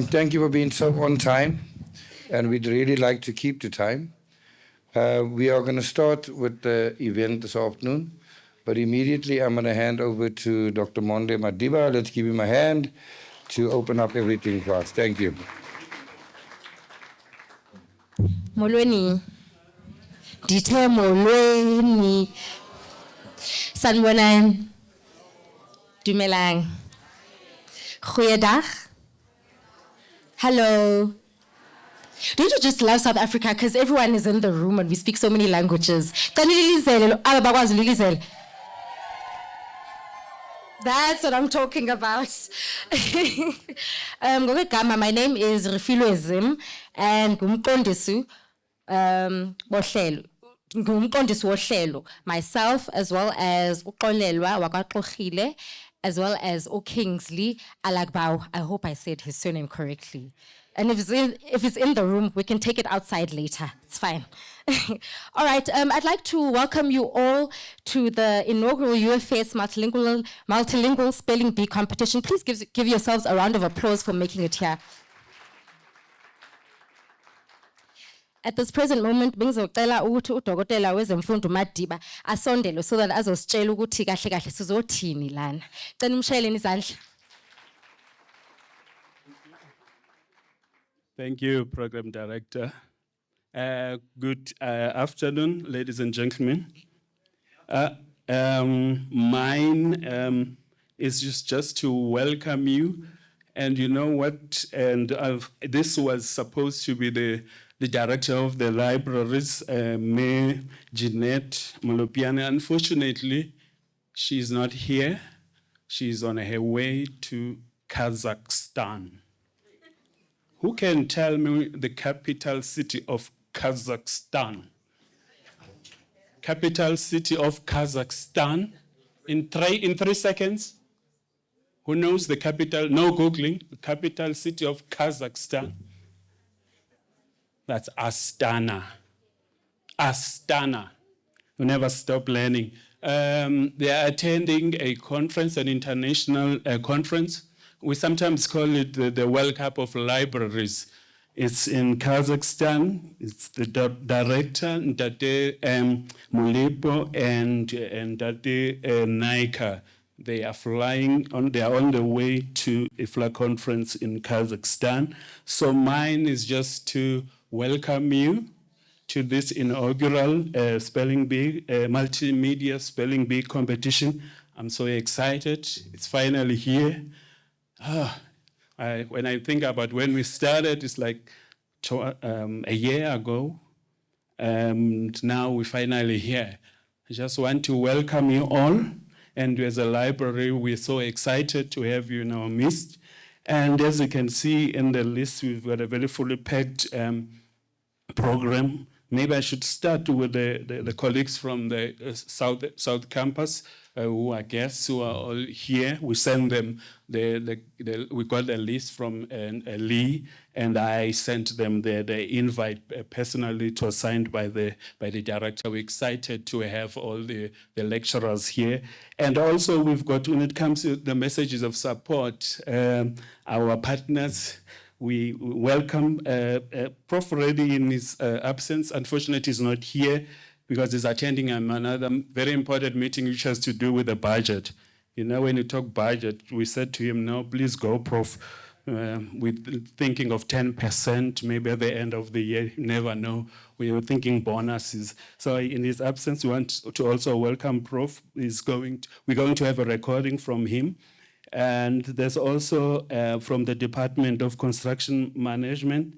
Thank you for being so on time, and we'd really like to keep the time. We are going to start with the event this afternoon, but immediately I'm going to hand over to Dr. Monde Madiba. Let's give him a hand to open up everything for us. Thank you. Molweni. Dithe molweni. Sanibonani. Dumelang. Goeiedag. Hello. Don't you just love South Africa because everyone is in the room and we speak so many languages? That's what I'm talking about. My name is Refilwe Zim and ngumqondisi wohlelo. Myself as well as uXolelwa wakwaXogile as well as uKingsley Alagbao. I hope I said his surname correctly. And if it's in the room, we can take it outside later. It's fine. All right, I'd like to welcome you all to the inaugural UFS Multilingual Spelling Bee Competition. Please give yourselves a round of applause for making it here. At this present moment, bengizocela ukuthi udokotela wezemfundo Madiba asondele so that azositshela ukuthi kahle kahle sizothini lana. Cela umshayeleni izandla. Thank you, Program Director. Good afternoon, ladies and gentlemen. Mine is just to welcome you. And you know what? And this was supposed to be the director of the libraries, May Jeanette Molopiane. Unfortunately, she's not here. She's on her way to Kazakhstan. Who can tell me the capital city of Kazakhstan? Capital city of Kazakhstan in 3 seconds? Who knows the capital? No Googling. The capital city of Kazakhstan. That's Astana. Astana. You never stop learning. They are attending a conference, an international conference. We sometimes call it the World Cup of Libraries. It's in Kazakhstan. It's the director, Ndate Mulipo, and Ndate Naika. They are they are on the way to a flag conference in Kazakhstan. So mine is just to welcome you to this inaugural spelling bee, multimedia spelling bee competition. I'm so excited. It's finally here. When I think about when we started, it's like a year ago, and now we're finally here. I just want to welcome you all, and as a library, we're so excited to have you in our midst. And as you can see in the list, we've got a very fully packed program. Maybe I should start with the colleagues from the South Campus, who are guests, who are all here. We send them, we got a list from Lee, and I sent them the invite personally. It was signed by the director. We're excited to have all the lecturers here. And also we've got, when it comes to the messages of support, our partners, we welcome Prof. Reddy in his absence. Unfortunately, he's not here because he's attending another very important meeting which has to do with the budget. You know, when you talk budget, we said to him, no, please go, Prof. We're thinking of 10%, maybe at the end of the year, you never know. We were thinking bonuses. So in his absence, we want to also welcome Prof. We're going to have a recording from him. And there's also from the Department of Construction Management,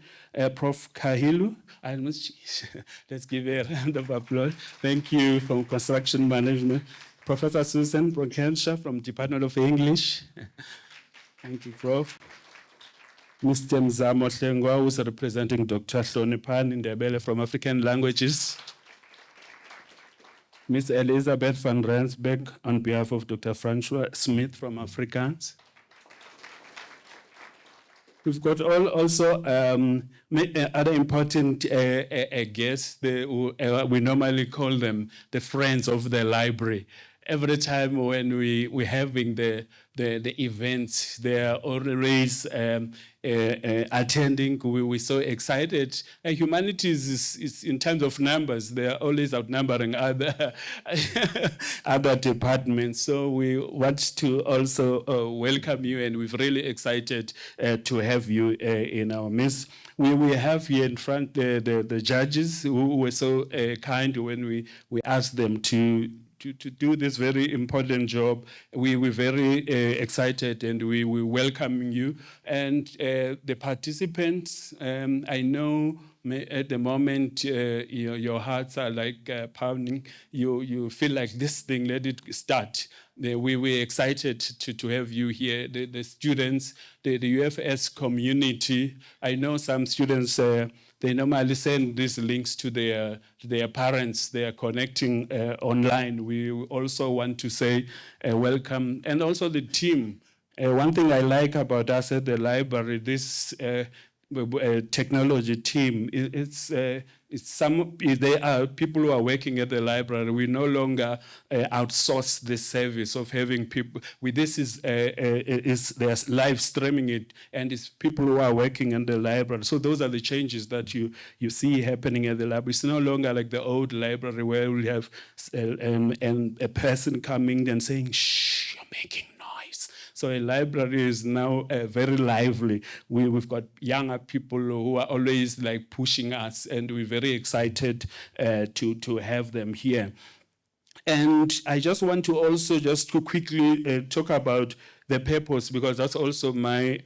Prof. Kahilu. Let's give a round of applause. Thank you from Construction Management. Professor Susan Bronkensha from Department of English. Thank you, Prof. Mr. Mzamo Hlengwa, who's representing Dr. Hlonipan Ndebele from African Languages. Ms. Elizabeth van Rensburg on behalf of Dr. Francois Smith from Afrikaans. We've got also other important guests. We normally call them the friends of the library. Every time when we're having the events, they are always attending. We're so excited. Humanities is in terms of numbers, they are always outnumbering other other departments. So we want to also welcome you, and we're really excited to have you in our midst. We have here in front the judges who were so kind when we asked them to do this very important job. We were very excited, and we welcome you. And the participants, I know at the moment your hearts are like pounding. You feel like this thing, let it start. We were excited to have you here, the students, the UFS community. I know some students, they normally send these links to their parents. They are connecting online. We also want to say welcome. And also the team. One thing I like about us at the library, this technology team, they are people who are working at the library. We no longer outsource the service of having people. This is they're live streaming it, and it's people who are working in the library. So those are the changes that you see happening at the library. It's no longer like the old library where we have a person coming and saying, "Shh, you're making noise." So a library is now very lively. We've got younger people who are always like pushing us, and we're very excited to have them here. And I just want to also just to quickly talk about the purpose, because that's also my,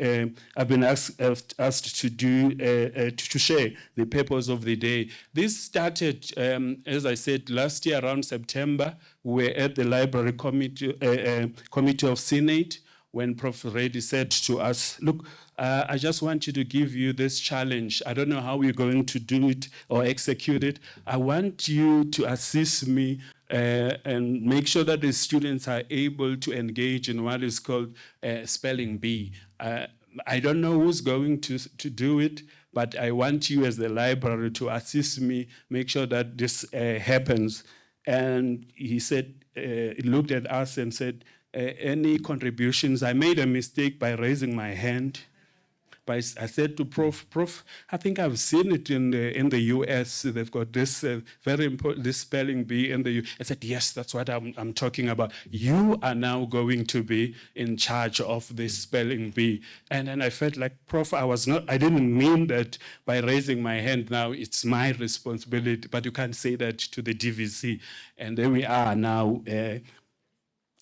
I've been asked to do, to share the purpose of the day. This started, as I said, last year around September. We were at the Library Committee of Senate, when Prof. Reddy said to us, look, I just want you to give you this challenge. I don't know how we're going to do it or execute it. I want you to assist me and make sure that the students are able to engage in what is called spelling bee. I don't know who's going to do it, but I want you as the library to assist me, make sure that this happens. And he said, he looked at us and said, any contributions? I made a mistake by raising my hand. But I said to Prof, I think I've seen it in the US. They've got this very important, this spelling bee in the US. I said, yes, that's what I'm talking about. You are now going to be in charge of this spelling bee. And then I felt like, Prof, I didn't mean that by raising my hand now, it's my responsibility, but you can't say that to the DVC. And there we are now.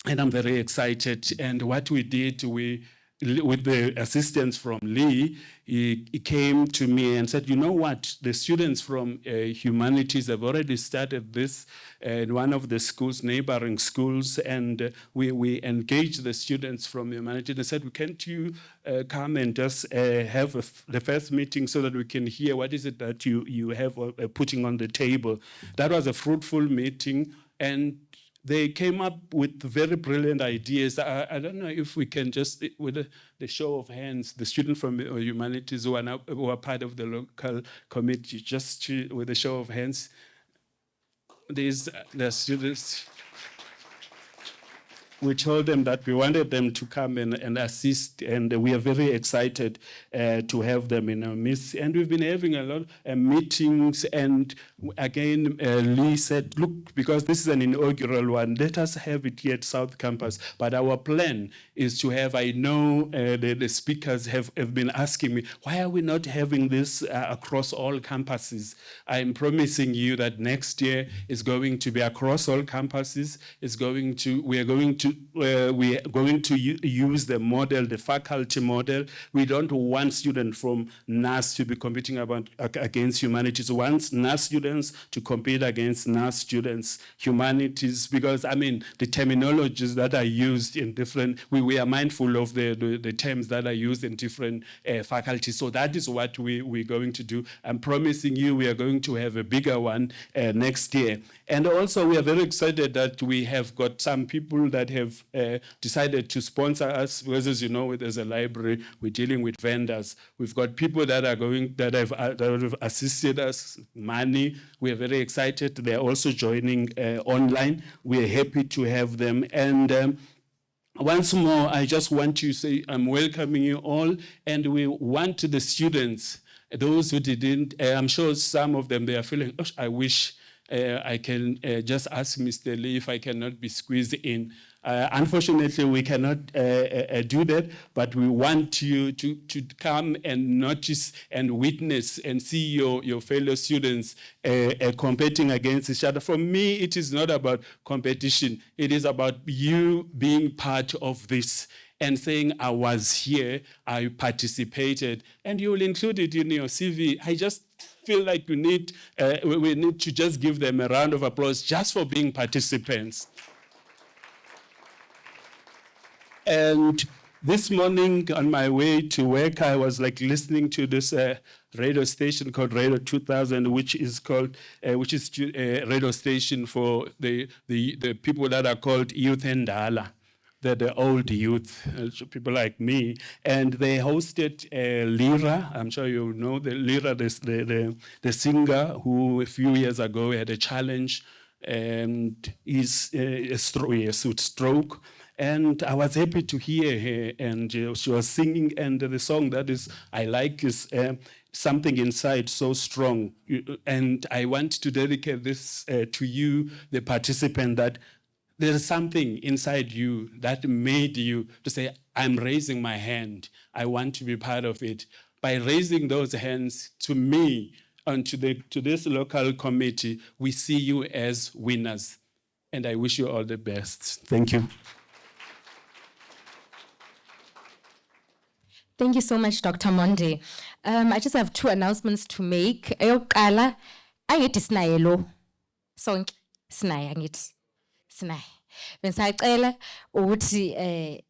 And I'm very excited. And what we did, with the assistance from Lee, he came to me and said, you know what, the students from humanities have already started this in one of the schools, neighboring schools, and we engaged the students from humanities and said, can't you come and just have the first meeting so that we can hear what is it that you have putting on the table. That was a fruitful meeting, and they came up with very brilliant ideas. I don't know if we can just, with the show of hands, the students from humanities who are part of the local committee, just with a show of hands, the students, we told them that we wanted them to come and assist, and we are very excited to have them in our midst. And we've been having a lot of meetings, and again, Lee said, look, because this is an inaugural one, let us have it here at South Campus. But our plan is to have, I know the speakers have been asking me, why are we not having this across all campuses? I'm promising you that next year is going to be across all campuses. We are going to use the model, the faculty model. We don't want students from NAS to be competing against humanities. Once NAS students students to compete against nurse students, humanities, because I mean, the terminologies that are used in different, we are mindful of the terms that are used in different faculties. So that is what we're going to do. I'm promising you we are going to have a bigger one next year. And also we are very excited that we have got some people that have decided to sponsor us, because as you know, there's a library, we're dealing with vendors. We've got people that have assisted us, money. We're very excited. They're also joining online. We're happy to have them. And once more, I just want to say I'm welcoming you all, and we want the students, those who didn't, I'm sure some of them, they are feeling, oh, I wish I can just ask Mr. Lee if I cannot be squeezed in. Unfortunately, we cannot do that, but we want you to come and notice and witness and see your fellow students competing against each other. For me, it is not about competition. It is about you being part of this and saying, I was here, I participated, and you will include it in your CV. I just feel like we need to just give them a round of applause just for being participants. And this morning on my way to work, I was like listening to this radio station called Radio 2000, which is a radio station for the people that are called youth and Dala, the old youth, people like me. And they hosted Lyra. I'm sure you know the Lyra, the singer who a few years ago had a challenge and is with stroke. And I was happy to hear her, and she was singing, and the song that I like is Something Inside So Strong. And I want to dedicate this to you, the participant, that there's something inside you that made you to say, I'm raising my hand. I want to be part of it. By raising those hands to me and to this local committee, we see you as winners. And I wish you all the best. Thank you. Thank you so much, Dr. Monde. I just have two announcements to make. Eyokuqala, angithi sinaye lo. Sonke sinaye angithi. Sinaye. Bensayicela ukuthi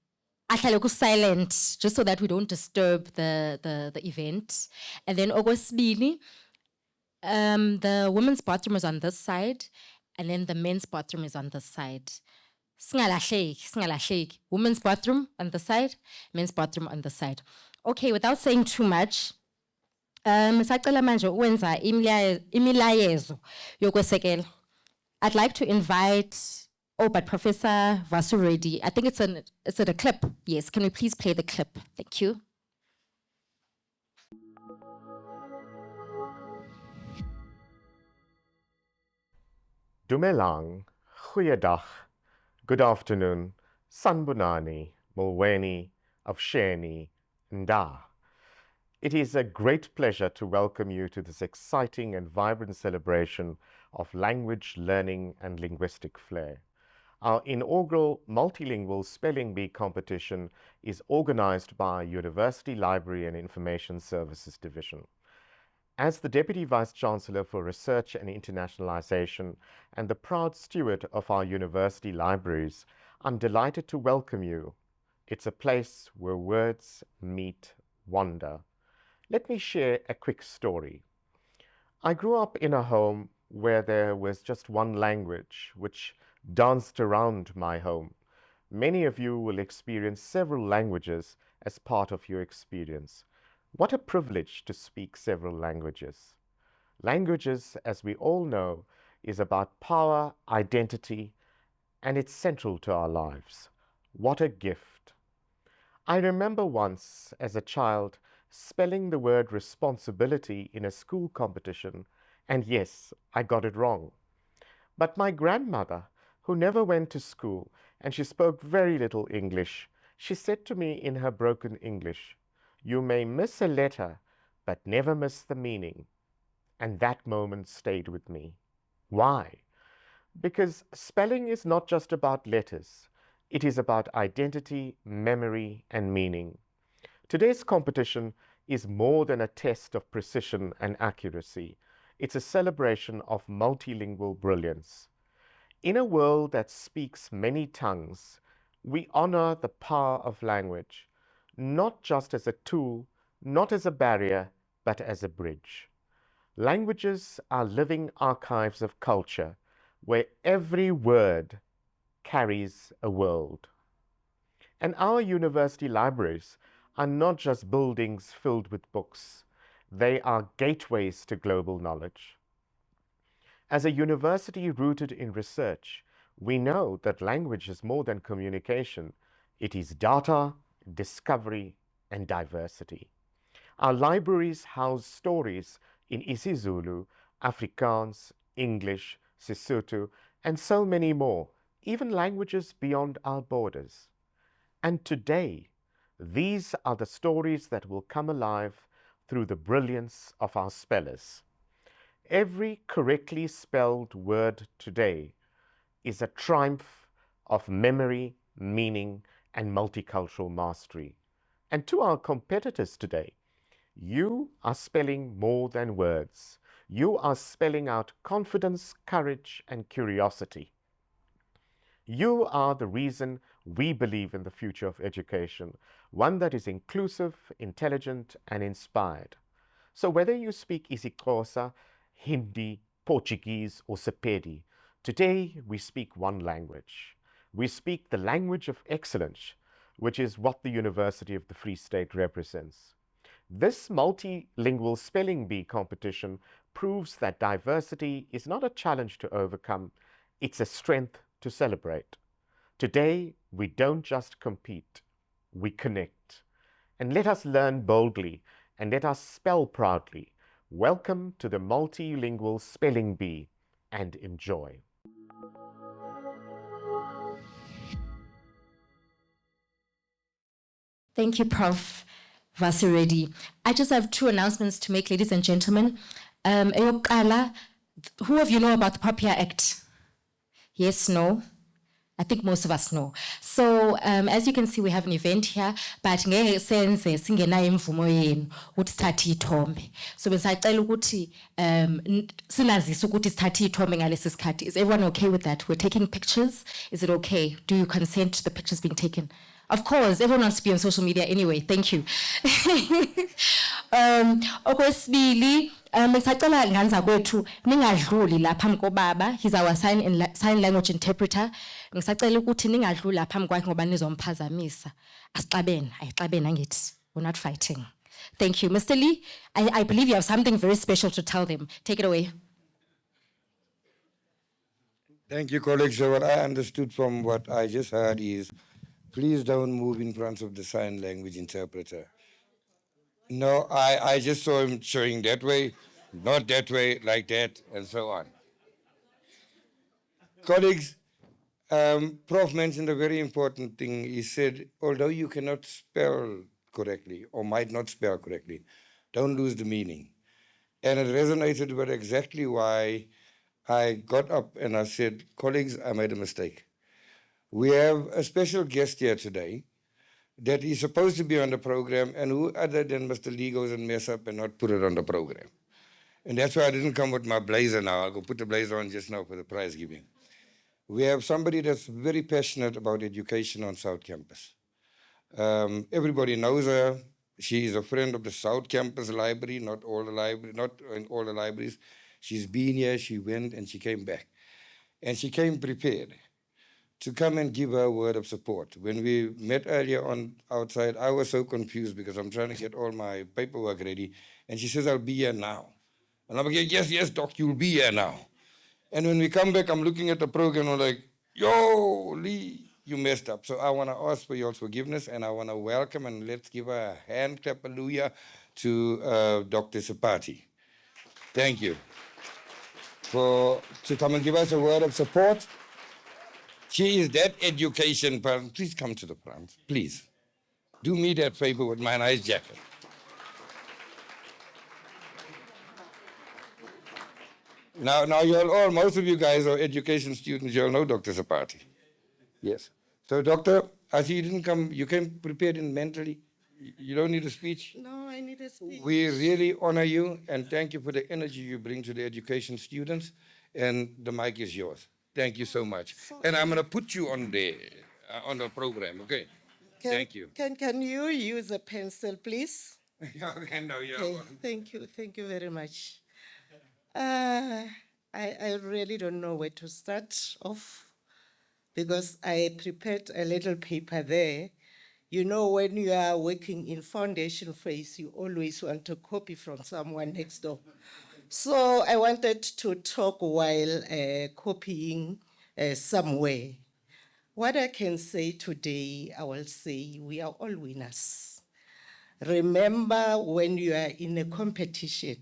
ahlale ku silent just so that we don't disturb the event. And then okwesibili, the women's bathroom is on this side, and then the men's bathroom is on this side. Singalahleki. Women's bathroom on the side, men's bathroom on the side. Okay, without saying too much, sacela manje ukwenza imilayezo yokwesekela. I'd like to invite, but Professor Vasu Reddy, I think it's a clip. Yes, can we please play the clip? Thank you. Dumelang, goeiedag, good afternoon, sanbonani, mulweni, avsheni, nda. It is a great pleasure to welcome you to this exciting and vibrant celebration of language, learning, and linguistic flair. Our inaugural Multilingual Spelling Bee Competition is organized by University Library and Information Services Division. As the Deputy Vice-Chancellor for Research and Internationalization and the proud steward of our university libraries, I'm delighted to welcome you. It's a place where words meet wonder. Let me share a quick story. I grew up in a home where there was just one language which danced around my home. Many of you will experience several languages as part of your experience. What a privilege to speak several languages. Languages, as we all know, is about power, identity, and it's central to our lives. What a gift. I remember once, as a child, spelling the word responsibility in a school competition, and yes, I got it wrong. But my grandmother, who never went to school, and she spoke very little English, she said to me in her broken English, "You may miss a letter, but never miss the meaning." And that moment stayed with me. Why? Because spelling is not just about letters. It is about identity, memory, and meaning. Today's competition is more than a test of precision and accuracy. It's a celebration of multilingual brilliance. In a world that speaks many tongues, we honor the power of language, not just as a tool, not as a barrier, but as a bridge. Languages are living archives of culture where every word carries a world. And our university libraries are not just buildings filled with books, they are gateways to global knowledge. As a university rooted in research, we know that language is more than communication. It is data, discovery, and diversity. Our libraries house stories in isiZulu, Afrikaans, English, Sesotho, and so many more, even languages beyond our borders. And today, these are the stories that will come alive through the brilliance of our spellers. Every correctly spelled word today is a triumph of memory, meaning, and multicultural mastery. And to our competitors today, you are spelling more than words. You are spelling out confidence, courage, and curiosity. You are the reason we believe in the future of education, one that is inclusive, intelligent, and inspired. So whether you speak isiXhosa, Hindi, Portuguese, or Sepedi, today we speak one language. We speak the language of excellence, which is what the University of the Free State represents. This multilingual spelling bee competition proves that diversity is not a challenge to overcome, it's a strength to celebrate. Today, we don't just compete, we connect. And let us learn boldly and let us spell proudly. Welcome to the Multilingual Spelling Bee and enjoy. Thank you, Prof. Vasiredi. I just have two announcements to make, ladies and gentlemen. Eyokuqala, who of you know about the POPIA Act? Yes, no? I think most of us know. So as you can see, we have an event here, but ngeke senze singenayo imvumo yenu ukuthi sithathe ithombe. So besacela ukuthi silazise ukuthi sithathe ithombe ngalesi sikhathi. Is everyone okay with that? We're taking pictures. Is it okay? Do you consent to the pictures being taken? Of course, everyone wants to be on social media anyway. Thank you. Okwesibili, besacela nganza kwethu ningadluli lapha phambi kobaba. He's our sign language interpreter. Ngisacela ukuthi ningadluli lapha phambi kwakhe ngoba nizomphazamisa. Asixabene, ayixabene angithi. We're not fighting. Thank you. Mr. Lee, I believe you have something very special to tell them. Take it away. Thank you, colleagues. So what I understood from what I just heard is, please don't move in front of the sign language interpreter. No, I just saw him showing that way, not that way, like that, and so on. Colleagues, Prof mentioned a very important thing. He said, although you cannot spell correctly or might not spell correctly, don't lose the meaning. And it resonated with exactly why I got up and I said, colleagues, I made a mistake. We have a special guest here today that is supposed to be on the program, and who other than Mr. Lee goes and mess up and not put it on the program. And that's why I didn't come with my blazer now. I'll go put the blazer on just now for the prize giving. We have somebody that's very passionate about education on South Campus. Everybody knows her. She is a friend of the South Campus Library, not in all the libraries. She's been here, she went, and she came back. And she came prepared to come and give her a word of support. When we met earlier on outside, I was so confused because I'm trying to get all my paperwork ready. And she says, I'll be here now. And I'm like, yes, doc, you'll be here now. And when we come back, I'm looking at the program, I'm like, yo, Lee, you messed up. So I want to ask for your forgiveness, and I want to welcome, and let's give her a hand clap, hallelujah, to Dr. Sapati. Thank you to come and give us a word of support. She is that education person. Please come to the front, please. Do me that favor with my nice jacket. Now you're all, most of you guys are education students, you all know Dr. Sapati. Yes. So doctor, I see you didn't come, you came prepared mentally. You don't need a speech? No, I need a speech. We really honor you and thank you for the energy you bring to the education students. And the mic is yours. Thank you so much. And I'm going to put you on the program, okay? Thank you. Can you use a pencil, please? Okay, no, yeah. Okay, thank you very much. I really don't know where to start off because I prepared a little paper there. You know, when you are working in foundation phase, you always want to copy from someone next door. So I wanted to talk while copying somewhere. What I can say today, I will say we are all winners. Remember, when you are in a competition,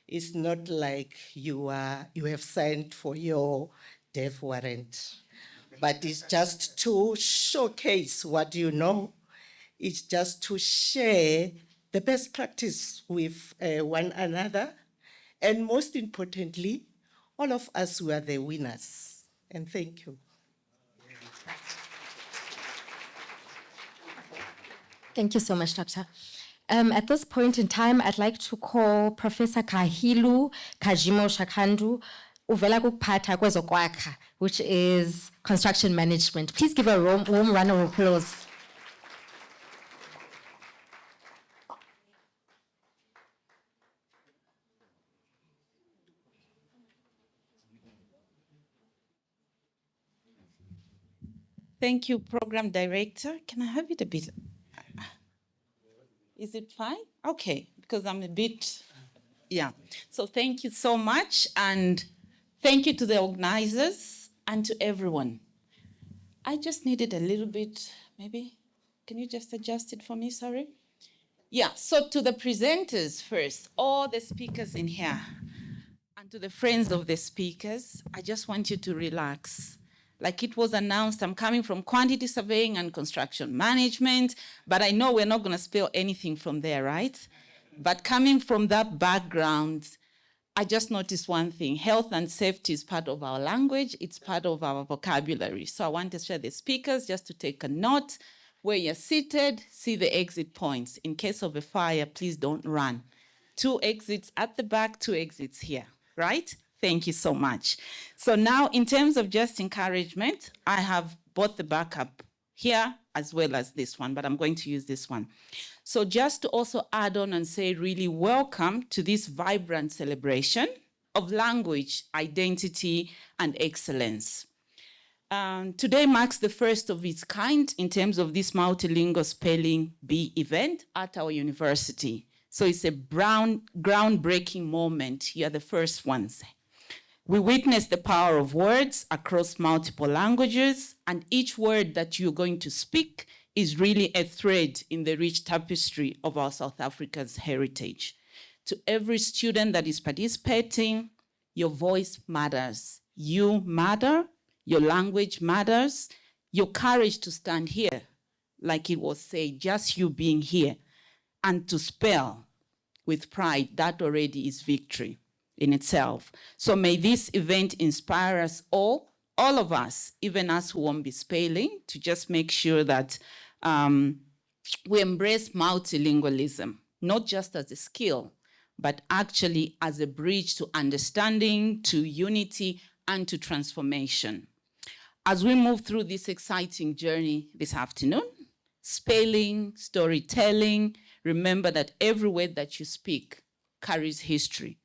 it's not like you have signed for your death warrant, but it's just to showcase what you know. It's just to share the best practice with one another. And most importantly, all of us were the winners. And thank you. Thank you so much, Doctor. At this point in time, I'd like to call Professor Kahilu Kajimo Shakandu, uvela kuphatha kwezokwakha, which is construction management. Please give a warm round of applause. Thank you, Program Director. Can I have it a bit? Is it fine? Okay, because I'm a bit, yeah. So thank you so much, and thank you to the organizers and to everyone. I just needed a little bit, maybe, can you just adjust it for me, sorry? Yeah, so to the presenters first, all the speakers in here, and to the friends of the speakers, I just want you to relax. Like it was announced, I'm coming from quantity surveying and construction management, but I know we're not going to spill anything from there, right? But coming from that background, I just noticed one thing. Health and safety is part of our language. It's part of our vocabulary. So I want to share the speakers just to take a note. Where you're seated, see the exit points. In case of a fire, please don't run. 2 exits at the back, 2 exits here, right? Thank you so much. So now, in terms of just encouragement, I have both the backup here as well as this one, but I'm going to use this one. So just to also add on and say really welcome to this vibrant celebration of language, identity, and excellence. Today marks the first of its kind in terms of this multilingual spelling bee event at our university. So it's a groundbreaking moment. You're the first ones. We witness the power of words across multiple languages, and each word that you're going to speak is really a thread in the rich tapestry of our South Africa's heritage. To every student that is participating, your voice matters. You matter, your language matters, your courage to stand here, like it was said, just you being here, and to spell with pride, that already is victory in itself. So may this event inspire us all of us, even us who won't be spelling, to just make sure that we embrace multilingualism, not just as a skill, but actually as a bridge to understanding, to unity, and to transformation. As we move through this exciting journey this afternoon, spelling, storytelling, remember that every word that you speak carries history.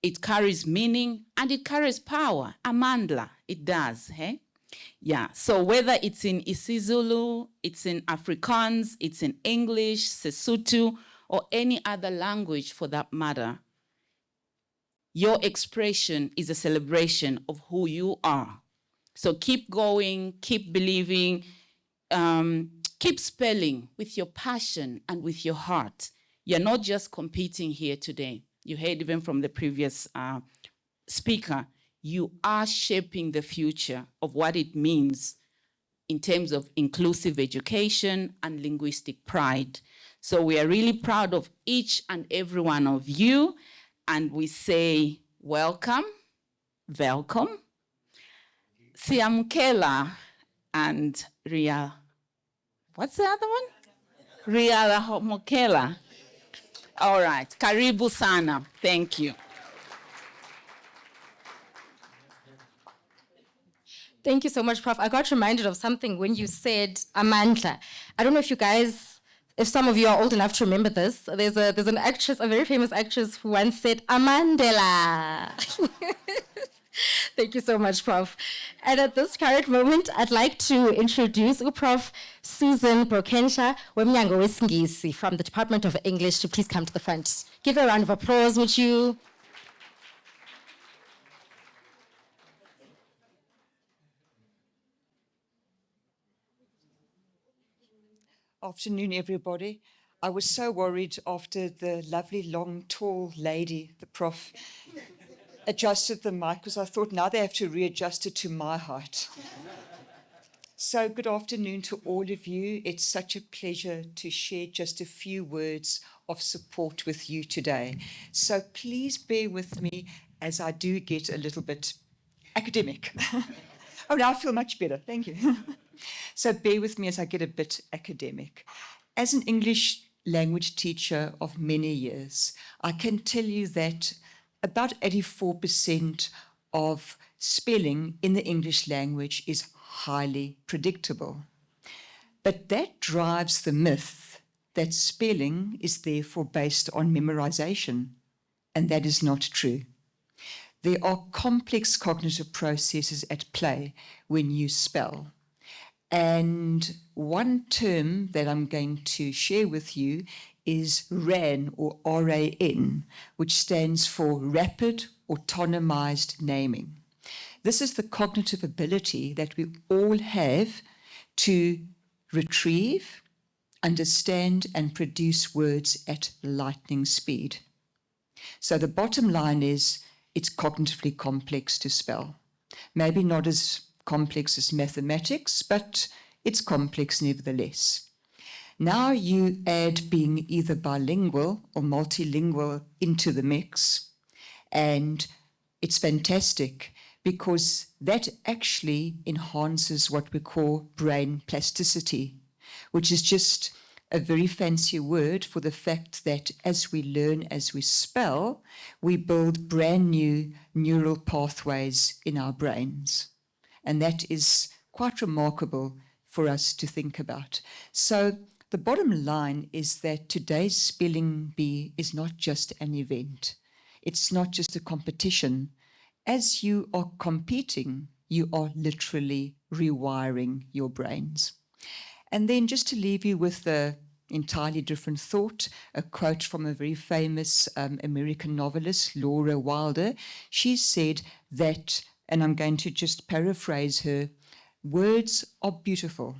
It carries meaning and it carries power. Amandla, it does, hey? Yeah, so whether it's in isiZulu, it's in Afrikaans, it's in English, Sesotho, or any other language for that matter, your expression is a celebration of who you are. So keep going, keep believing, keep spelling with your passion and with your heart. You're not just competing here today. You heard even from the previous speaker, you are shaping the future of what it means in terms of inclusive education and linguistic pride. So we are really proud of each and every one of you, and we say welcome, welcome, Siamkela and Ria. What's the other one? Riala Mokela. All right. Karibu sana. Thank you. Thank you so much, Prof. I got reminded of something when you said Amandla. I don't know if you guys, if some of you are old enough to remember this. There's an actress, a very famous actress, who once said Amandela. Thank you so much, Prof. And at this current moment, I'd like to introduce Prof. Susan Brokensha Wemnyango Wesingisi from the Department of English to please come to the front. Give her a round of applause, would you? Afternoon, everybody. I was so worried after the lovely, long, tall lady, the prof, adjusted the mic because I thought now they have to readjust it to my height. So good afternoon to all of you. It's such a pleasure to share just a few words of support with you today. So please bear with me as I do get a little bit academic. Oh, now I feel much better. Thank you. So bear with me as I get a bit academic. As an English language teacher of many years, I can tell you that about 84% of spelling in the English language is highly predictable. But that drives the myth that spelling is therefore based on memorization, and that is not true. There are complex cognitive processes at play when you spell. And one term that I'm going to share with you is RAN, or RAN, which stands for Rapid Autonomized Naming. This is the cognitive ability that we all have to retrieve, understand, and produce words at lightning speed. So the bottom line is it's cognitively complex to spell. Maybe not as complex as mathematics, but it's complex nevertheless. Now you add being either bilingual or multilingual into the mix, and it's fantastic because that actually enhances what we call brain plasticity, which is just a very fancy word for the fact that as we learn, as we spell, we build brand new neural pathways in our brains. And that is quite remarkable for us to think about. So the bottom line is that today's Spelling Bee is not just an event. It's not just a competition. As you are competing, you are literally rewiring your brains. And then just to leave you with an entirely different thought, a quote from a very famous American novelist, Laura Wilder. She said that, and I'm going to just paraphrase her, words are beautiful,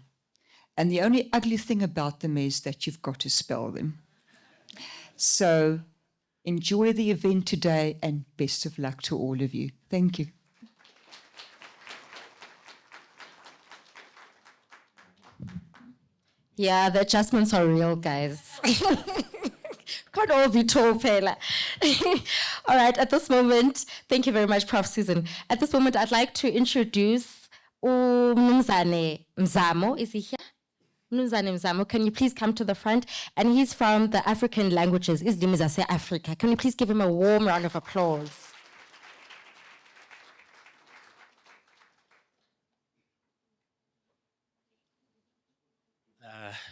and the only ugly thing about them is that you've got to spell them. So enjoy the event today, and best of luck to all of you. Thank you. Yeah, the adjustments are real, guys. Can't all be told, Pela. All right, at this moment, thank you very much, Prof. Susan. At this moment, I'd like to introduce Mnumzane Mzamo. Is he here? Mnumzane Mzamo, can you please come to the front? And he's from the African languages, Izlimi zase Africa. Can you please give him a warm round of applause?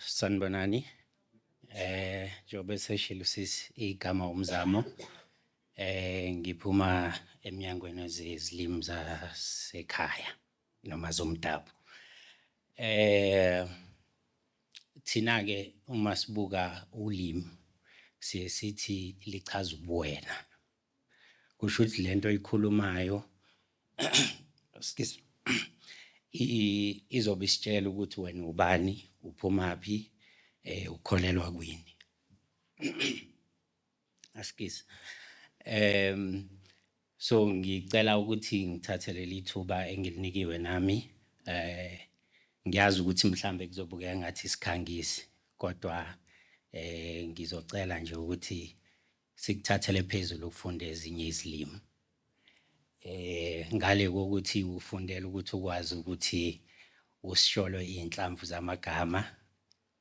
Sanibonani. Njengoba seshilo sisi igama umzamo. Ngiphuma eminyangweni wezilimi zasekhaya noma zomdabu. Thina ke uma sibuka ulimi sithi lichaza ubuwena. Kusho ukuthi lento oyikhulumayo izobe isitshela ukuthi wena ubani, uphumaphi, ukholelwa kwini. Askis. So ngicela ukuthi ngithathele lithuba engilinikiwe nami. Ngiyazi ukuthi mhlambe kuzobukeka ngathi isikhangisi, kodwa ngizocela nje ukuthi sikuthathele phezulu ukufunda ezinye izilimi. Ngale kokuthi ufundela ukuthi ukwazi ukuthi usisholo inhlamvu zamagama,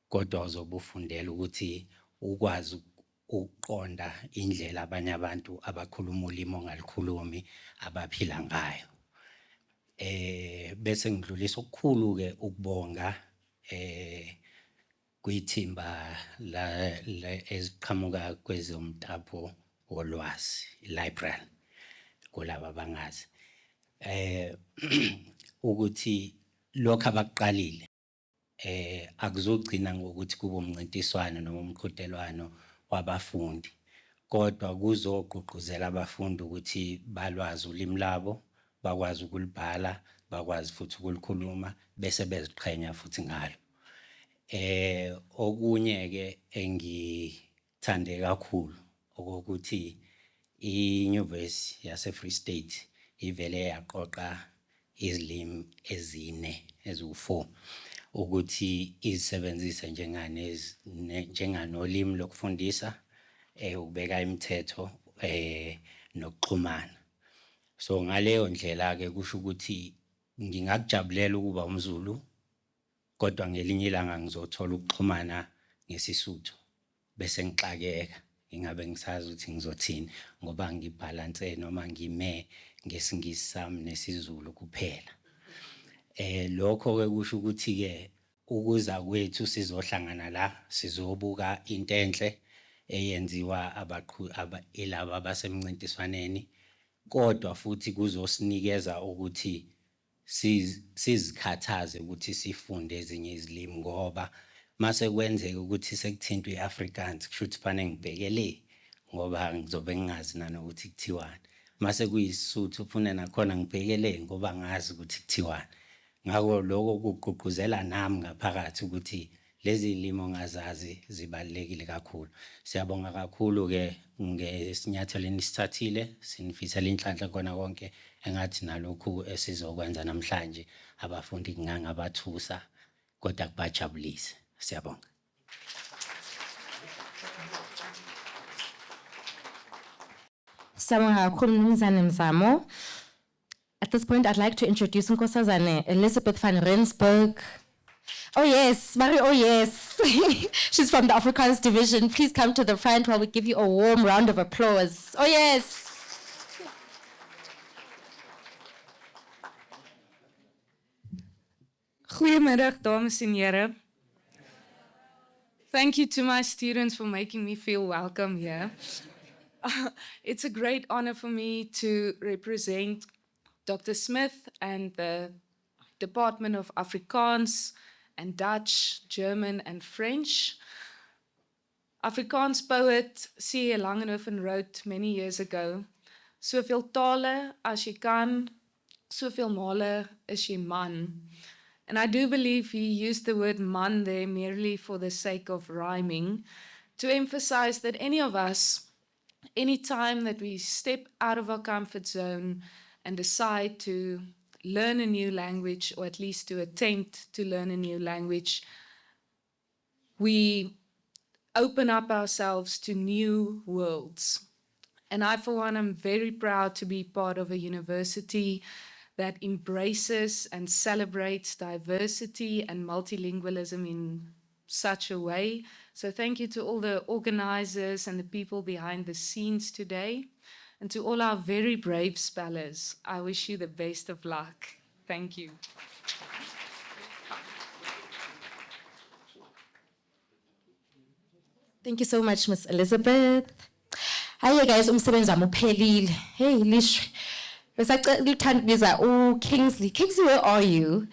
kodwa uzobe ufundela ukuthi ukwazi ukuqonda indlela abanye abantu abakhuluma ulimi ongalikhulumi abaphila ngayo. Bese ngidlulisa okukhulu ke ukubonga kwithimba la eziqhamuka kwezomtapo wolwazi, library kulaba abangazi. Ukuthi lokho abakuqalile akuzogcina ngokuthi kube umncintiswano noma umqhudelwano wabafundi, kodwa kuzogqugquzela abafundi ukuthi balwazi ulimi labo, bakwazi ukulibhala, bakwazi futhi ukulikhuluma, bese beziqhenya futhi ngalo. Okunye ke engithande kakhulu ukuthi iNyuvesi yase Free State ivele yaqoqa izilimi ezine eziwu-4 ukuthi izisebenzise njenganolimi lokufundisa, ukubeka imithetho, nokuxhumana. So ngaleyo ndlela ke kusho ukuthi ngingakujabulela ukuba umZulu, kodwa ngelinye ilanga ngizothola ukuxhumana ngeSisuthu bese ngixakeka, ingabe ngisazi ukuthi ngizothini ngoba ngibhalanse noma ngime ngeSingisi sami nesiZulu kuphela. Lokho ke kusho ukuthi ke ukuza kwethu sizohlangana la sizobuka into enhle eyenziwa ilaba abasemncintiswaneni, kodwa futhi kuzosinikeza ukuthi sizikhathaze ukuthi sifunde ezinye izilimi, ngoba mase kwenzeka ukuthi sekuthintwa iAfrikaans kusho ukuthi fanele ngibheke le ngoba ngizobe ngingazi nanokuthi kuthiwani. Mase kuyiSuthu ufune nakhona ngibheke le ngoba ngazi ukuthi kuthiwani. Ngakho lokho kugqugquzela nami ngaphakathi ukuthi lezi limi ongazazi zibalulekile kakhulu. Siyabonga kakhulu ke ngesinyathelo enisithathile, sinifisela inhlanhla kona konke engathi nalokhu esizokwenza namhlanje abafundi kungangabathusa kodwa kubajabulise. Siyabonga. Siyabonga kakhulu Mnumzane Mzamo. At this point, I'd like to introduce Nkosazane Elizabeth van Rensburg. Oh yes, Mari, oh yes. She's from the Afrikaans division. Please come to the front while we give you a warm round of applause. Oh yes. Goedemiddag, dames en heren. Thank you to my students for making me feel welcome here. It's a great honor for me to represent Dr. Smith and the Department of Afrikaans and Dutch, German, and French. Afrikaans poet C.A. Langenhoven wrote many years ago, "Soveel tale as jy kan, soveel male is jy man." And I do believe he used the word man there merely for the sake of rhyming, to emphasize that any of us, any time that we step out of our comfort zone and decide to learn a new language, or at least to attempt to learn a new language, we open up ourselves to new worlds. And I, for one, am very proud to be part of a university that embraces and celebrates diversity and multilingualism in such a way. So thank you to all the organizers and the people behind the scenes today. And to all our very brave spellers, I wish you the best of luck. Thank you. Thank you so much, Miss Elizabeth. Hi guys, umsebenzi wami uphelile. Hey, lishwe. Kingsley. Kingsley, where are you?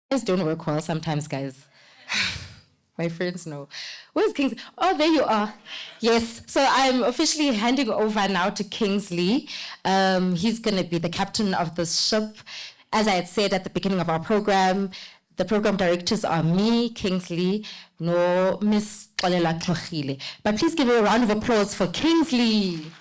Guys don't work well sometimes, guys. My friends know. Where's Kingsley? Oh, there you are. Yes. So I'm officially handing over now to Kingsley. He's going to be the captain of this ship. As I had said at the beginning of our program, the program directors are me, Kingsley, no Miss Xolela Tlogile. But please give a round of applause for Kingsley.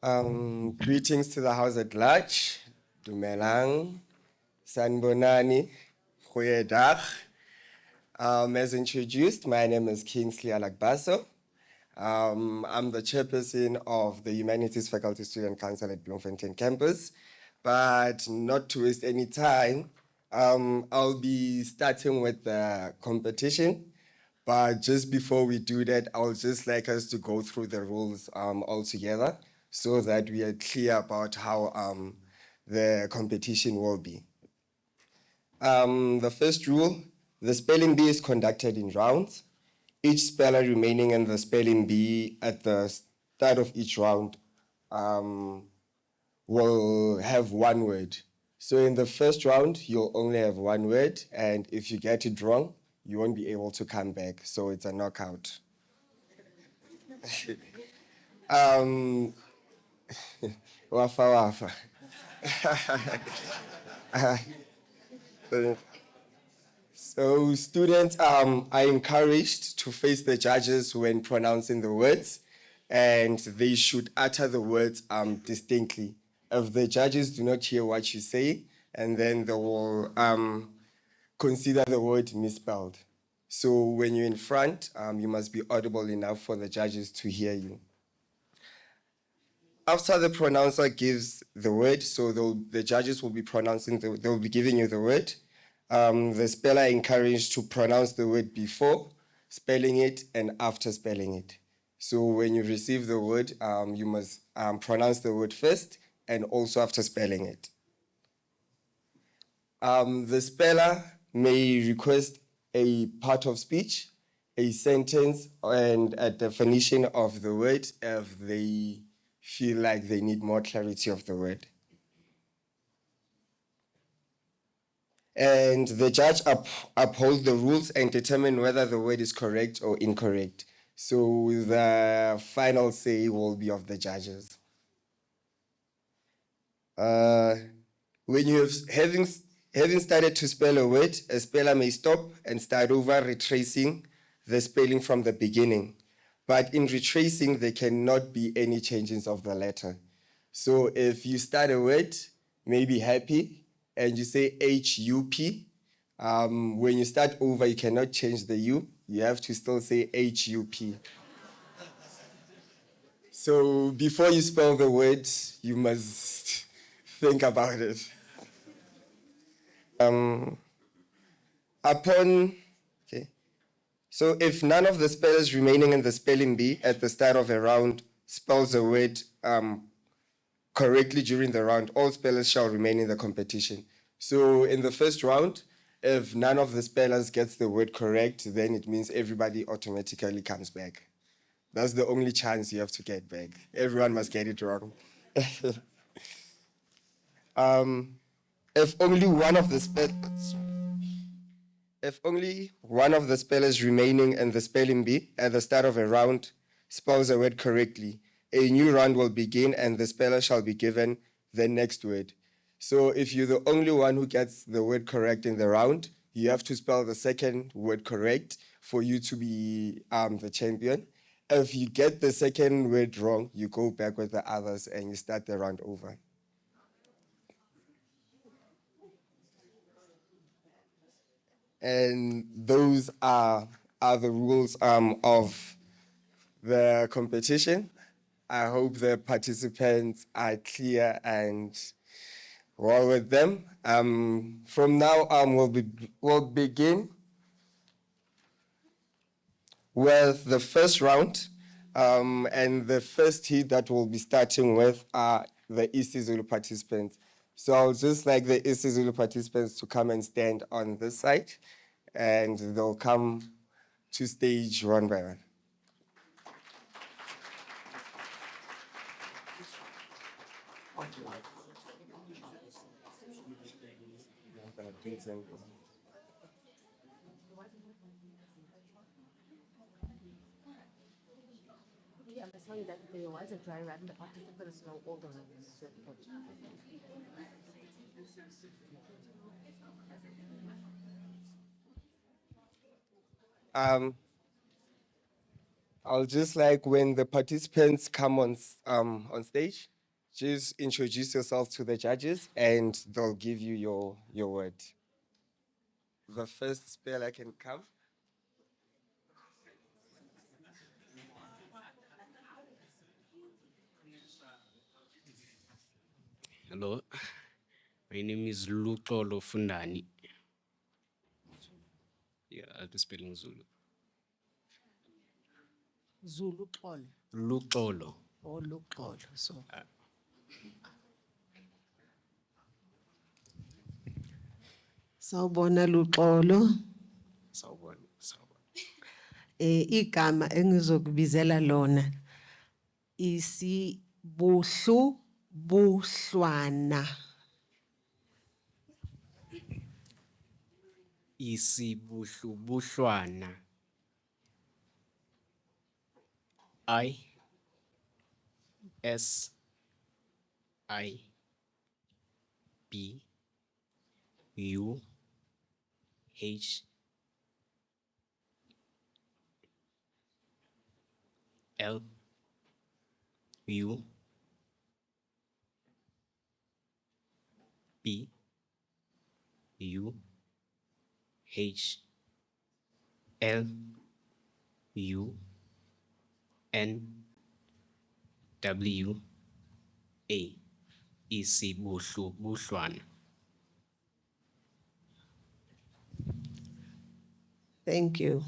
Greetings to the house at large. Dumelang, Sanbonani, Goeiedag. As introduced, my name is Kingsley Alagbaso. I'm the chairperson of the Humanities Faculty Student Council at Bloemfontein campus. But not to waste any time, I'll be starting with the competition. But just before we do that, I would just like us to go through the rules all together so that we are clear about how the competition will be. The first rule, the spelling bee is conducted in rounds. Each speller remaining in the spelling bee at the start of each round will have one word. So in the first round, you'll only have one word, and if you get it wrong, you won't be able to come back. So it's a knockout. Wafa wafa. So students are encouraged to face the judges when pronouncing the words, and they should utter the words distinctly. If the judges do not hear what you say, and then they will consider the word misspelled. So when you're in front, you must be audible enough for the judges to hear you. After the pronouncer gives the word, so the judges will be pronouncing, they'll be giving you the word. The speller encouraged to pronounce the word before spelling it and after spelling it. So when you receive the word, you must pronounce the word first and also after spelling it. The speller may request a part of speech, a sentence, and a definition of the word if they feel like they need more clarity of the word. And the judge upholds the rules and determine whether the word is correct or incorrect. So the final say will be of the judges. When you have having started to spell a word, a speller may stop and start over, retracing the spelling from the beginning. But in retracing, there cannot be any changes of the letter. So if you start a word, maybe happy, and you say H-U-P, when you start over, you cannot change the U. You have to still say H-U-P. So before you spell the word, you must think about it. So if none of the spellers remaining in the spelling bee at the start of a round spells a word correctly during the round, all spellers shall remain in the competition. So in the first round, if none of the spellers gets the word correct, then it means everybody automatically comes back. That's the only chance you have to get back. Everyone must get it wrong. If only one of the spellers remaining in the spelling bee at the start of a round spells a word correctly, a new round will begin and the speller shall be given the next word. So if you're the only one who gets the word correct in the round, you have to spell the second word correct for you to be the champion. If you get the second word wrong, you go back with the others and you start the round over. And those are the rules of the competition. I hope the participants are clear and well with them. From now on, we'll begin with the first round. And the first heat that we'll be starting with are the isiZulu participants. So I'll just like the isiZulu participants to come and stand on this side, and they'll come to stage one by one. Yeah, I'm sorry that there was a dry run. The participants know all the rules. I'll just like when the participants come on stage, just introduce yourself to the judges and they'll give you your word. The first speller can come. Hello, my name is Luxolo Fundani. Yeah, I'll be spelling Zulu. Zulu Xolo Luxolo. or Luxolo. So Sawubona Luxolo. Sawubona, sawubona. Igama engizokubizela lona isibuhlu buhlwana. Isibuhlubuhlwana. ISIBUHLUBUHLWANA. Isibuhlubuhlwana. Thank you.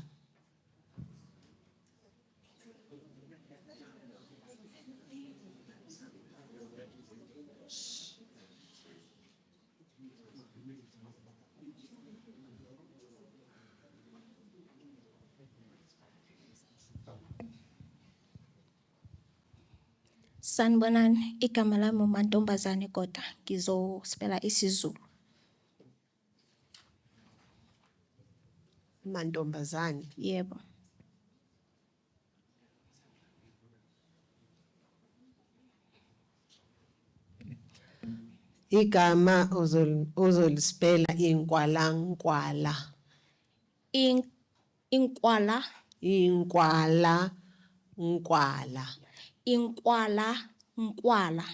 Sanibonani, igama lami uMantombazane kodwa ngizospela isiZulu. Mantombazane. Yebo. Igama ozolispela inkwalangkwala. Inkwala, Inkwala nkwala. inkwala, nkwala.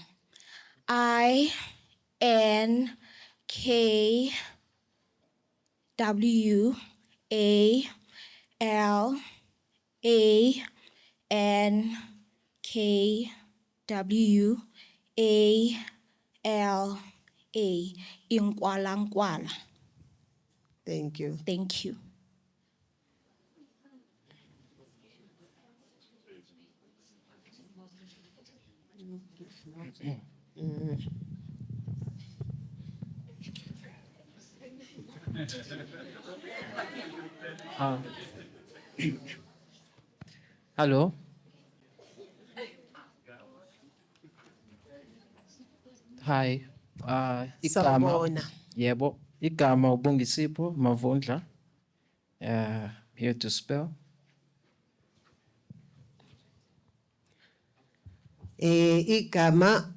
INkwalangkwala. Inkwalangkwala. Thank you. Thank you. Hello. Hi. Igama. Sawubona. Yebo. Igama uBongisipho Mavundla. Here to spell. Igama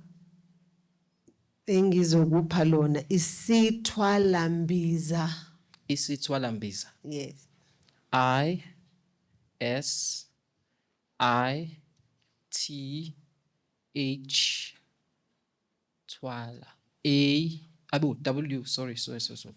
engizokupha lona isithwalambiza. Isithwalambiza. Yes. ISITH Twala. W, sorry. WALAMBIZA.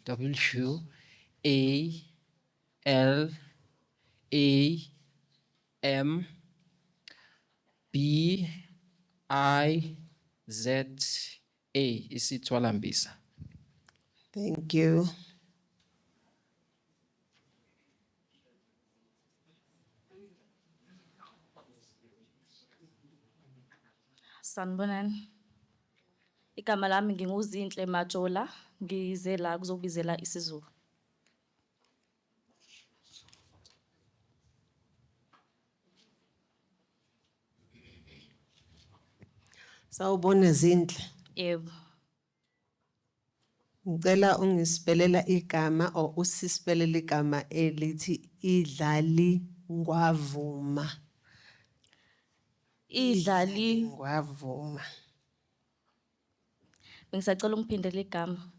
Isithwalambiza. Thank you. Sanibonani. Igama lami nginguZinhle Majola, ngize la kuzobizela isiZulu. Sawubona Zinhle. Yebo. Ngicela ungispelela igama or usispelela igama elithi idlali ngwavuma. Idlali ngwavuma. Bengisacela ungiphindele igama.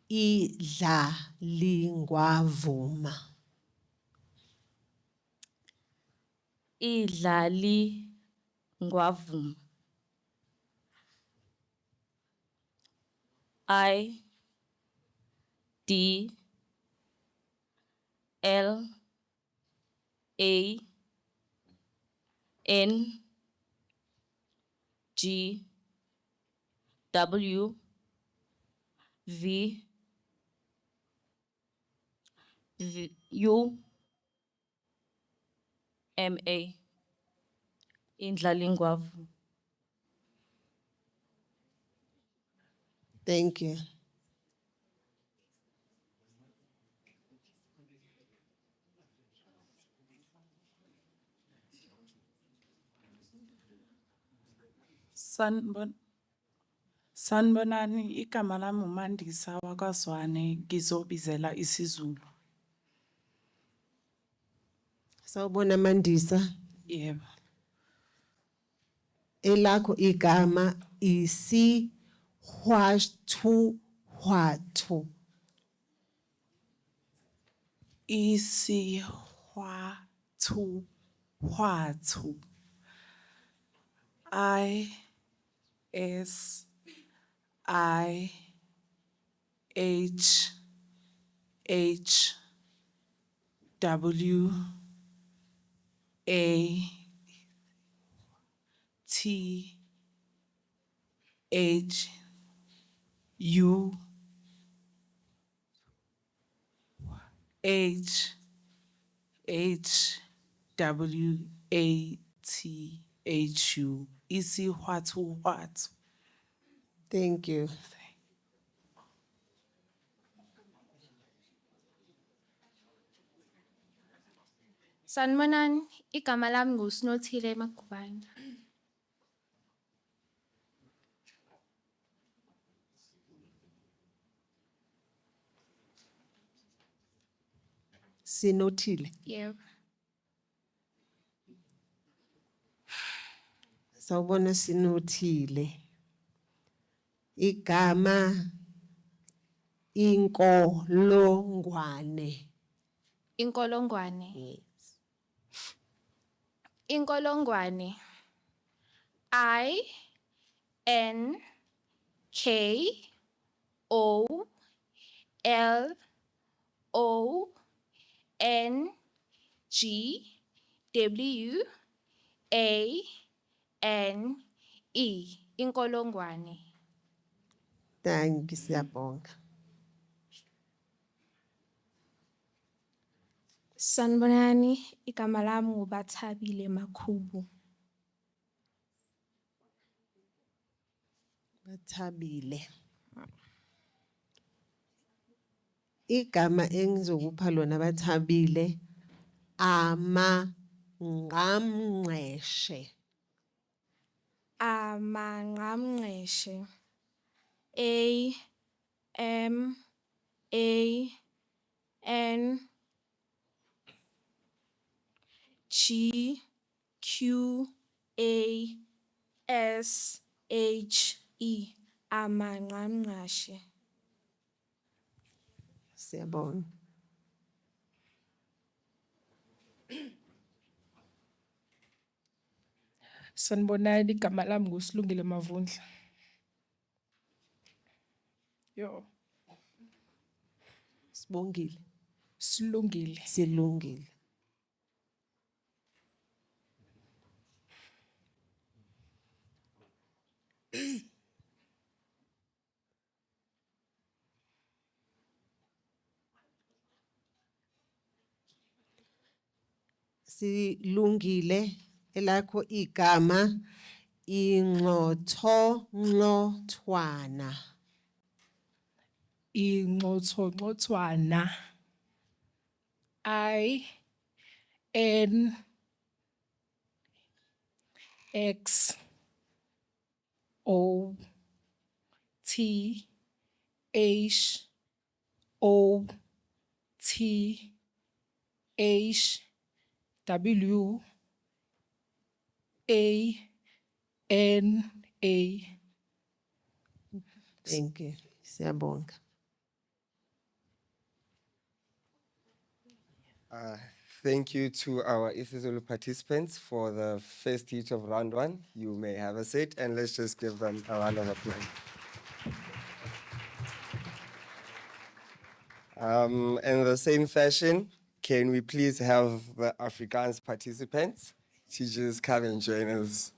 Idlali ngwavuma. Idlali ngwavuma. W V U M A. Indlalingwavu. Thank you. Sanibonani, igama lami uMandisa wakwaZwane, ngizobizela isiZulu. Sawubona Mandisa. Yebo. Elakho igama isihwathu. Isihwathu. ISIHWATHU. Isihwathu. Thank you. Sanibonani, igama lami nguSinothile Magubane. Sinothile. Yebo. Sawubona Sinothile. Igama inkolongwane. Inkolongwane. Yes. Inkolongwane. INKOLONGWANE. Inkolongwane. Thank you, siyabonga. Sanibonani, igama lami nguBathabile Makhubu. Bathabile. Igama engizokupha lona Bathabile amangqamngqeshe. Amangqamngqeshe. AMANGQAMNGQESHE. Amangqamngqashe. Siyabonga. Sanibonani, igama lami nguSilungile Mavundla. Yo. Sibongile. Silungile. Silungile. Silungile elakho igama ingxothongxothwana. Ingxothongxothwana. INXOTHWANA. Thank you. Siyabonga. Thank you to our isiZulu participants for the first heat of round one. You may have a seat, and let's just give them a round of applause. In the same fashion, can we please have the Afrikaans participants to just come and join us?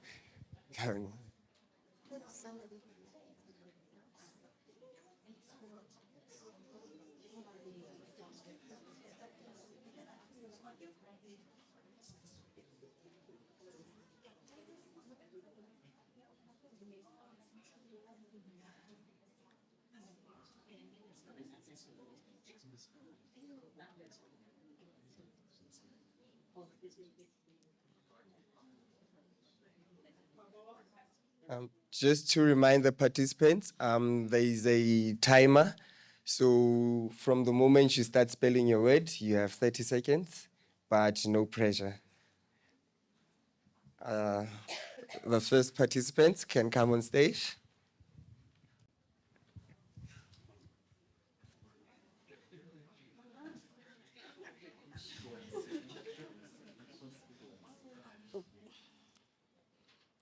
Just to remind the participants, there is a timer. So from the moment you start spelling your word, you have 30 seconds, but no pressure. The first participants can come on stage.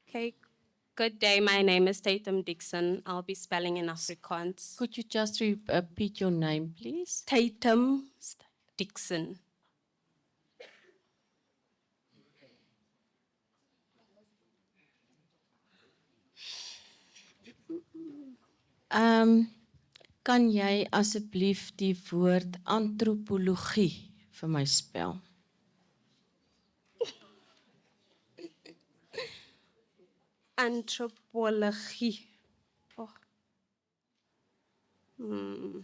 Okay, good day. My name is Tatum Dixon. I'll be spelling in Afrikaans. Could you just repeat your name, please? Tatum Dixon. Kan jy asseblief die woord antropologie vir my spel? Anthropologie. Oh. Hmm.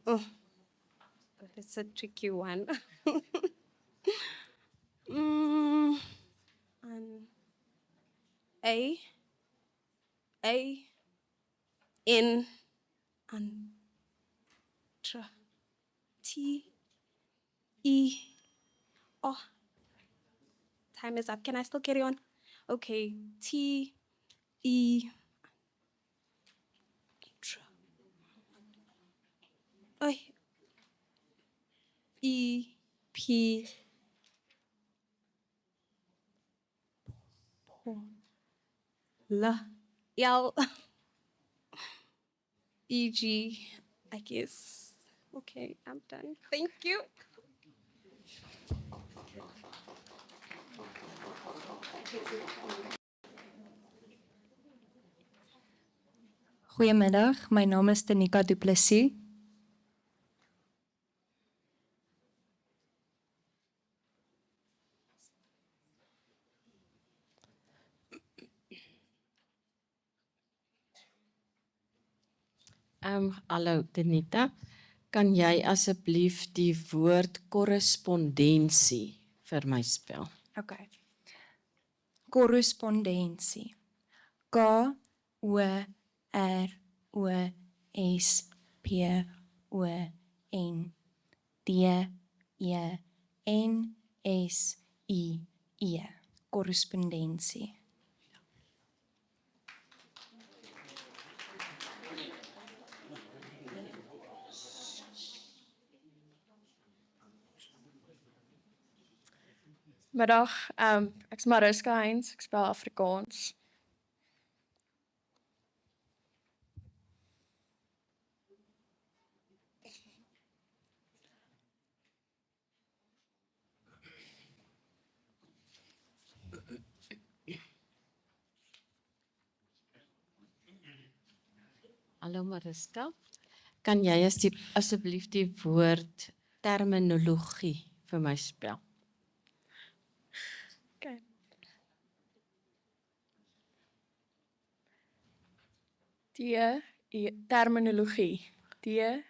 Oh, it's a tricky one. mm. A N Antra T E. Oh, time is up. Can I still carry on? Okay, T E. Oh, E P. L L E G. I guess. Okay, I'm done. Thank you. Goedemiddag, my naam is Tanika Du Plessis. Hallo Denita. Kan jy asseblief die woord korrespondensie vir my spel? Okay. Korrespondensie. Korrespondensie. Korrespondensie. Middag, ek is Mariska Heinz, ek spel Afrikaans. Hallo Mariska. Kan jy asseblief die woord terminologie vir my spel? Okay. Terminologie. Terminologie.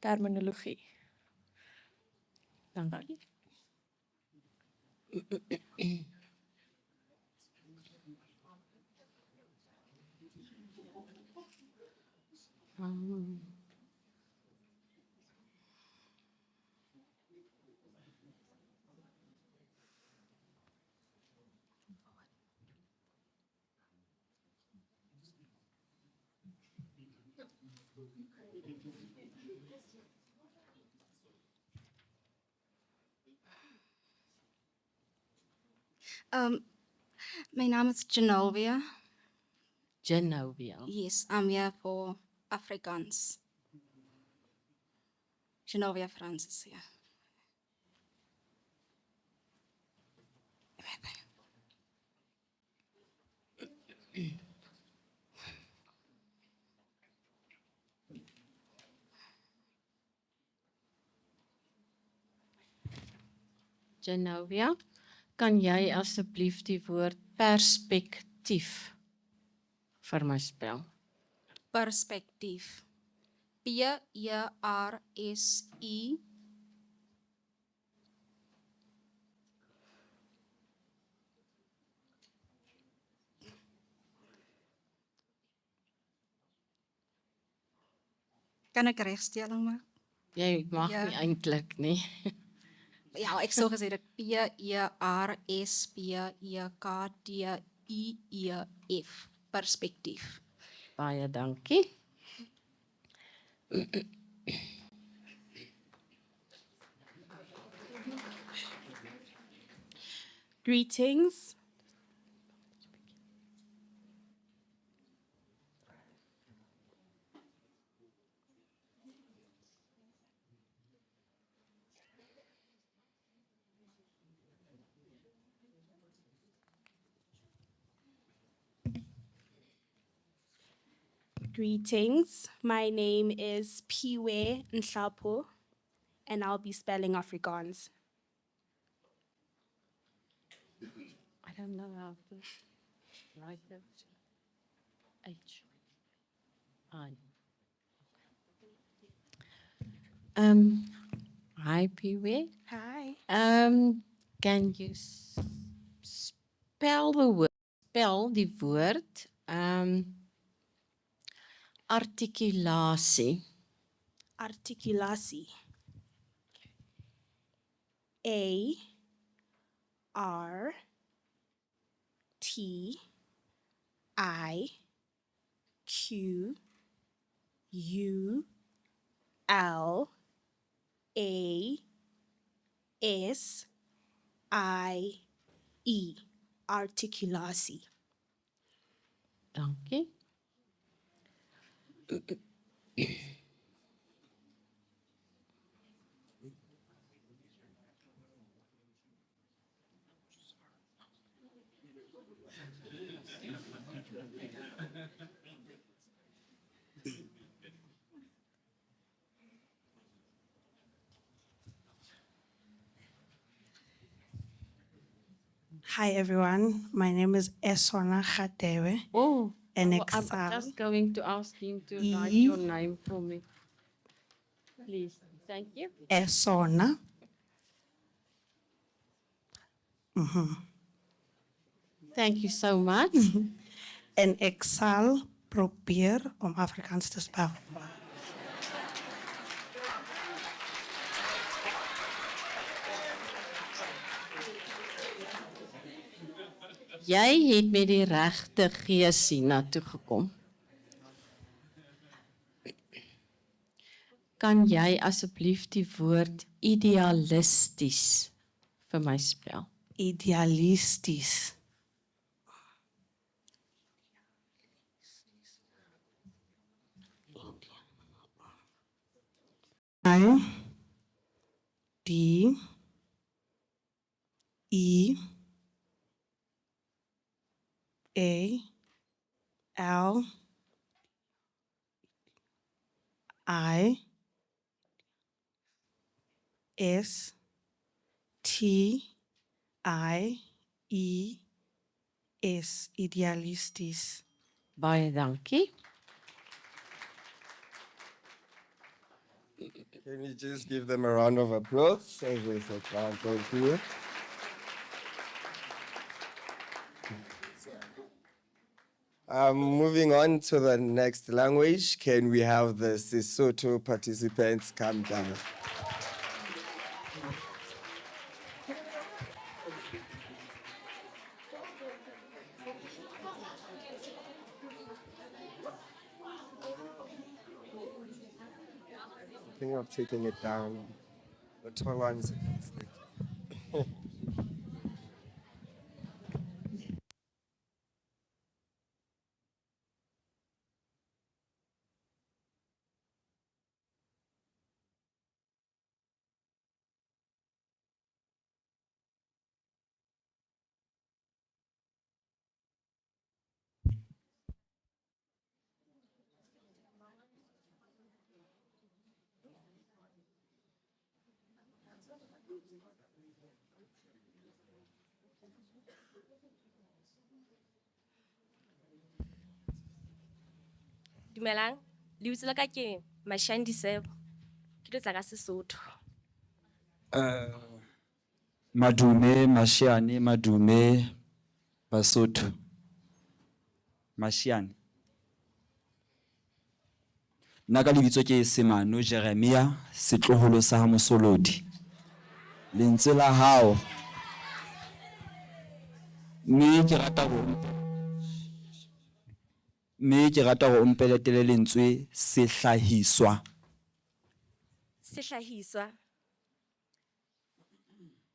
Terminologie. Dankie. My name is Genovia. Genovia. Yes, I'm here for Afrikaans. Genovia Francis, yeah. Genovia, kan jy asseblief die woord perspektief vir my spel? Perspektief. P-E-R-S-I. Kan ek regstelling maak? Jy mag Ja. nie eintlik nie. Ja, ek sou gesê dit P-E-R-S-P-E-K-T-I-E-F. Perspektief. Baie dankie. Greetings. Greetings. My name is Piwe Nhlapo, and I'll be spelling Afrikaans. I don't know how to write it. H. I. Hi, Piwe. Hi. Can you spell die woord artikulasie? Articulatie. A R T I Q U L A S I E. Articulatie. Dankie. Hi everyone, my name is Esona Khatewe. Oh, and I'm Excel. just going to ask him to write E. your name for me. Please, thank you. Esona. Thank you so much. En ik zal proberen om Afrikaans te spellen. Jy het met die regte gees hiernatoe gekom. Kan jy asseblief die woord idealisties vir my spel? Idealistisch. I D E A L I S T I E S. Idealistisch. Baie dankie. Can we just give them a round of applause as they sit down? Thank you. Moving on to the next language, can we have the Sesotho participants come down? I think of taking it down. The tall ones. Dumelang, lebitso la ka ke Mashandisebo. Ke tlo tla ka Sesotho. Madume, Mashiane, Madume, Basotho. Mashiane. Nna ka lebitso ke Semano Jeremia, setloholo sa ha Mosolodi. Lentswe la hao. Mme ke rata go ompeletele lentswe sehlahiswa. Sehlahiswa.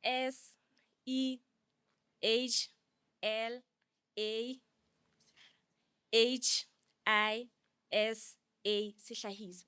S-E-H-L-A-H-I-S-A, sehlahiswa.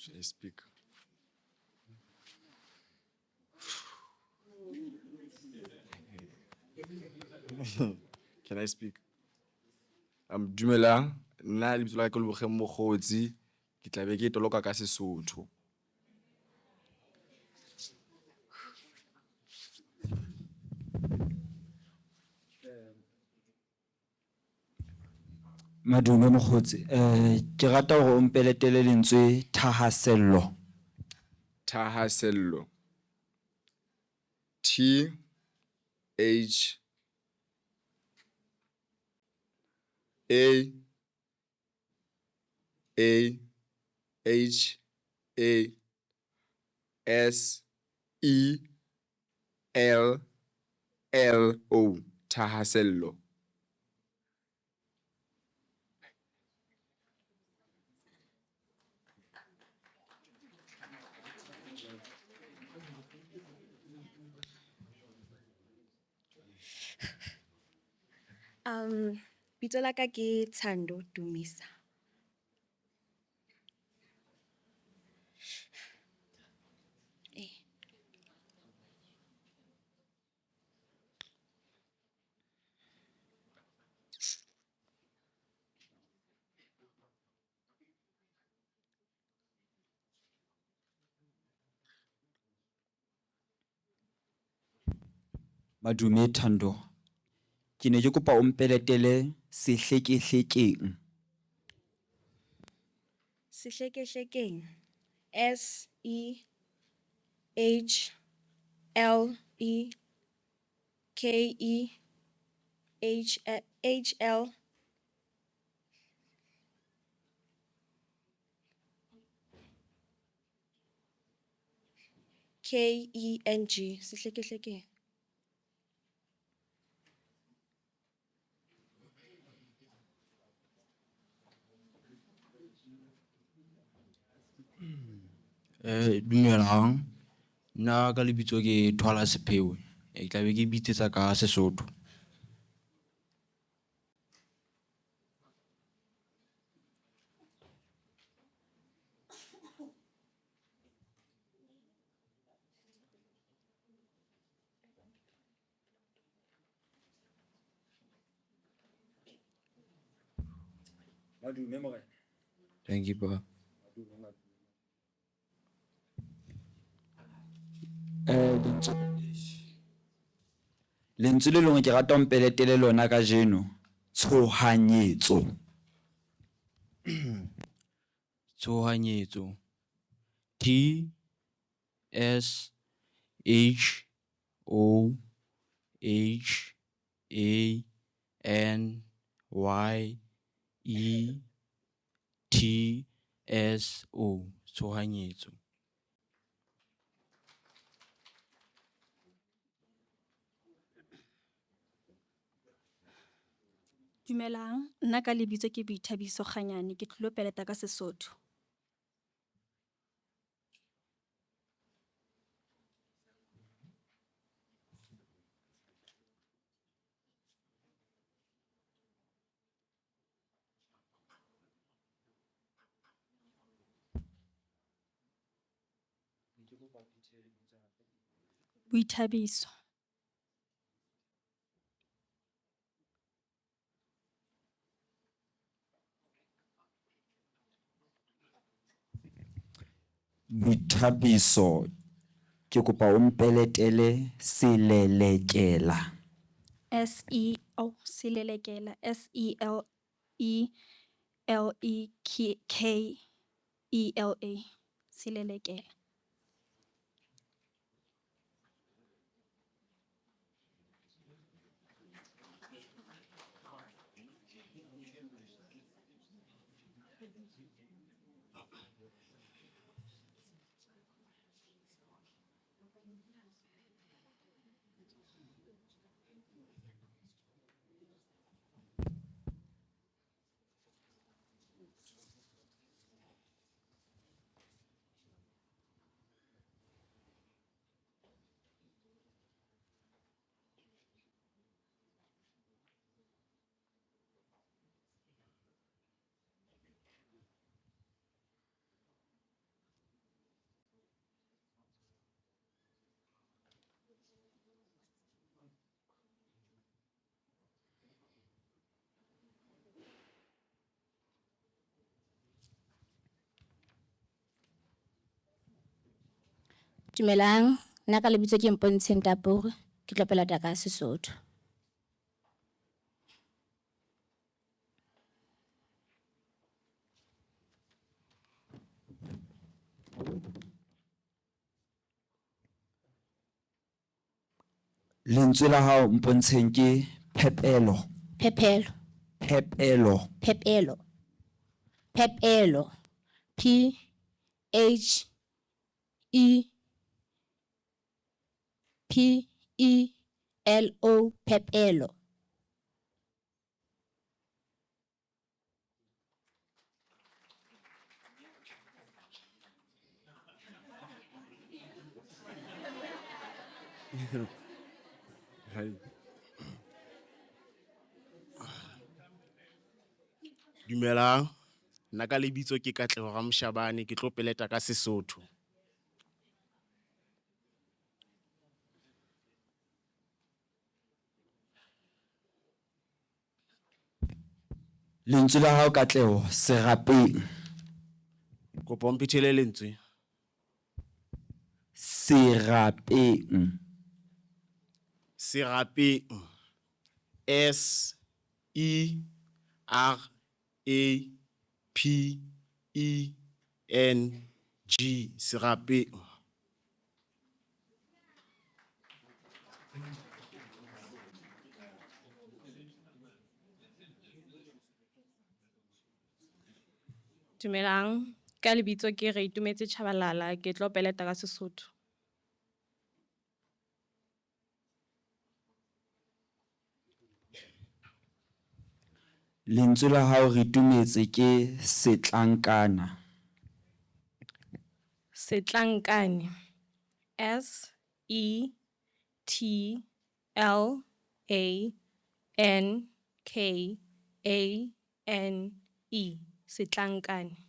Should I speak? Can I speak? Dumelang, nna lebitso la ka ke Lebogeng Mokgotsi, ke tla be ke toloka ka Sesotho. Madume Mokgotsi, ke rata go ompeletele lentswe thahasello. Thahasello. T H A H A S E L L O. Thahasello. Bitso la ka ke Thando Dumisa. Madume Thando. Ke ne ke kopa ompeletele sehlekehlekeng. Sehlekehlekeng. S-E-H-L-E-K-E-H-L K-E-N-G. Sehlekehlekeng. Dumelang, nna ka lebitso ke Thwala Sepheo. Ke tla be ke bitsetsa ka Sesotho. Thank you, Papa. Lentswe le lengwe ke rata ompeletele lona ka jeno. Tshohanyetso. Tshohanyetso. T S H O H A N Y E T S O. Tshohanyetso. Dumelang, nna ka lebitso ke Boithabiso Kganyane, ke tlilo peleta ka Sesotho. Boithabiso. Boithabiso ke kopa o mpeletele selelekela. Silelekela. SELELEKELA. Silelekela. Dumelang, nna ka lebitso ke Mpontsheng Tapore, ke tlo pelata ka Sesotho. Lentswe la hao Mpontsheng ke phepelo. Phepelo. Phepelo. Phepelo. Phepelo. Phepelo. Phepelo. Dumelang, nna ka lebitso ke Katleho Ramshabane, ke tlo peleta ka Sesotho. Lentswe la hao Katleho serapeng. Kopa o mphethele lentswe. Serapeng. Serapeng. SERAPENG. Serapeng. Dumelang, ka lebitso ke re Itumetse Chabalala, ke tlo peleta ka Sesotho. Lentswe la hao re tumetse ke setlankana. Setlankane. SETLANKANE. Setlankane.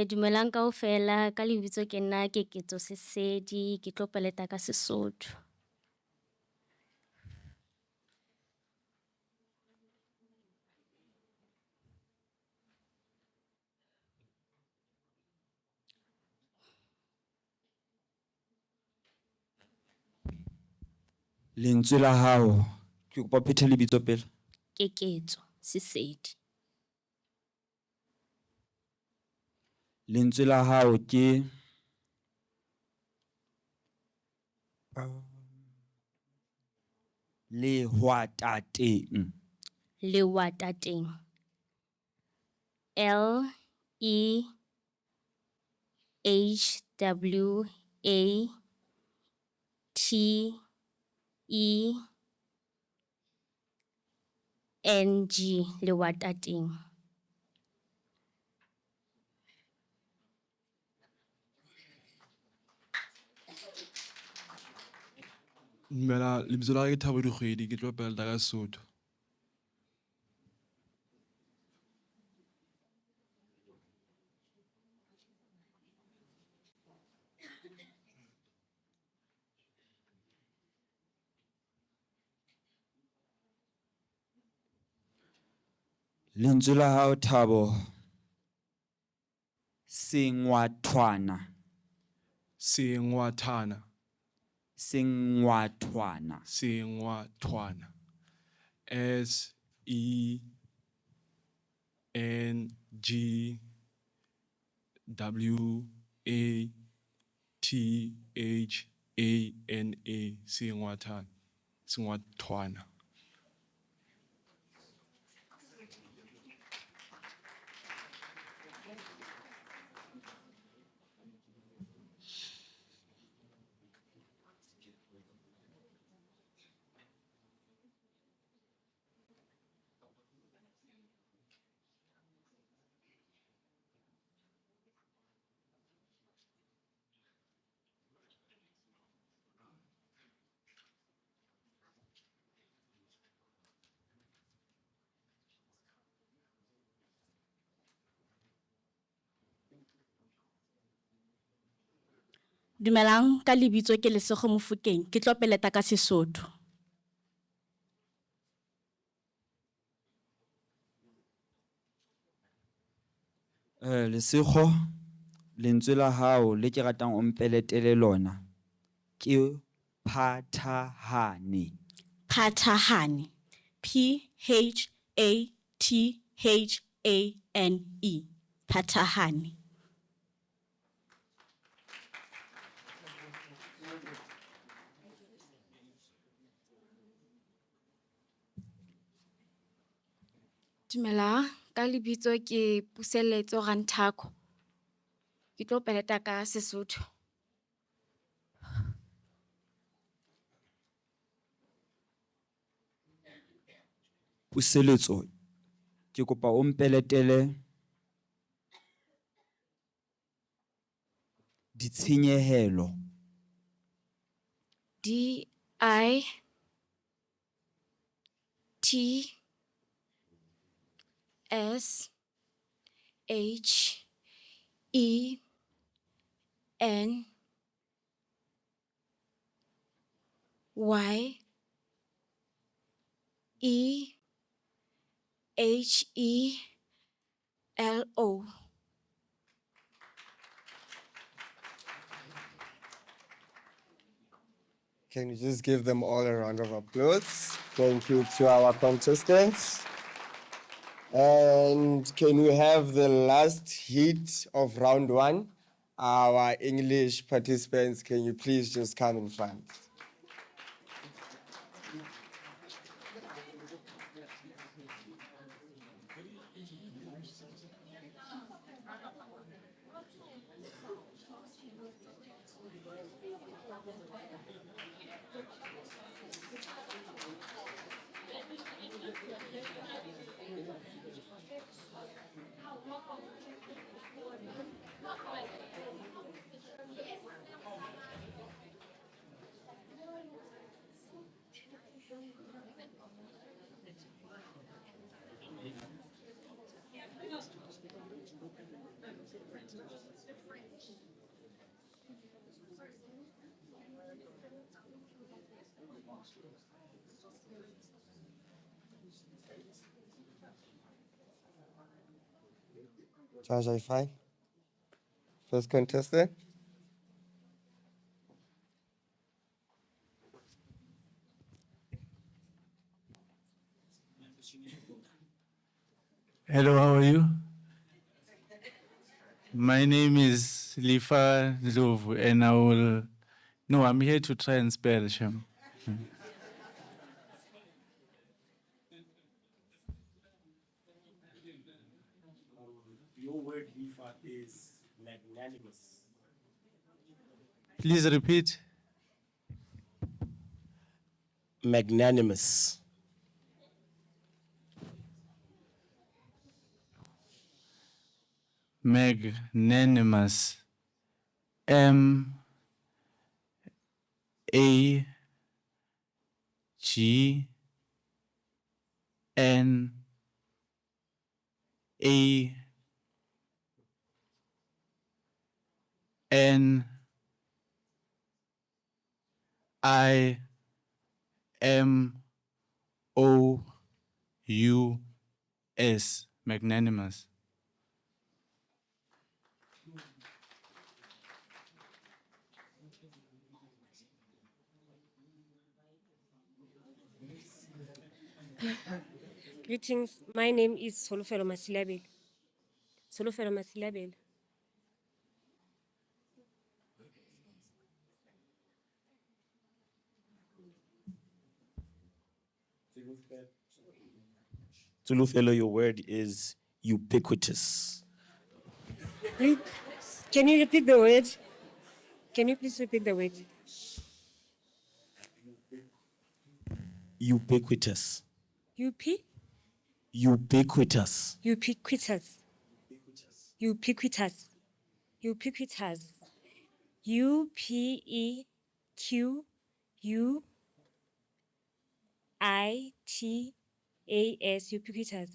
Dumelang kaofela, ka lebitso ke nna Keketso Sesedi, ke tlo peleta ka Sesotho. Lentswe la hao ke kopa phethele lebitso pele. Keketso Sesedi. Lentswe la hao ke lehwatateng. lewatateng. LEHWATENG lewatateng. Dumela, lebitso la ka ke Thabo Dikgwedi, ke tlo peleta ka Sesotho. Lentswe la hao Thabo sengwathwana. Sengwathana. Sengwathwana. Sengwathwana. SENGWATHANA. Sengwathana. Sengwathwana. Dumelang, ka lebitso ke Lesego Mofokeng, ke tlo peleta ka Sesotho. Lesego, lentswe la hao le ke ratang o mpeletele lona ke phathahane. Phathahane. PHATHANE. Phathahane. Dumelang, ka lebitso ke Puseletso Ranthako. Ke tlo peleta ka Sesotho. Puseletso, ke kopa o mpeletele ditshenyehelo. DITSHENYEHELO. Can you just give them all a round of applause? Thank you to our contestants. And can we have the last hit of round one? Our English participants, can you please just come in front? Charge, are you fine? First contestant. Hello, how are you? My name is Lifa Ndlovu, and I'm here to try and spell Shem. Please repeat. Magnanimous. Magnanimous. Magnanimous. Magnanimous. Greetings. My name is Solofelo Masilabele. Solofelo Masilabele. Tulufelo, your word is ubiquitous. Can you repeat the word? Can you please repeat the word? Ubiquitous. UP? Ubiquitous. Ubiquitous. Ubiquitous. Ubiquitous. UPEQUITAS. Ubiquitous.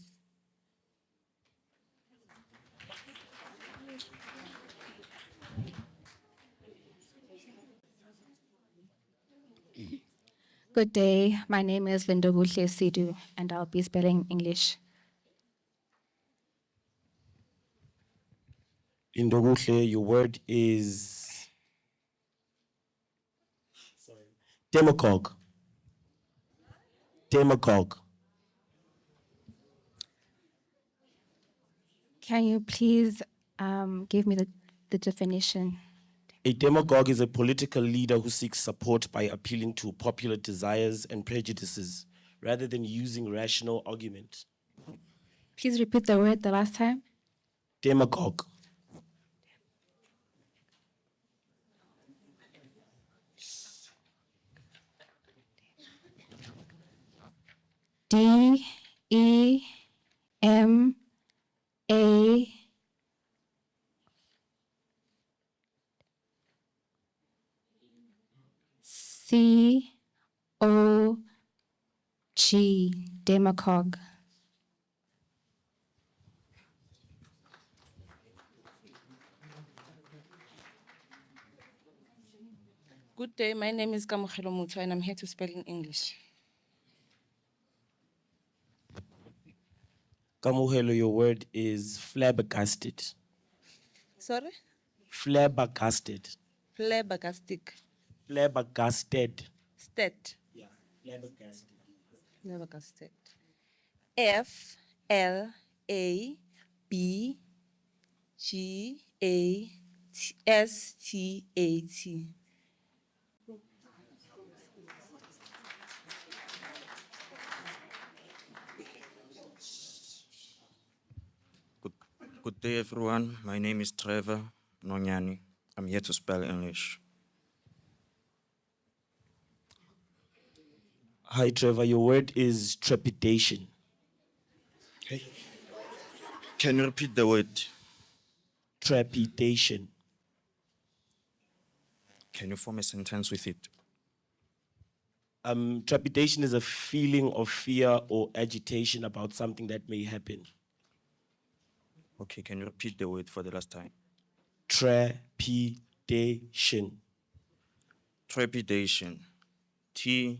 Good day. My name is Inaugural Sidu, and I'll be spelling English. Indoguhle, your word is demagogue. Demagogue. Can you please give me the definition? A demagogue is a political leader who seeks support by appealing to popular desires and prejudices rather than using rational argument. Please repeat the word the last time. Demagogue. DEMA COG, demagogue. Good day, my name is Kamogelo Muthu and I'm here to spell in English. Kamuhelo, your word is flabbergasted. Sorry? Flabbergasted. Flabbergastic. Flabbergasted. Stet. Yeah, flabbergasted. Flabbergasted. FLABGASTAT. Good day, everyone. My name is Trevor Nonyani. I'm here to spell English. Hi, Trevor. Your word is trepidation. Hey. Can you repeat the word? Trepidation. Can you form a sentence with it? Trepidation is a feeling of fear or agitation about something that may happen. Okay, can you repeat the word for the last time? Trepidation. Trepidation. TREPEDATION.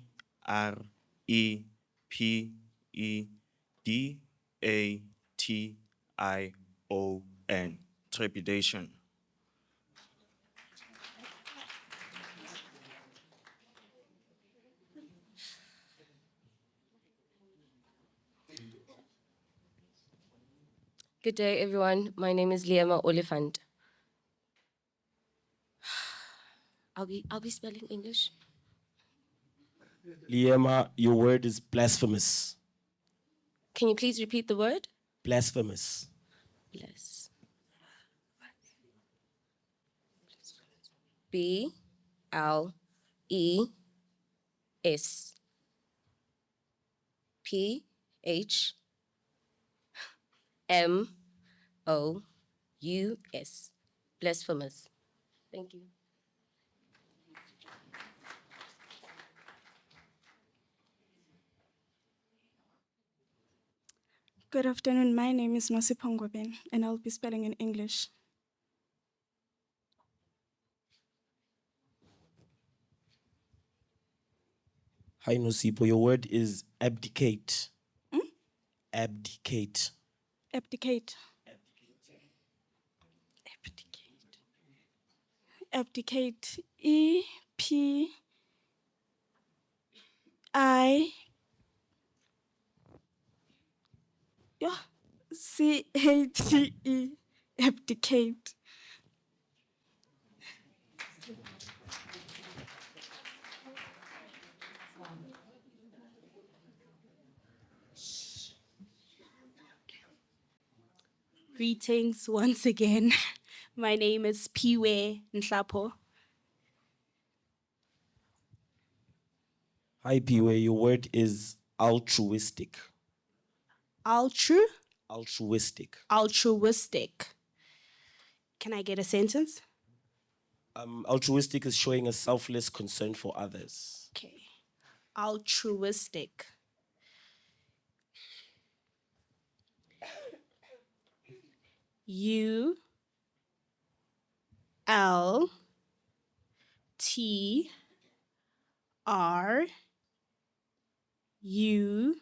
Trepidation. Good day, everyone. My name is Liema Oliphant. I'll be spelling English. Liema, your word is blasphemous. Can you please repeat the word? Blasphemous. Bless. B L S P H M O U S. Blasphemous. Thank you. Good afternoon. My name is Masipongwaben, and I'll be spelling in English. Hi, Nosipo. Your word is abdicate. Abdicate. Abdicate. Abdicate. CATE. Abdicate. Greetings once again. My name is Piwe Nhlapo. Hi, Piwe. Your word is altruistic. Altruistic. Altruistic. Can I get a sentence? Altruistic is showing a selfless concern for others. Okay. Altruistic. U L T R U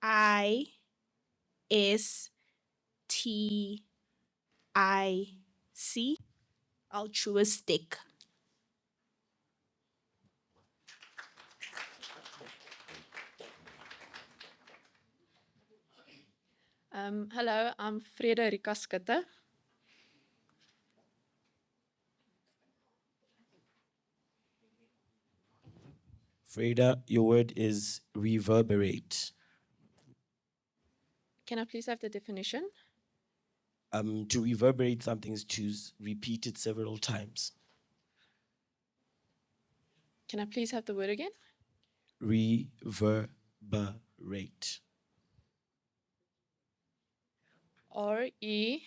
I S T I C. Altruistic. Hello, I'm Frederika Skutte. Freda, your word is reverberate. Can I please have the definition? To reverberate something is to repeat it several times. Can I please have the word again? Reverberate. REVERBARATE.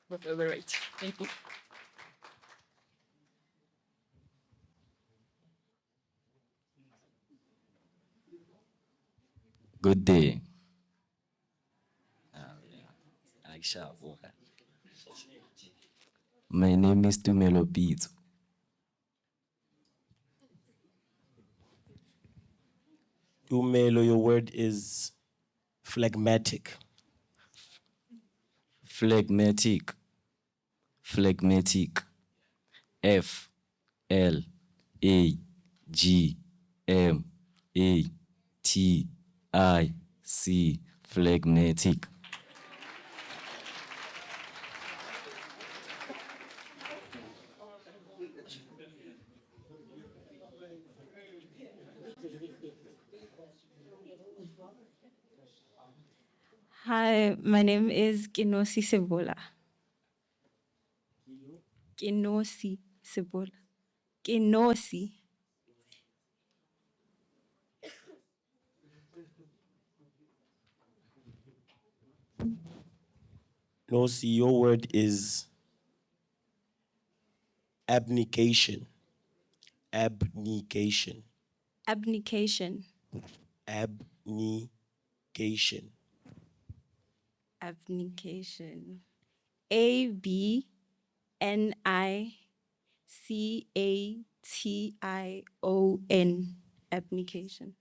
Reverberate. Thank you. Good day. My name is Tumelo Pizzo. Tumelo, your word is phlegmatic. Phlegmatic. Phlegmatic. F L A G M A T I C. Phlegmatic. Hi, my name is Kinosi Sebola. Kinosi Sebola. Kinosi. No, see, your word is abnegation. Abnegation. Abnegation. Abnegation. Abnegation. ABNICATION. Abnegation.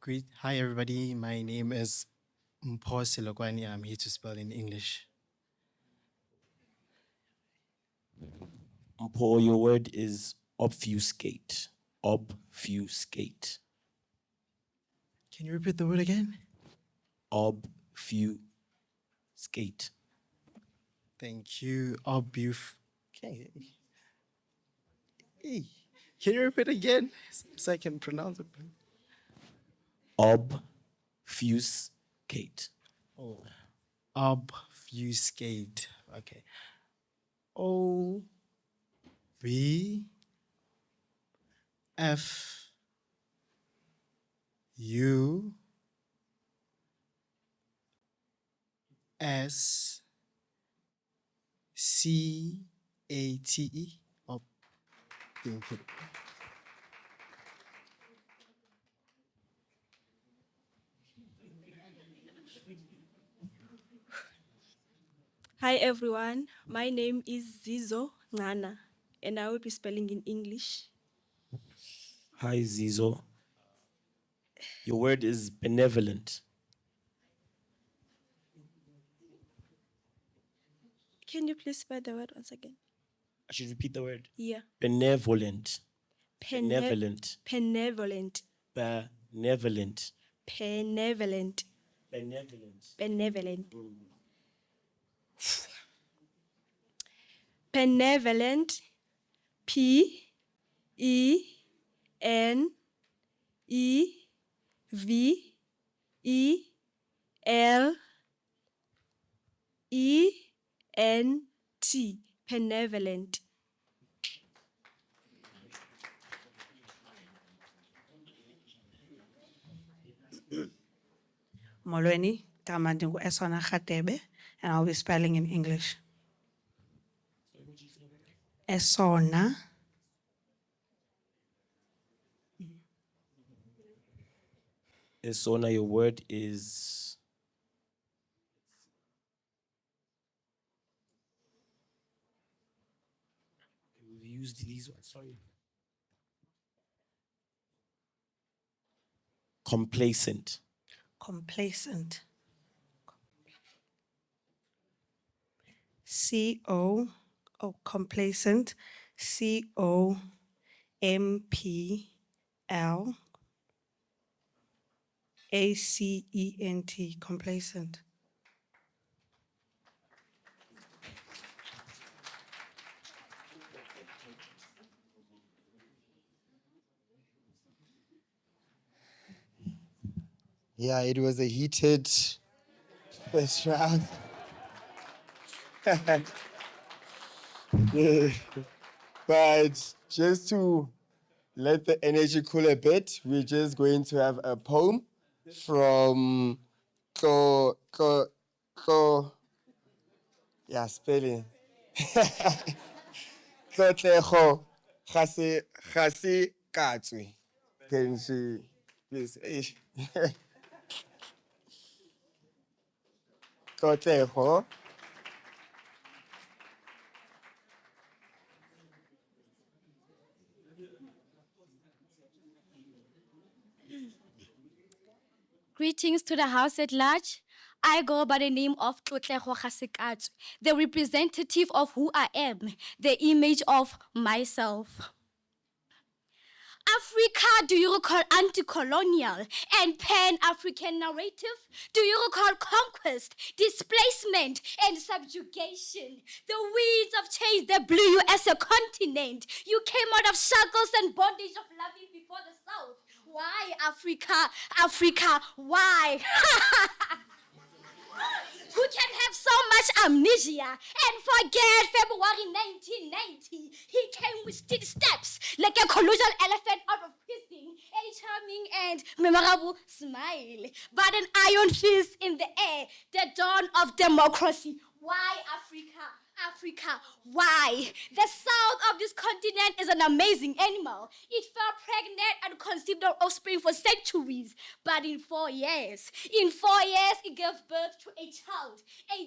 Great. Hi, everybody. My name is Mpho Silokwani. I'm here to spell in English. Paul, your word is obfuscate. Obfuscate. Can you repeat the word again? Obfuscate. Thank you. Okay. Hey, can you repeat again so I can pronounce it? Obfuscate. Oh, obfuscate. Okay. O V F U S CATE. Oh, thank you. Hi everyone, my name is Zizo Ngana, and I will be spelling in English. Hi, Zizo. Your word is benevolent. Can you please spell the word once again? I should repeat the word. Yeah. Benevolent. Benevolent. Benevolent. Benevolent. Benevolent. Benevolent. Benevolent. Benevolent. P-E-N-E-V-E-L-E-N-T. Benevolent. Molweni, gama ndingu Esona Khatebe, and I'll be spelling in English. Esona. Esona, your word is we've used these ones, sorry. Complacent. Complacent. Complacent. COMPLACENT. Complacent. Yeah, it was a heated first round. Yeah. But just to let the energy cool a bit, we're just going to have a poem from yeah, spelling. Tlotlego ga se katswe. Can she please? Tlotlego. Greetings to the house at large. I go by the name of Tlotlego Gasekatsu, the representative of who I am, the image of myself. Africa, do you recall anti-colonial and pan-African narrative? Do you recall conquest, displacement, and subjugation? The winds of change that blew you as a continent. You came out of shackles and bondage of loving before the South. Why, Africa? Africa, why? Who can have so much amnesia and forget February 1990? He came with steady steps like a colonial elephant out of prison, a charming and memorable smile, but an iron fist in the air, the dawn of democracy. Why Africa? Africa, why? The south of this continent is an amazing animal. It fell pregnant and conceived an offspring for centuries. But in 4 years, it gave birth to a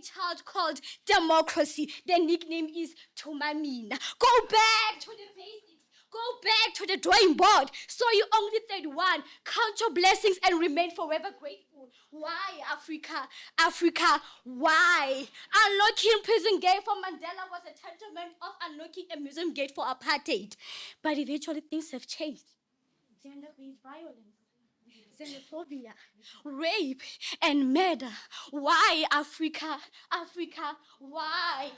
child called democracy. The nickname is Tumamina. Go back to the basics. Go back to the drawing board. So you only 31. Count your blessings and remain forever grateful. Why, Africa? Africa, why? Unlocking prison gate for Mandela was a tantamount of unlocking a museum gate for apartheid. But eventually things have changed. Gender-based violence, xenophobia, rape, and murder. Why, Africa? Africa, why?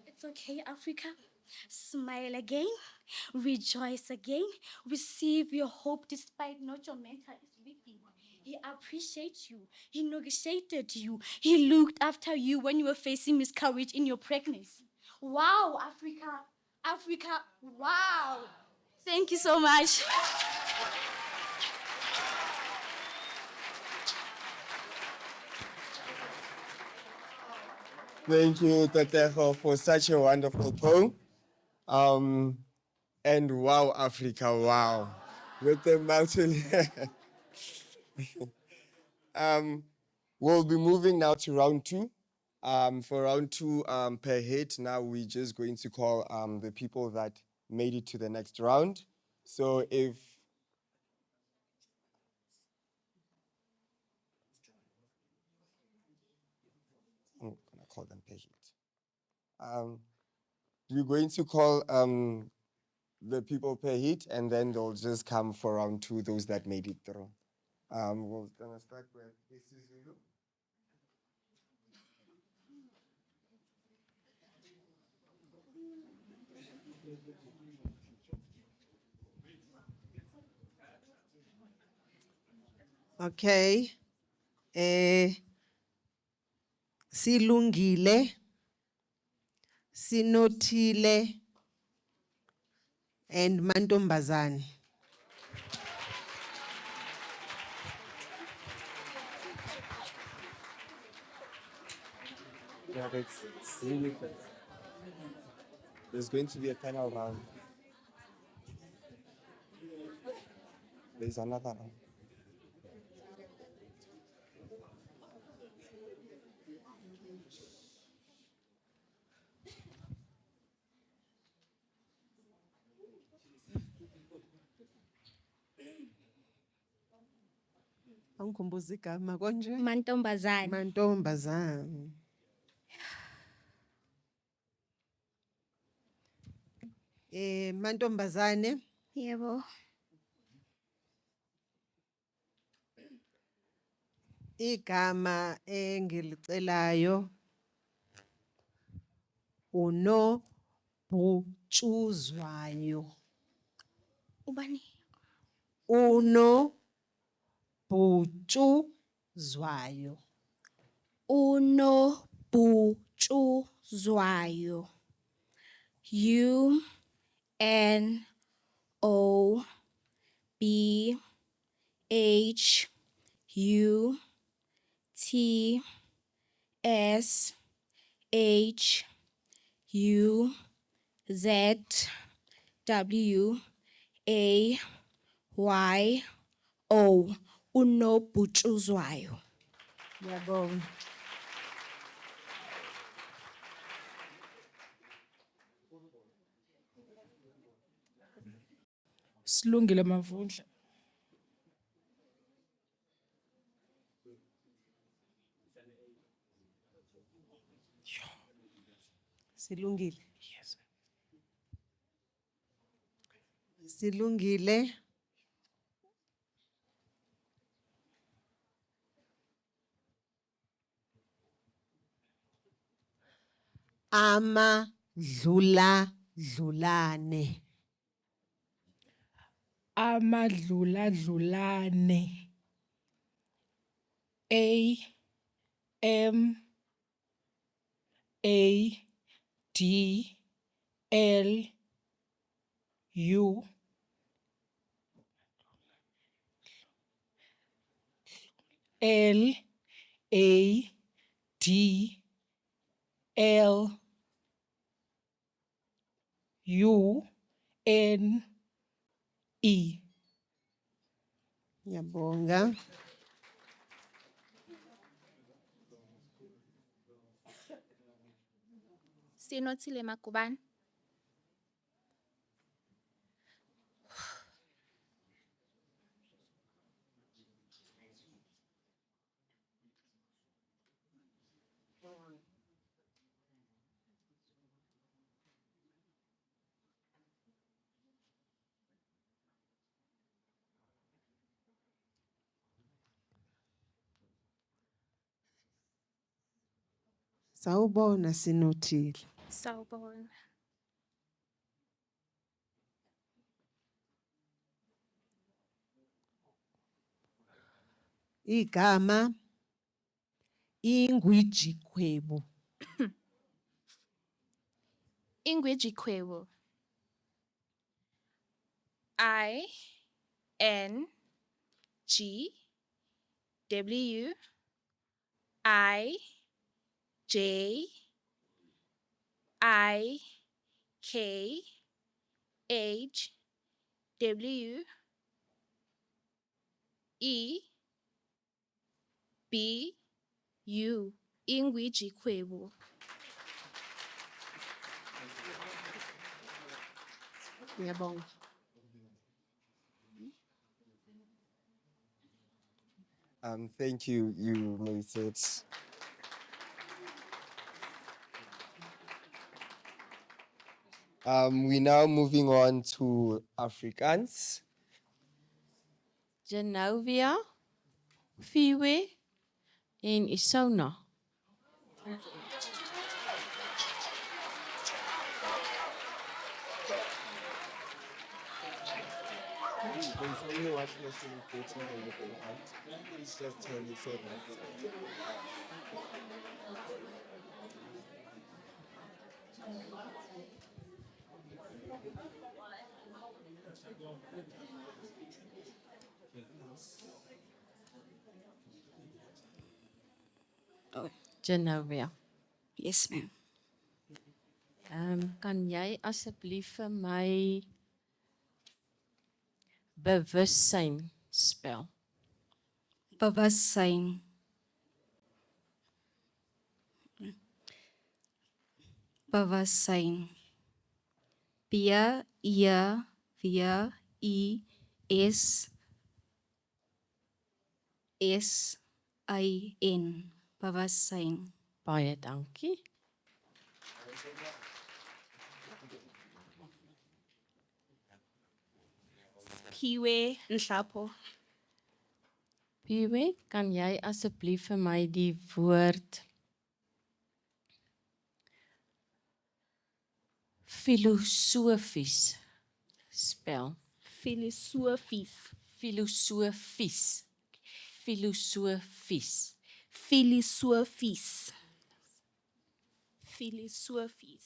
It's okay, Africa. Smile again, rejoice again, receive your hope despite not your mentor is with you. He appreciates you. He negotiated you. He looked after you when you were facing miscarriage in your pregnancy. Wow, Africa. Africa, wow. Thank you so much. Thank you, Tatejo, for such a wonderful poem. And wow, Africa, wow. With the mountain. We'll be moving now to round two. For round two, per hit, now we're just going to call the people that made it to the next round. So if I'm gonna call them per hit. We're going to call the people per hit, and then they'll just come for round two, those that made it through. We're gonna start with Isizulu. Okay. Silungile, Sinotile, and Mantombazane. Yeah, it's really good. There's going to be a final round. There's another round. Angikhumbuza igama konje. Mantombazane. Mantombazane. Mantombazane. Yebo. Igama engilicelayo unobhutshuzwayo. Ubani? Unobhutshuzwayo. Unobhutshuzwayo. UNOBHUTSHUZWAYO. Unobhutshuzwayo. Ngiyabonga. Silungile Mavundla. Silungile. Yes. Silungile. Amadluladlulane. Amadluladlulane. AMADLU LADLUNE. Ngiyabonga. Sinothile Makubane. Sawubona sinothile. Sawubona. Igama ingwijikhwebu. Ingwijikhwebu. INGWIJIKHWEBU. Ingwijikhwebu. Ngiyabonga. Thank you, you may sit. We're now moving on to Afrikaans. Genovia, Fiwe en Isona. There's only one person voting on the hand. Please just turn it so that. Genovia. Yes, ma'am. Kan jy asseblief vir my bewussyn spel? Bewussyn. Bewussyn. B-E-W-I-S-S-I-N. Bewussyn. Baie dankie. Piwe Nhlapo. Piwe, kan jy asseblief vir my die woord filosofies spel? Filosofies. Filosofies. Filosofies. Filosofies. Filosofies.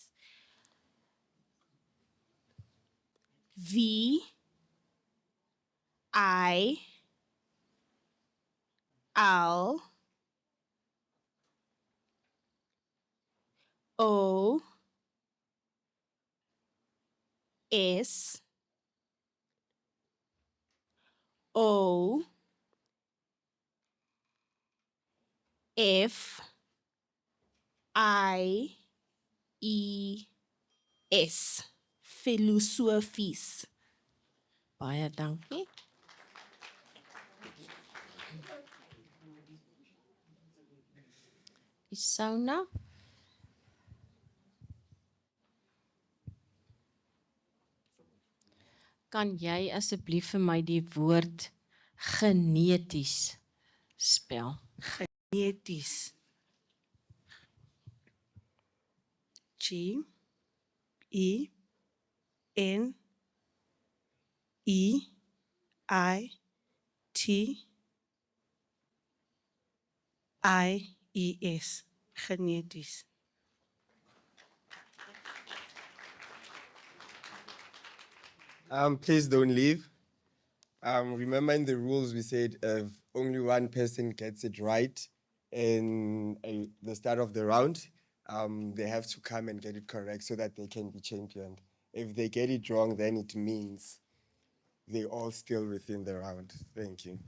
Filosofies. Filosofies. Baie dankie. Isona. Kan jy asseblief vir my die woord geneties spel? Geneties. Geneties. Geneties. Please don't leave. Remember in the rules we said if only one person gets it right in the start of the round, they have to come and get it correct so that they can be championed. If they get it wrong, then it means they're all still within the round. Thank you.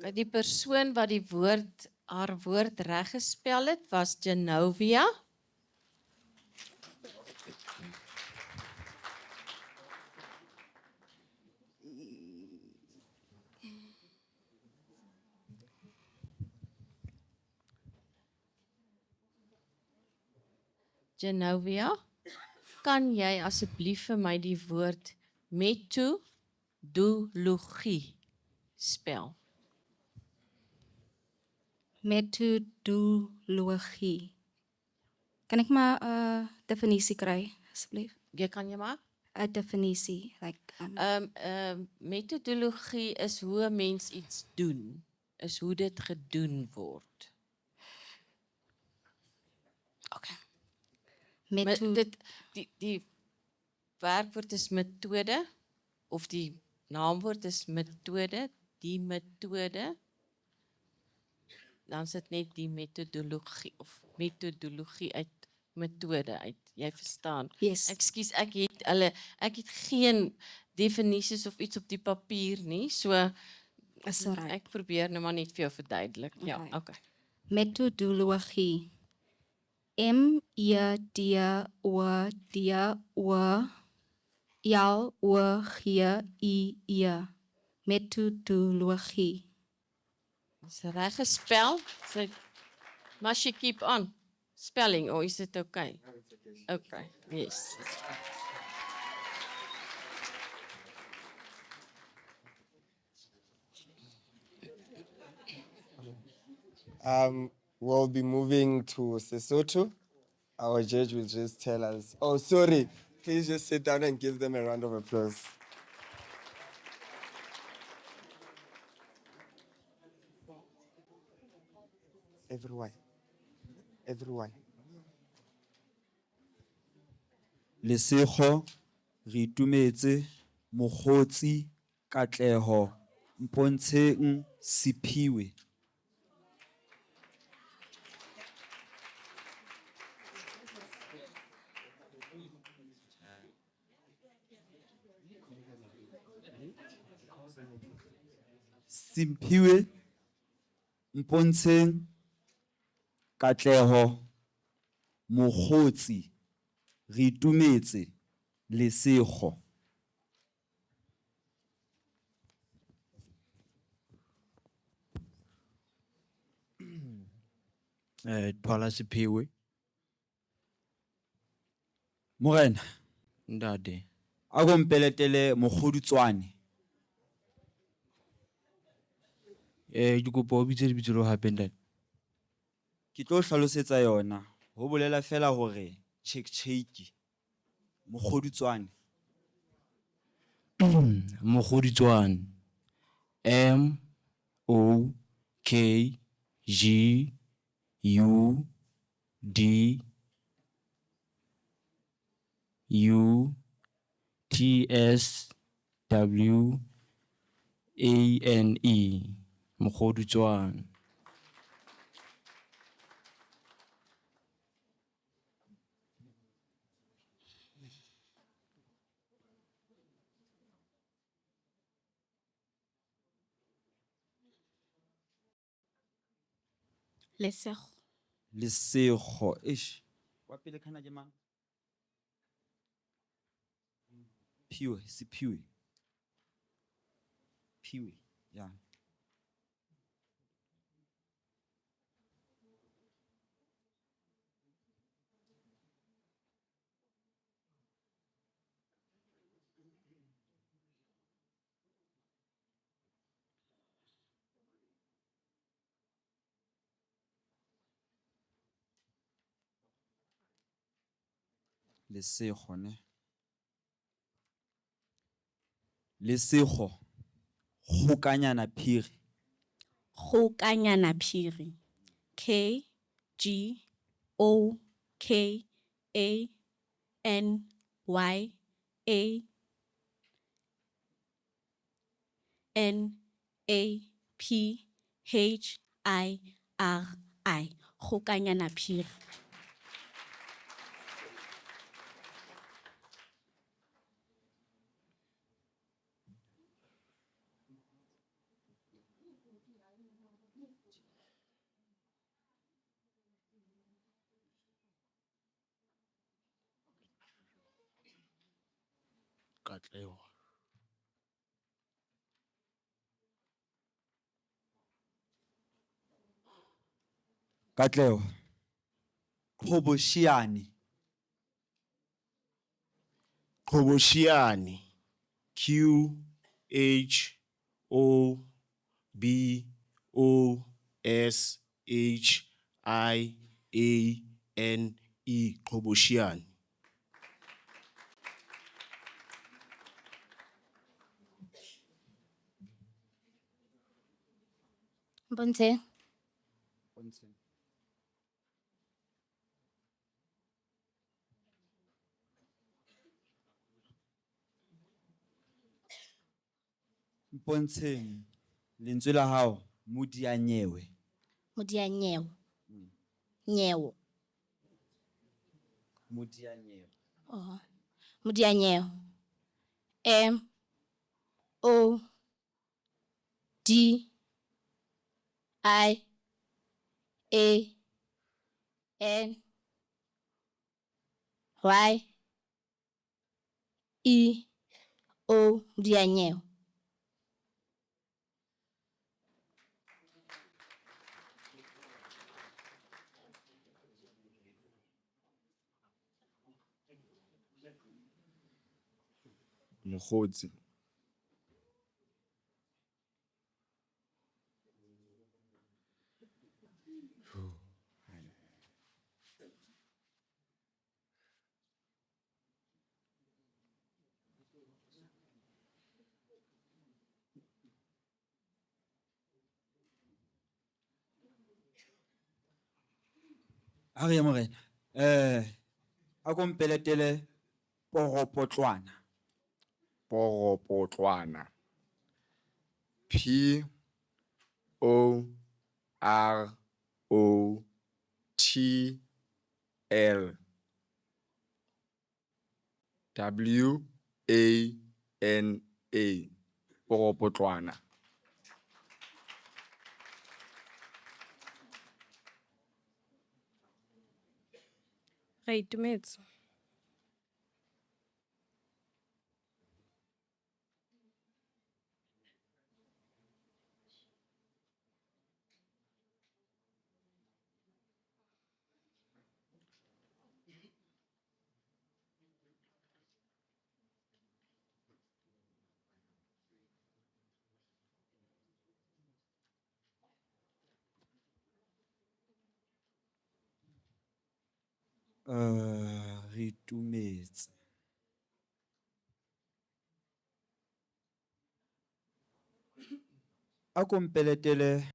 Die persoon wat die woord haar woord reg gespel het was Genovia. Genovia, kan jy asseblief vir my die woord metodologie spel? Methodologie. Kan ek maar 'n definisie kry asseblief? Jy kan jy maar? 'n Definisie, like Metodologie is hoe 'n mens iets doen, is hoe dit gedoen word. Okay. Die werkwoord is methode of die naamwoord is methode, die methode. Dan sit net die metodologie of metodologie uit methode uit. Jy verstaan? Yes. Ekskuus, ek het geen definisies of iets op die papier nie. So Is alright. ek probeer nou maar net vir jou verduidelik. Ja, Okay. okay. Methodologie. M-E-D-O-D-O-L-O-G-I-E. Methodologie. Is reg gespel? So, must you keep on spelling or is it okay? Okay, yes. We'll be moving to Sesotho. Our judge will just tell us. Oh, sorry. Please just sit down and give them a round of applause. Everyone. Everyone. Lesego re itumetse mokgotsi Katleho mpontsheng Siphiwe. Siphiwe mpontsheng Katleho mokgotsi re itumetse lesego. Twala Siphiwe. Morena, Ntate. ako mpeletele mogodutswane. Ke kopa o bitse lebitso le hape ntate. Ke tlo hlalosetsa yona. Ho bolela fela hore check mogodutswane. Mogoditswane. Mogoditswane. Mogoditswane. Lesego. Lesego. Eish. Wa pele khana ke mang? Siphiwe. Phiwe. Yeah. Lesego ne. Lesego. Kgokanyana phiri. Kgokanyana phiri. K-G-O-K-A-N-Y-A-N-A-P-H-I-R-I. Kgokanyana phiri. Katleho. Katleho. Qhoboshiane. Qhoboshiane. QHOBOSHIANE. H-I-A-N-E, Qhoboshiane. Bonte. Mpontsheng lentswe la hao Modianyewe. Modianyewo. Nyewo. Modianyewe. Oh. Modianyewo. Modianyewo. Modianyewo. Mokgotsi. Ariya morena. Ako mpeletele poropotlwana. Poropotlwana. P-O-R-O-T-L-W-A-N-A. Poropotlwana. Re itumetse. Re itumetse. Ako mpeletele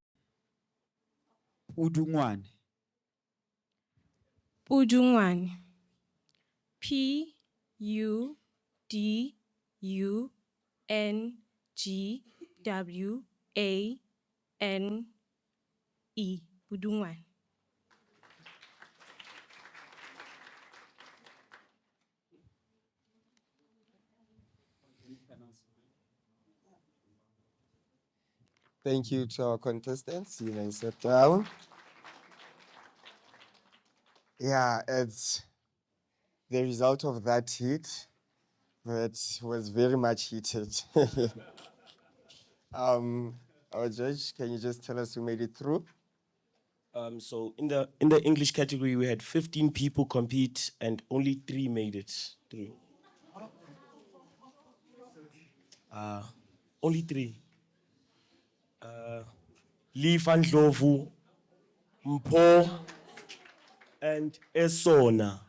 Pudungwane. Pudungwane. P-U-D-U-N-G-W-A-N-E. Pudungwane. Thank you to our contestants. You may sit down. Yeah, it's the result of that heat that was very much heated. Our judge, can you just tell us who made it through? So in the English category, we had 15 people compete and only 3 made it through. Only 3. Lee van Dlovu, Mpho, and Esona.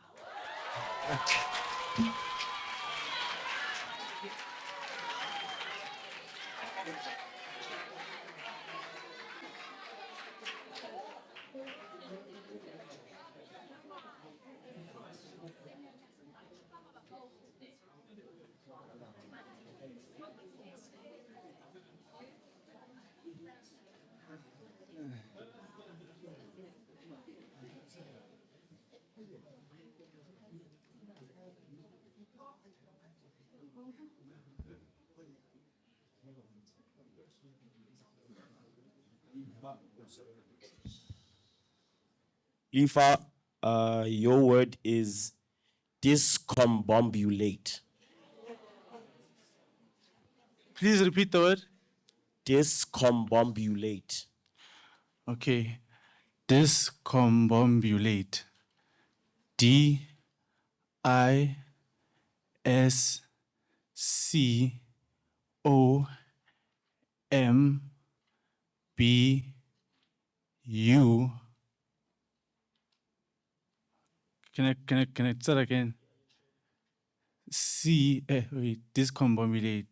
Lifa, your word is discombobulate. Please repeat the word. Discombobulate. Okay. Discombobulate. D-I-S-C-O-M-B-U can I start again? Discombobulate.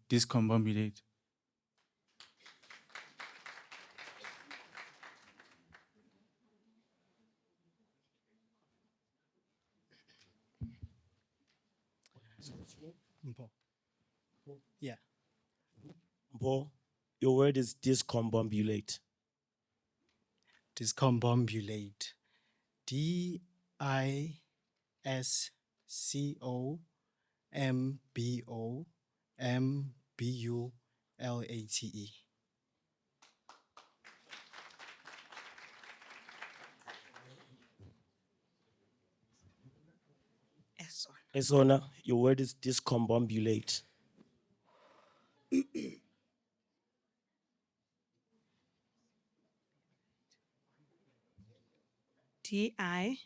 DISCOMBOBULATE. Discombobulate. Yeah. Mpo, your word is discombobulate. Discombobulate. DISCOMBOMBULATE. Esona, your word is discombobulate. DISCOMBAL.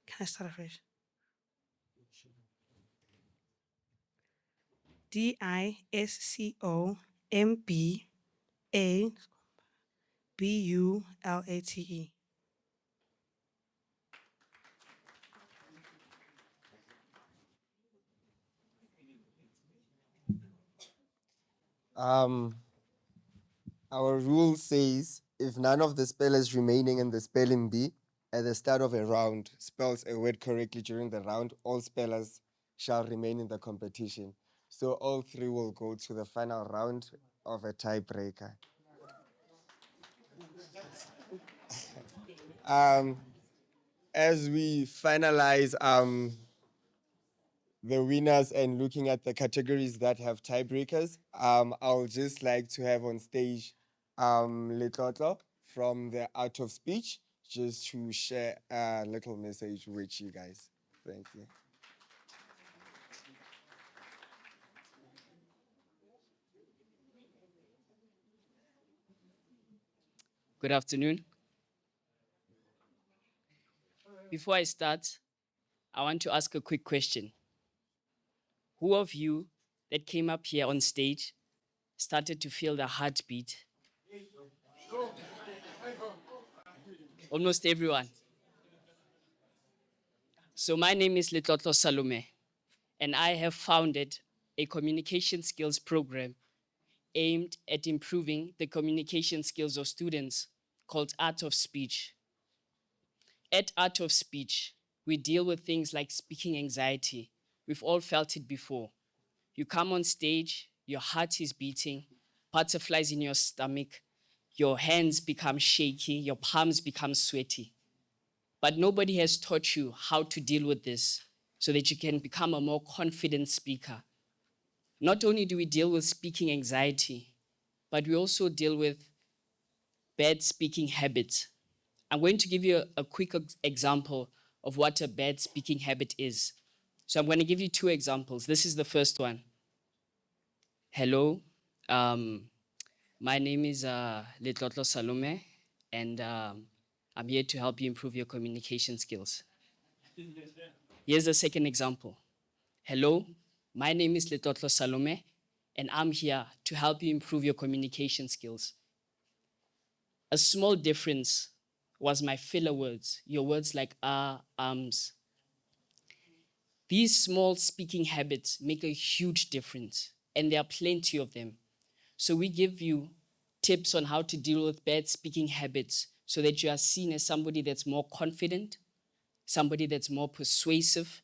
Can I start afresh? DISCOMBABULATE. Our rule says if none of the spellers remaining in the spelling bee at the start of a round spells a word correctly during the round, all spellers shall remain in the competition. So all three will go to the final round of a tiebreaker. As we finalize the winners and looking at the categories that have tiebreakers, I'll just like to have on stage Letlotlo from the Art of Speech, just to share a little message with you guys. Thank you. Good afternoon. Before I start, I want to ask a quick question. Who of you that came up here on stage started to feel the heartbeat? Almost everyone. So my name is Letlotlo Salome, and I have founded a communication skills program aimed at improving the communication skills of students called Art of Speech. At Art of Speech, we deal with things like speaking anxiety. We've all felt it before. You come on stage, your heart is beating, butterflies in your stomach, your hands become shaky, your palms become sweaty. But nobody has taught you how to deal with this so that you can become a more confident speaker. Not only do we deal with speaking anxiety, but we also deal with bad speaking habits. I'm going to give you a quick example of what a bad speaking habit is. So I'm going to give you two examples. This is the first one. Hello, my name is Letlotlo Salome, and I'm here to help you improve your communication skills. Here's the second example. Hello, my name is Letlotlo Salome, and I'm here to help you improve your communication skills. A small difference was my filler words, your words like ums. These small speaking habits make a huge difference, and there are plenty of them. So we give you tips on how to deal with bad speaking habits so that you are seen as somebody that's more confident, somebody that's more persuasive,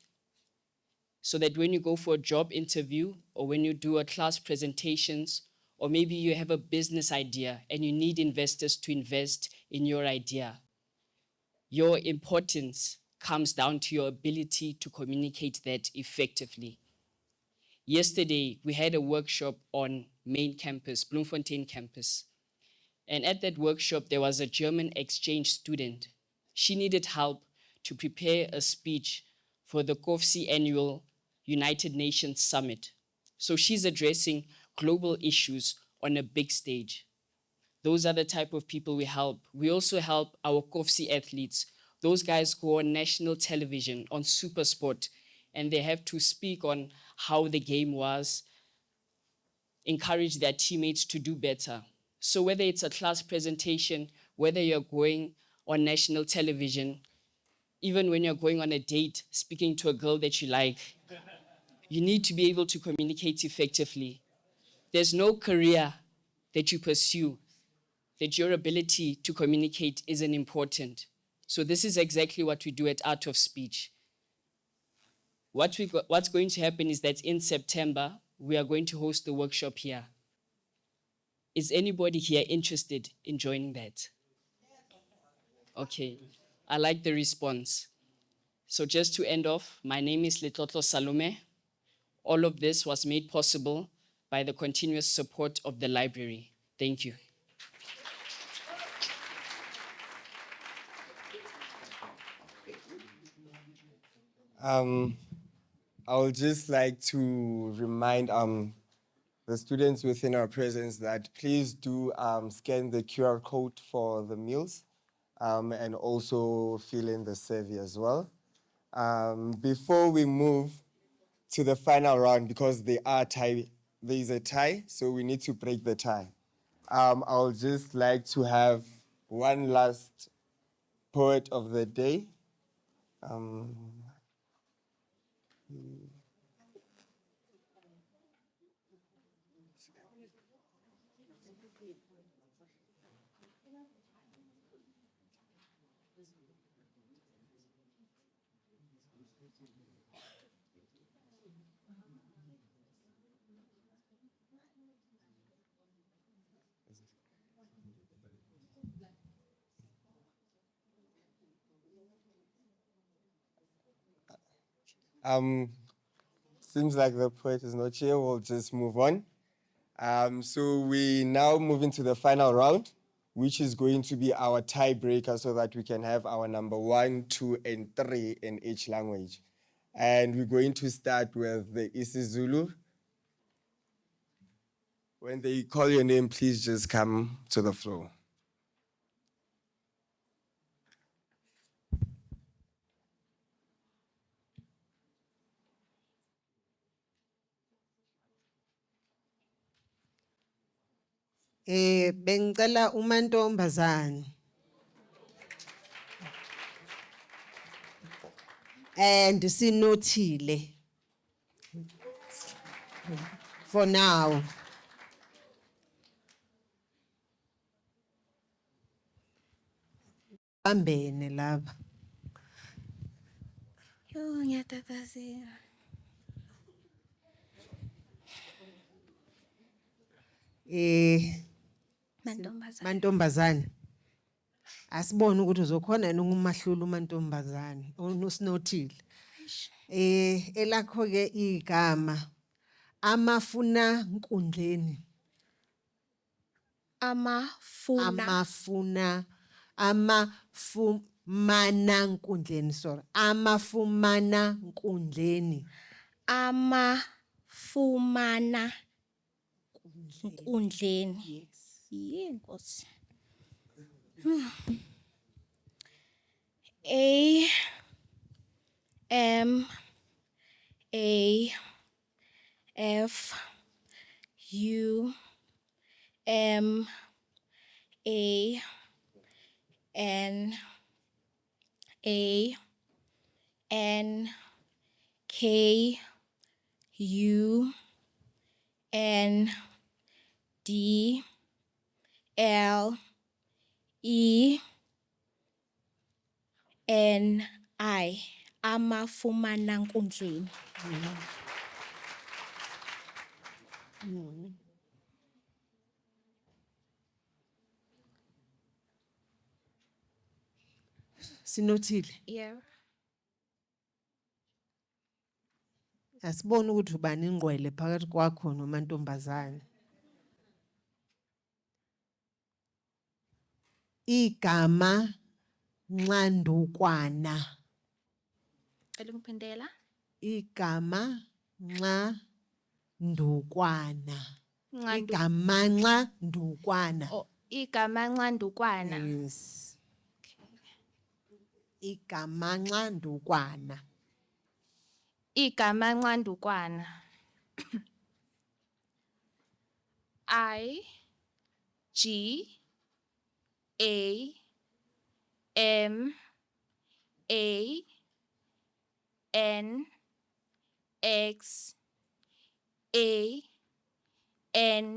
so that when you go for a job interview or when you do a class presentations, or maybe you have a business idea and you need investors to invest in your idea, your importance comes down to your ability to communicate that effectively. Yesterday, we had a workshop on main campus, Bloemfontein campus. And at that workshop, there was a German exchange student. She needed help to prepare a speech for the COFSI annual United Nations Summit. So she's addressing global issues on a big stage. Those are the type of people we help. We also help our COFSI athletes. Those guys go on national television, on SuperSport, and they have to speak on how the game was, encourage their teammates to do better. So whether it's a class presentation, whether you're going on national television, even when you're going on a date, speaking to a girl that you like, you need to be able to communicate effectively. There's no career that you pursue that your ability to communicate isn't important. So this is exactly what we do at Art of Speech. What's going to happen is that in September, we are going to host the workshop here. Is anybody here interested in joining that? Okay, I like the response. So just to end off, my name is Letlotlo Salome. All of this was made possible by the continuous support of the library. Thank you. I would just like to remind the students within our presence that please do scan the QR code for the meals and also fill in the survey as well. Before we move to the final round, because there is a tie, so we need to break the tie. I would just like to have one last poet of the day. Seems like the poet is not here. We'll just move on. So we now move into the final round, which is going to be our tiebreaker so that we can have our number 1, 2, and 3 in each language. And we're going to start with the isiZulu. When they call your name, please just come to the floor. Bengicela umantombazane. And sinothile. For now. Bambene laba. Yo, ngiyatatazela. Mantombazane. Mantombazane. Asibone ukuthi uzokhona yini ukumahlula umantombazane onosinothile. Elakho ke igama amafuna nkundleni. Amafumana nkundleni, sorry. Amafumana nkundleni. Amafumana nkundleni. Yenkosi. Amafumana nkundleni. Sinothile. Yeah. Asibone ukuthi ubani ingqwele phakathi kwakho nomantombazane. igama nxandukwana, Elungiphendela. igama nxandukwana, Nxandu- igama nxandukwana. Oh, igama nxandukwana. Yes. Igama nxandukwana. Igama nxandukwana. IGAMANWAN.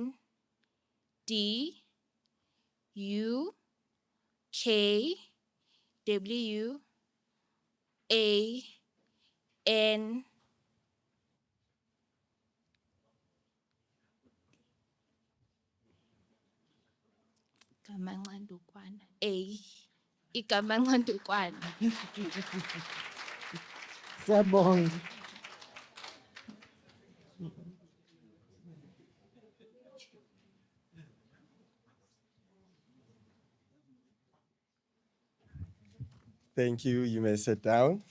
Igama nxandukwana. Igama nxandukwana. Siyabonga. Thank you. You may sit down.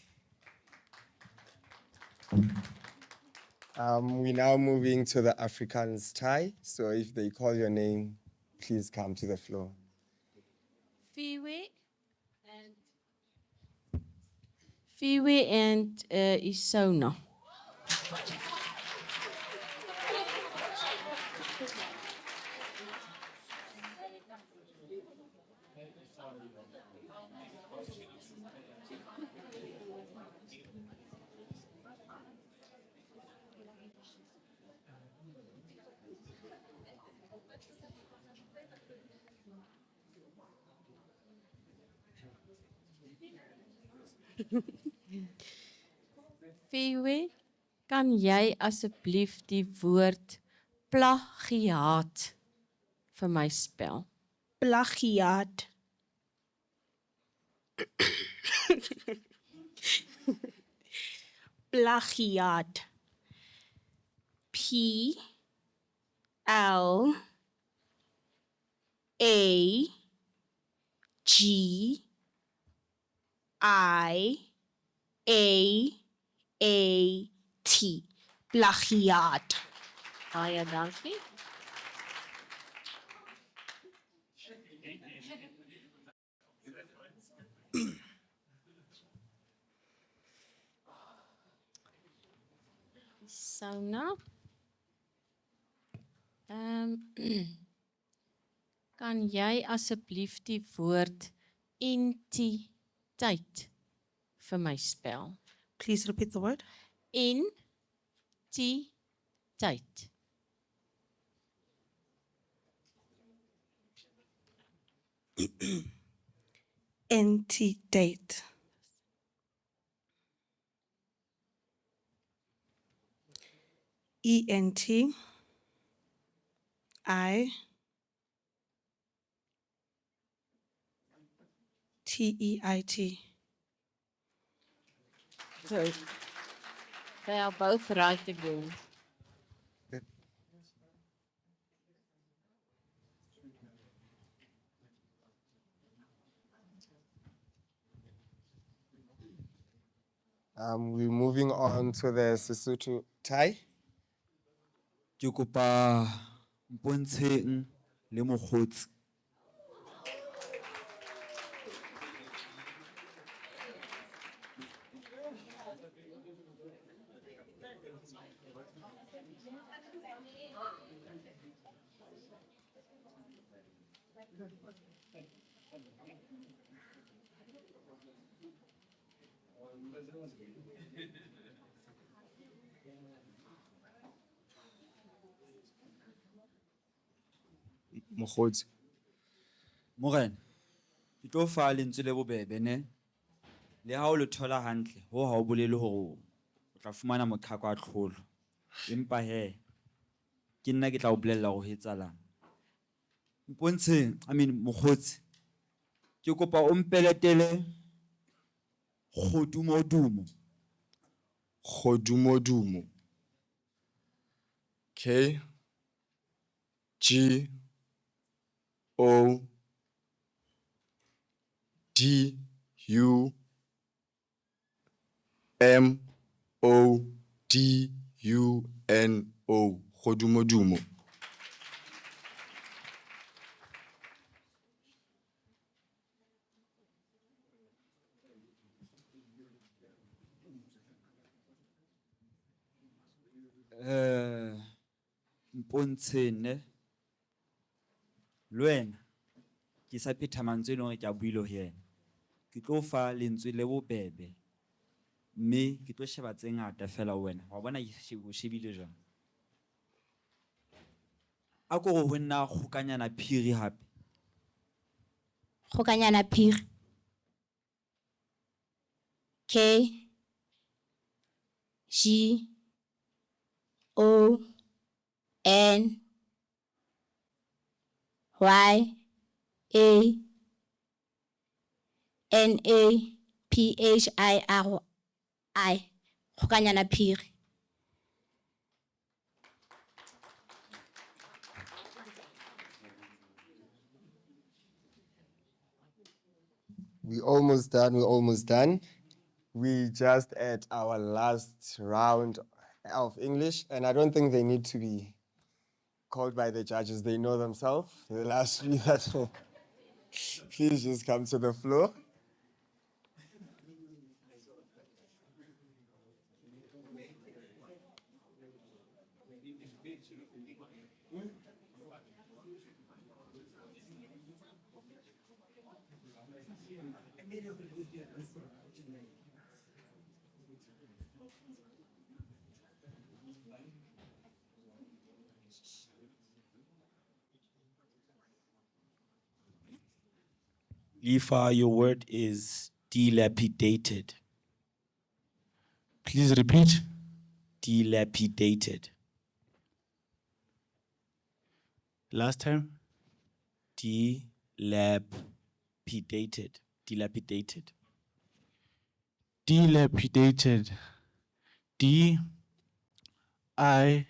We're now moving to the Afrikaans tie. So if they call your name, please come to the floor. Fiwe and Isona. Fiwe, kan jy asseblief die woord plagiaat vir my spel? Plagiaat. Plagiaat. Plagiaat. Plagiaat. Baie dankie. Sona. Kan jy asseblief die woord entiteit vir my spel? Please repeat the word. Entiteit. Entidate. ENT. TEIT. Good. They are both right again. We're moving on to the Sesotho tie. Ke kopa mpontsheng le mokgotsi. Mokgotsi. Morena, ke tlo fa lentswe le bobebe ne. Le ha o le thola hantle, ho ha o bolele hore o tla fumana moqhaka wa tlholo. Empa he, ke nna ke tla o bolella hore ho etsahalang. Mpontsheng, mokgotsi. Ke kopa o mpeletele kgodumodumo. Kgodumodumo. K G O Dumodumo. Godumodumo. Mpontshene. Le wena ke sa phetha mantswe e leng hore ke a buile ho yena. Ke tlo fa lentswe le bobebe. Mme ke tlo sheba tse ngata fela ho wena. Wa bona o shebile jwang? A ko re ho nna kgokanyana phiri hape. Kgokanyana phiri. K G O N Y A N A P H I R I. Kgokanyana phiri. We're almost done. We're almost done. We just at our last round of English, and I don't think they need to be called by the judges. They know themselves. The last three that please just come to the floor. Lifa, your word is dilapidated. Please repeat. Dilapidated. Last time. Dilapidated. Dilapidated. Dilapidated. D I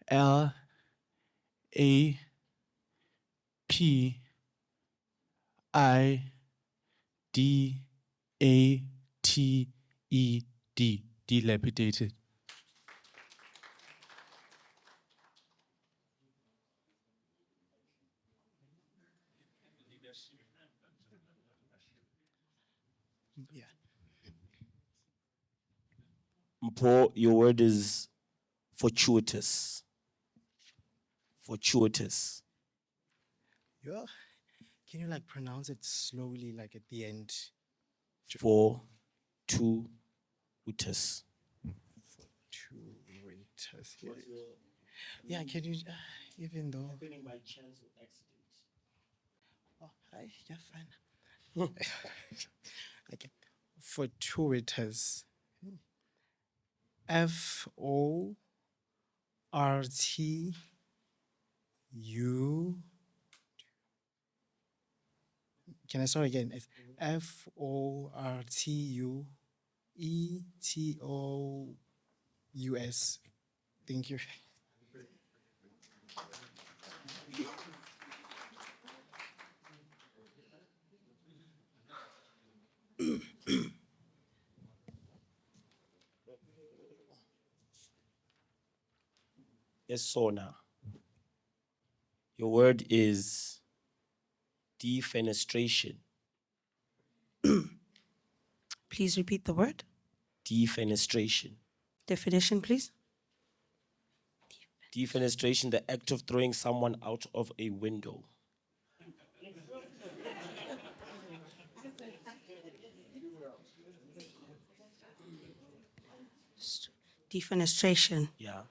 L A P I D A T E D. Dilapidated. Yeah. Mpo, your word is fortuitous. Fortuitous. Yeah. Can you like pronounce it slowly, like at the end? Fortuitous. Fortuitous. Yeah. Can you even though? Happening by chance or accident. Oh, hi. Yeah, fine. Okay. Fortuitous. FORTU. Can I start again? It's FORTUETOUS. Thank you. Esona. Your word is defenestration. Please repeat the word. Defenestration. Definition, please. Defenestration, the act of throwing someone out of a window. Defenestration. Yeah.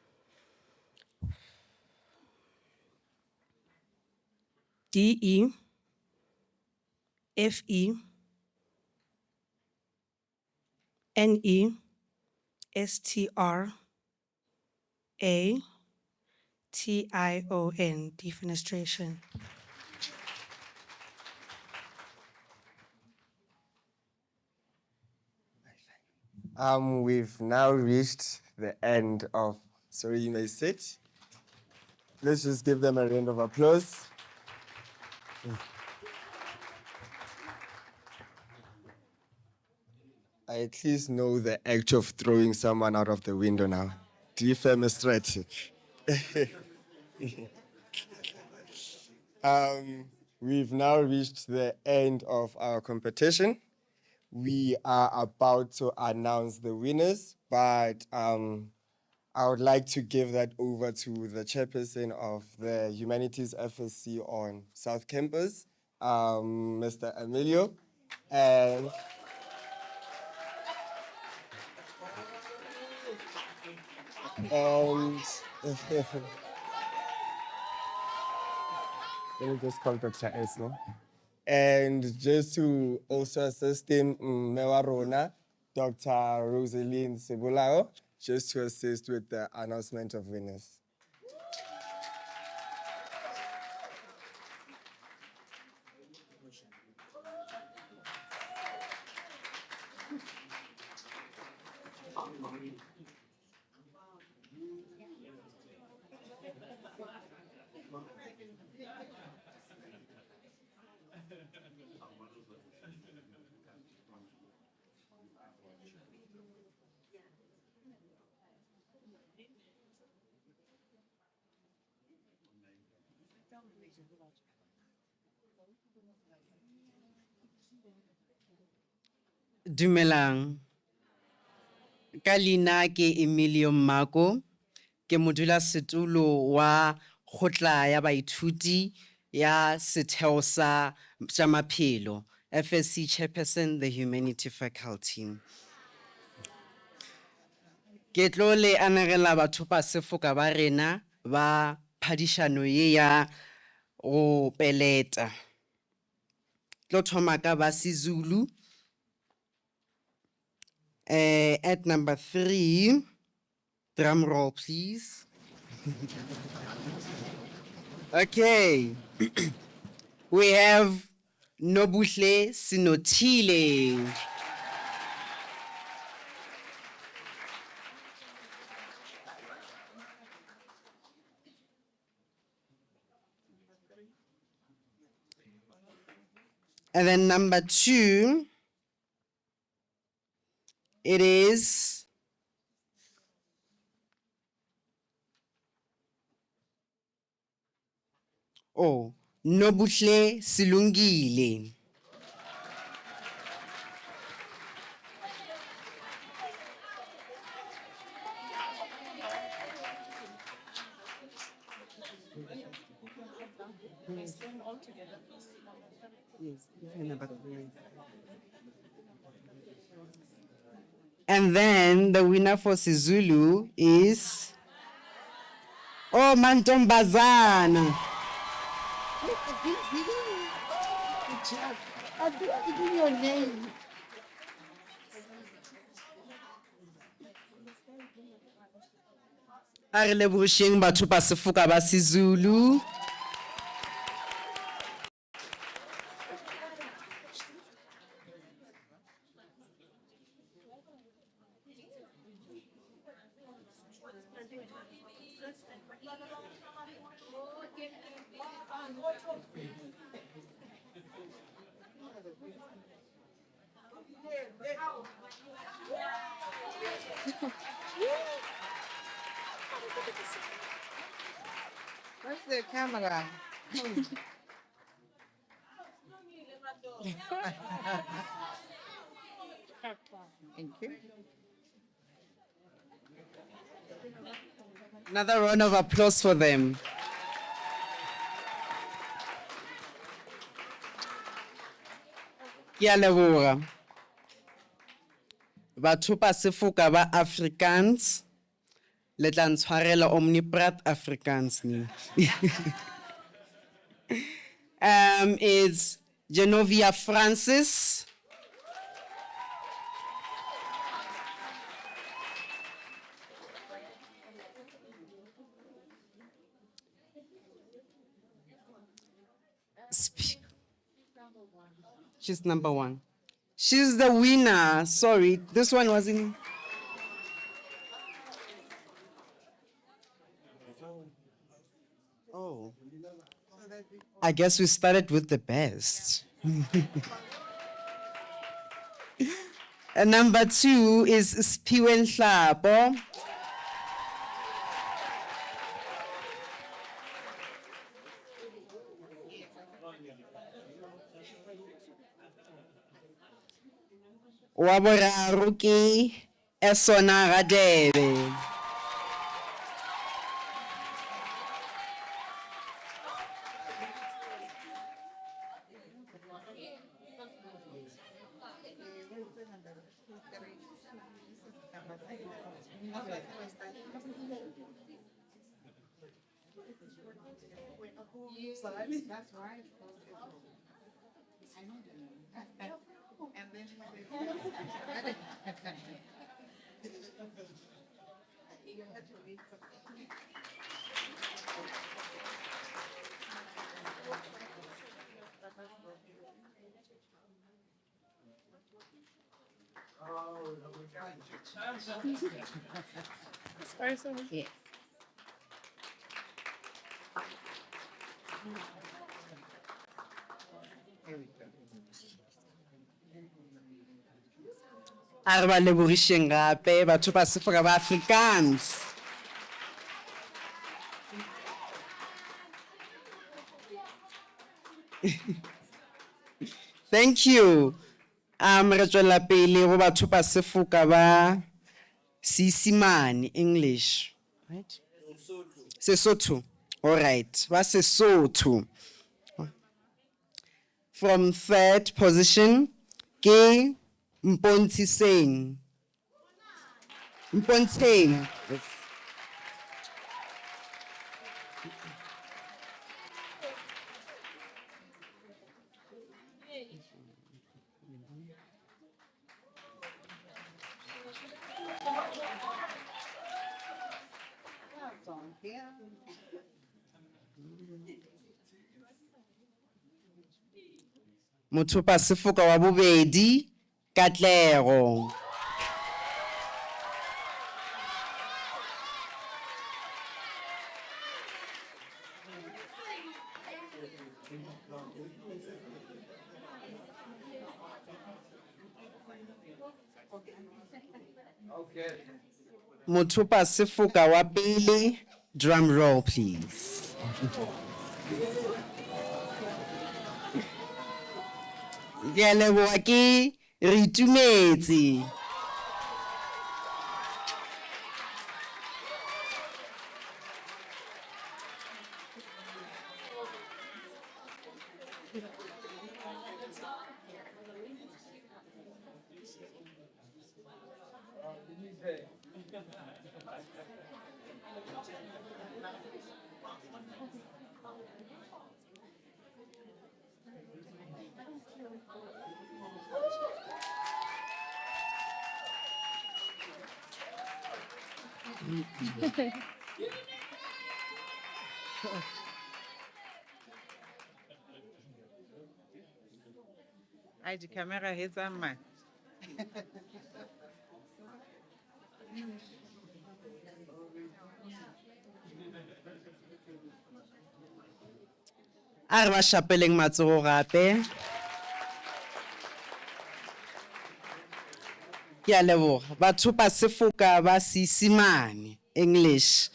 DEFENESTRATION. Defenestration. We've now reached the end of, sorry, you may sit. Let's just give them a round of applause. I at least know the act of throwing someone out of the window now. DFM is strategy. We've now reached the end of our competition. We are about to announce the winners, but I would like to give that over to the chairperson of the Humanities FSC on South Campus, Mr. Emilio. And let me just call Dr. S, no? And just to also assist him, Mewarona, Dr. Rosaline Sebulao, just to assist with the announcement of winners. Dumelang. Ka leina ke Emilio Mmako, ke modulasetulo wa kgotla ya baithuti ya setheo sa tsa maphelo, FSC Chairperson, the Humanity Faculty. Ke tlo le anegela batho ba sefoka ba rena ba phadišano ye ya go peleta. Tlo thoma ka ba Sizulu. At number 3, drum roll, please. Okay. We have Nobuhle Sinotile. And then number 2, it is Nobuhle Silungile. And then the winner for Sizulu is Mantombazana. I didn't give your name. A re lebošeng batho ba sefoka ba Sizulu. Where's the camera? Thank you. Another round of applause for them. Ke a leboga. Batho ba sefoka ba Afrikaans, le tla ntshwarela omniprat Afrikaans ni. Is Genovia Francis. She's number 1. She's the winner. Sorry, this one wasn't. Oh. I guess we started with the best. And number 2 is Spiwe Nhlapo. Wa boraro ke Esona Radebe. That's right. And then Yes. A re ba lebogišeng gape batho ba Sefoka ba Afrikaans. Thank you. Re tswela pele go batho ba Sefoka ba Seesimane English. Right? Sesotho. All right. Ba Sesotho. From 3rd position, ke Mpontsiseng. Mpontseng. Motho pa Sefoka wa bobedi, Katlego. Motho pa Sefoka wa pele, drum roll please. Ke a leboga ke re itumetse. I the camera hits on man. A re ba shapeleng matsogo gape. Ke a leboga. Batho ba Sefoka ba Seesimane English.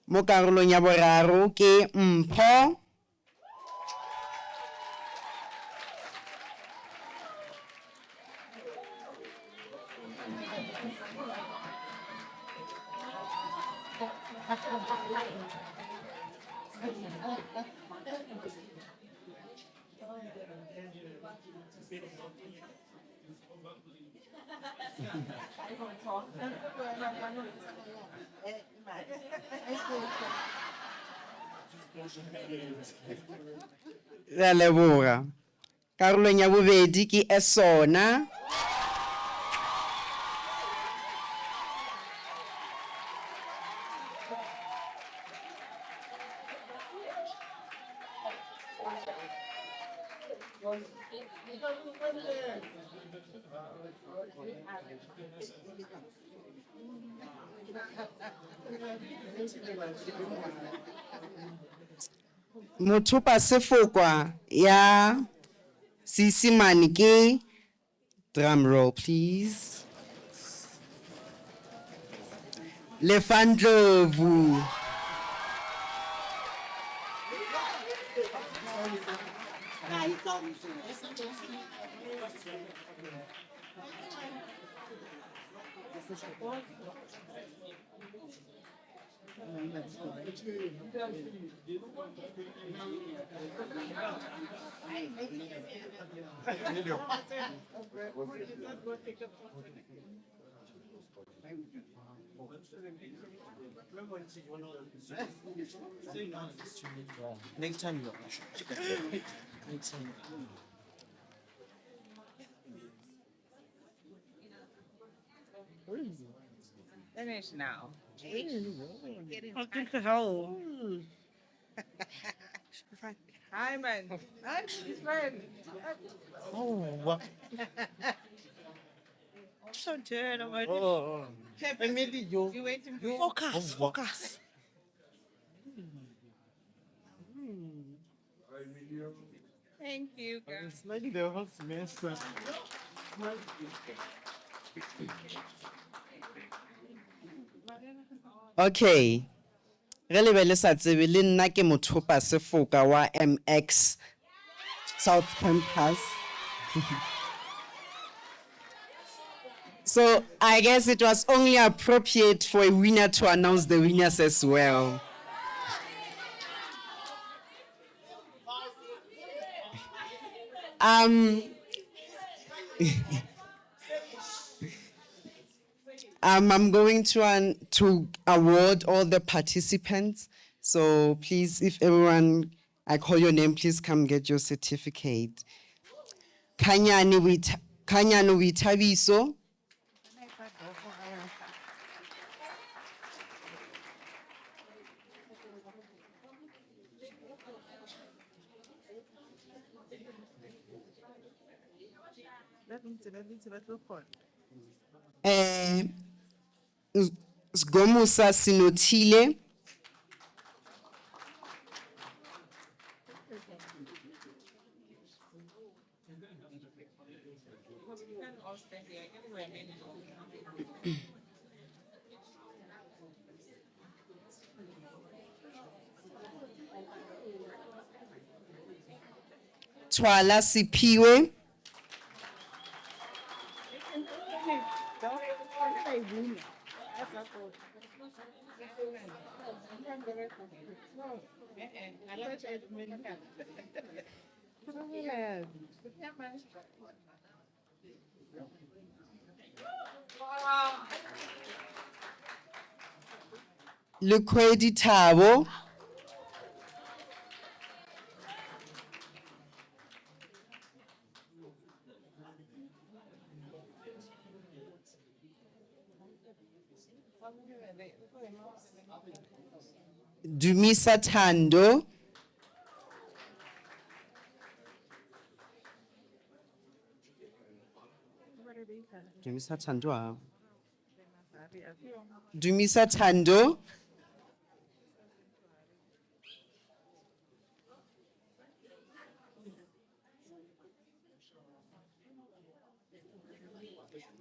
Mo karolong ya boraro ke Mpho. Re a leboga. Karolong ya bobedi ke Esona. Motho pa Sefoka ya Seesimane ke Drum roll, please. Lefandlovu. Next time, next time. Finish now. Hi, man. Hi, his friend. Oh, what? So dead already. Oh, you waiting for focus, focus. Thank you, girl. It's like the whole semester. Okay. Re lebelle sa tsebe le nna ke mothopa sefoka wa MX South Campus. So I guess it was only appropriate for a winner to announce the winners as well. I'm going to award all the participants. So please, if everyone, I call your name, please come get your certificate. Kanyani Witabiso. Sgomusa Sinotile. Twala Sipiwe. Lukwedi Tabo. Dumisa Tando. Dumisa Tando. Dumisa Tando.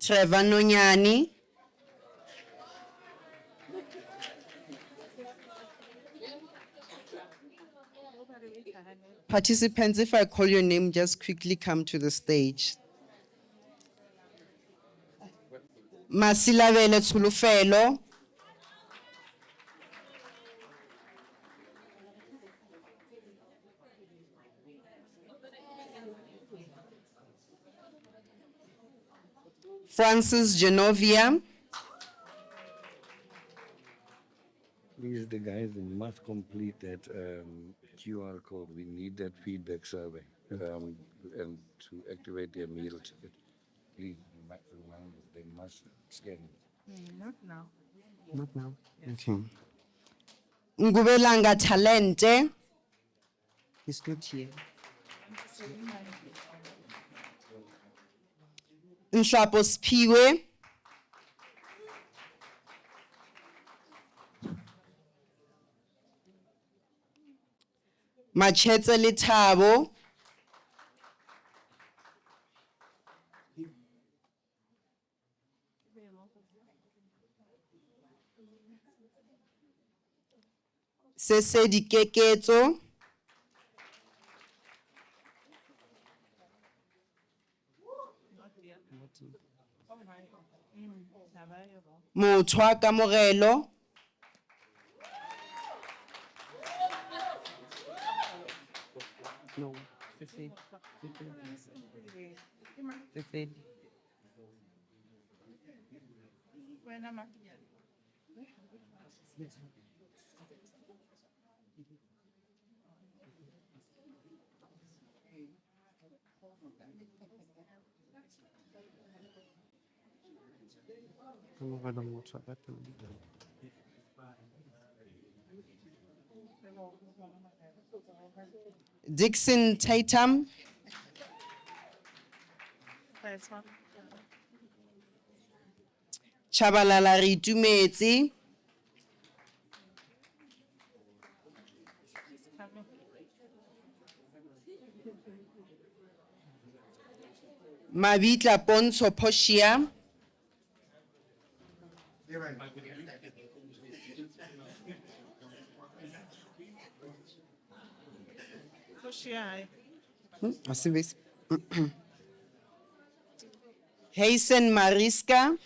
Trevor Nonyani. Participants, if I call your name, just quickly come to the stage. Masilavele Tulufelo. Francis Genovia. Please, the guys, they must complete that QR code. We need that feedback survey and to activate their meal ticket. Please, remind them, they must scan it. Not now. Not now. Okay. Ngubelanga Talente. He's not here. Nshapo Spiwe. Machete Litabo. Se dikeketso. Motho wa kamogelo. No, Dixon Tatum. Chabalala re itumetse. Mabitla Ponso Poshia. Asibis. Hasten Mariska.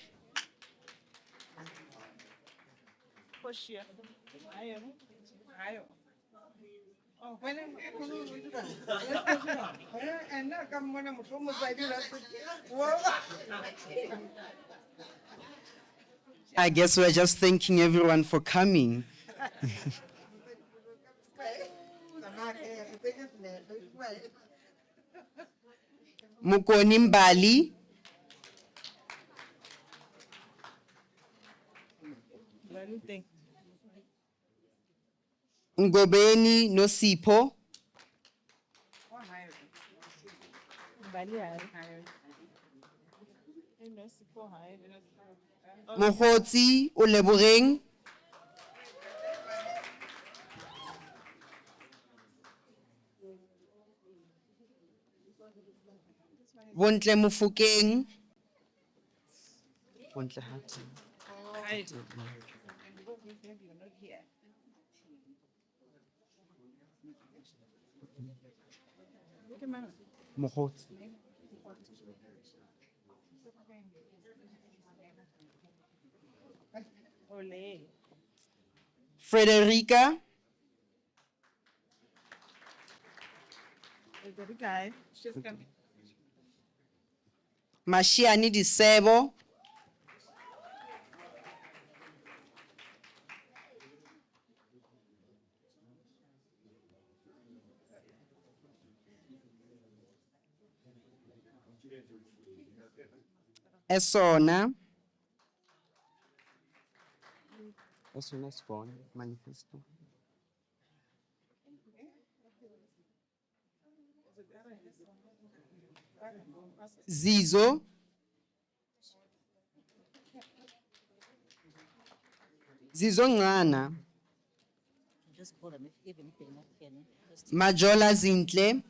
I guess we're just thanking everyone for coming. Mukoni Mbali. Ngobeni Nosipo. Mohotsi Ulebureng. Bontle Mufukeng. Bontle Hati. Mohotsi. Frederica. Mashiani Disebo. Esona. Esona Spawn Manifesto. Zizo. Zizo Ngana. Majola Zintle.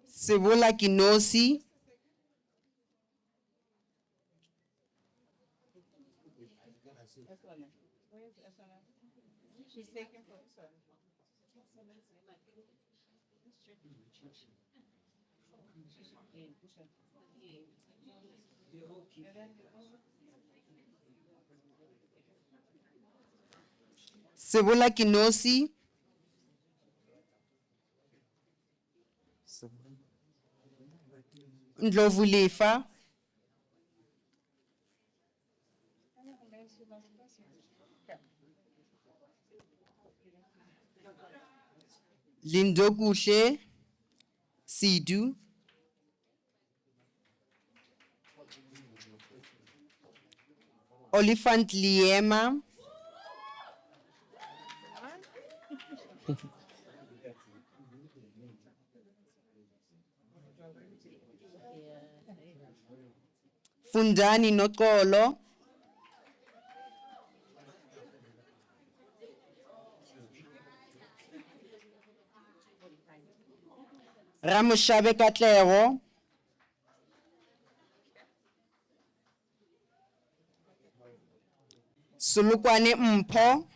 Sibula Kinosi. Sibula Kinosi. Ndlovulefa. Lindokuhle Sidu. Oliphant Liema. Fundani Nokolo. Ramushabe Katlero. Sulukwane Mpho,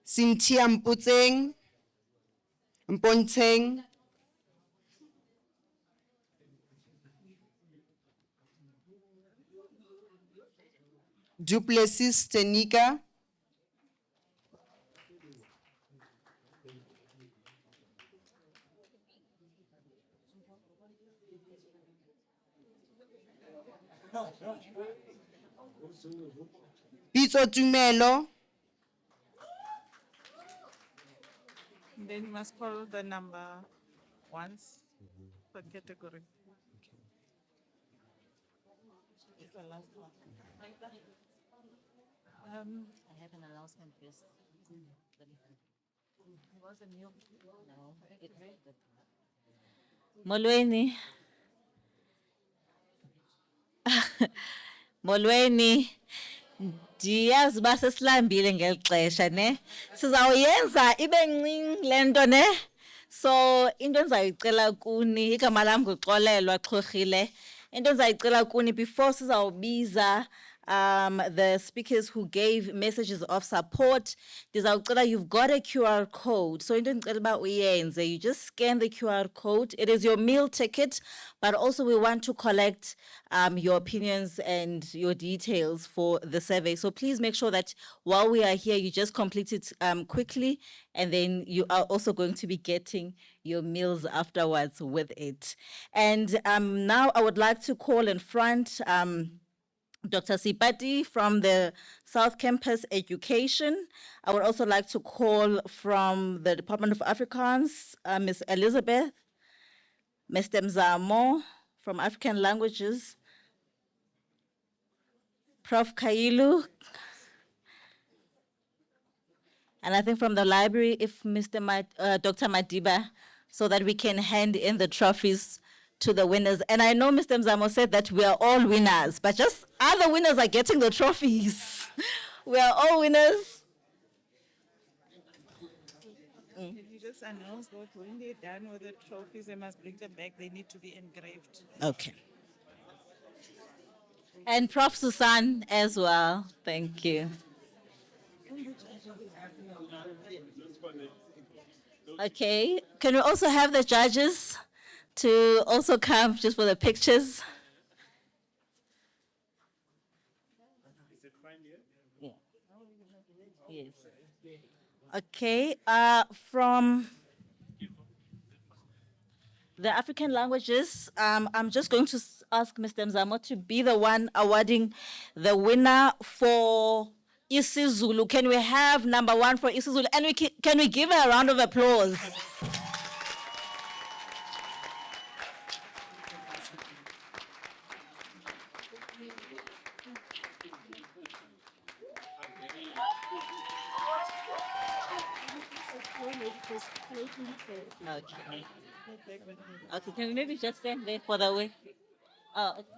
Cynthia Mputseng, Mponteng, Duplessis Tenika, Pitso Tumelo, Then you must call the number once per category. It's the last one. I have an announcement first. Was a new? No. Molweni. Molweni. Ndiyazi uba sesilambile ngeli xesha ne. Sizawuyenza ibe ncinci le nto ne. So into endizayicela kuni igama lam nguXolelwa Xhorhile. Into endizayicela kuni before sizawubiza the speakers who gave messages of support. Ndizawucela you've got a QR code. So into endicela uba uyenze, you just scan the QR code. It is your meal ticket, but also we want to collect your opinions and your details for the survey. So please make sure that while we are here, you just complete it quickly, and then you are also going to be getting your meals afterwards with it. And now I would like to call in front Dr. Sipati from the South Campus Education. I would also like to call from the Department of Afrikaans, Ms. Elizabeth, Mr. Mzamo from African Languages, Prof. Kailu, and I think from the library, if Dr. Madiba, so that we can hand in the trophies to the winners. And I know Mr. Mzamo said that we are all winners, but just other winners are getting the trophies. We are all winners. Can you just announce that when they're done with the trophies, they must bring them back. They need to be engraved. Okay. And Prof. Susan as well. Thank you. Okay. Can we also have the judges to also come just for the pictures? Yeah. Yes. Okay. From the African languages, I'm just going to ask Mr. Mzamo to be the one awarding the winner for isiZulu. Can we have number one for isiZulu? And can we give her a round of applause? Okay. Okay, can we maybe just stand there for the way? Oh, okay.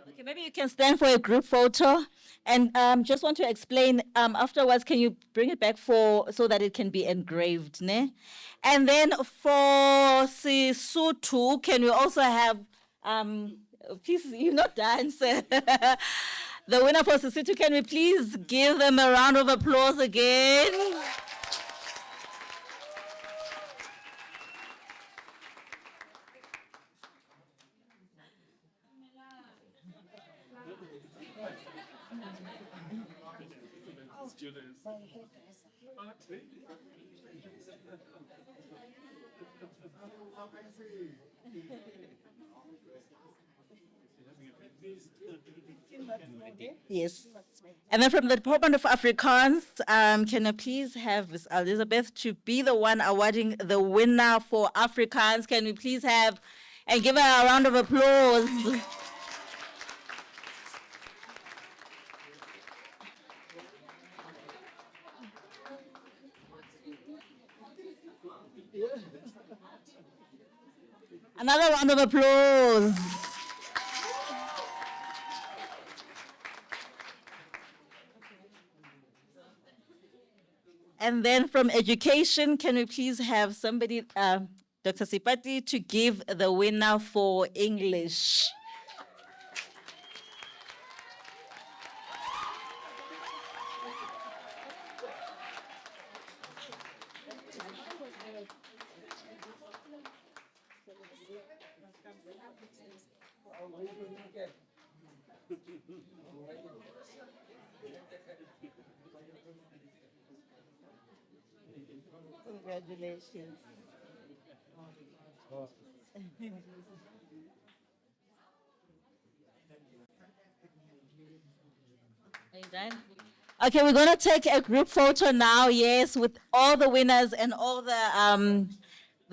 Okay, maybe you can stand for a group photo. And just want to explain, afterwards, can you bring it back so that it can be engraved, ne? And then for Sisutu, can we also have, please, you're not done, sir. The winner for Sisutu, can we please give them a round of applause again? Yes. And then from the Department of Afrikaans, can I please have Ms. Elizabeth to be the one awarding the winner for Afrikaans? Can we please have and give her a round of applause? Another round of applause. And then from education, can we please have somebody, Dr. Sipati, to give the winner for English? Congratulations. Are you done? Okay, we're gonna take a group photo now, yes, with all the winners and all the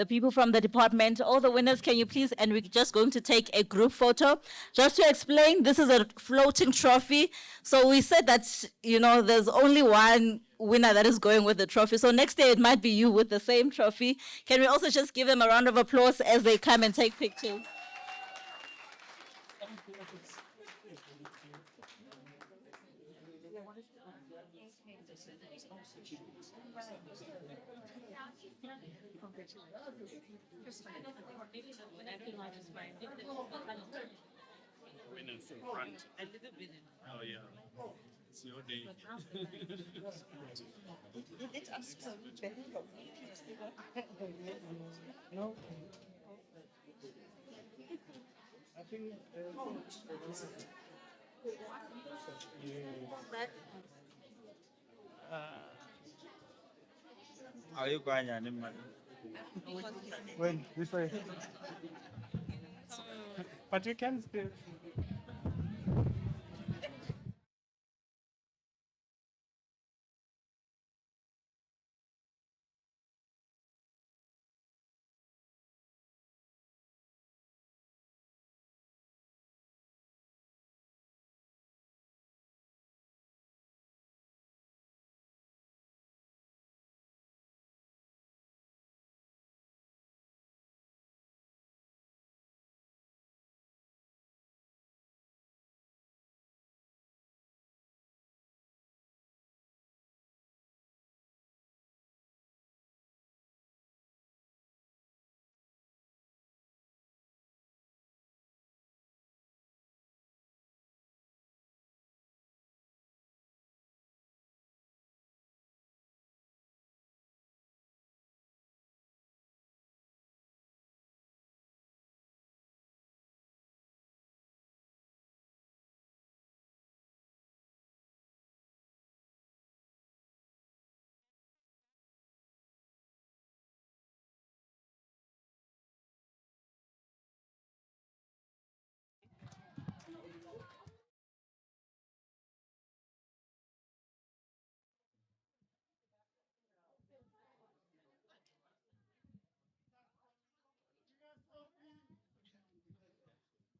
people from the department, all the winners, can you please, and we're just going to take a group photo. Just to explain, this is a floating trophy. So we said that, you know, there's only one winner that is going with the trophy. So next day it might be you with the same trophy. Can we also just give them a round of applause as they come and take pictures? Winners in front. Oh yeah. It's your day. No. I think Are you going to when this way. But you can still.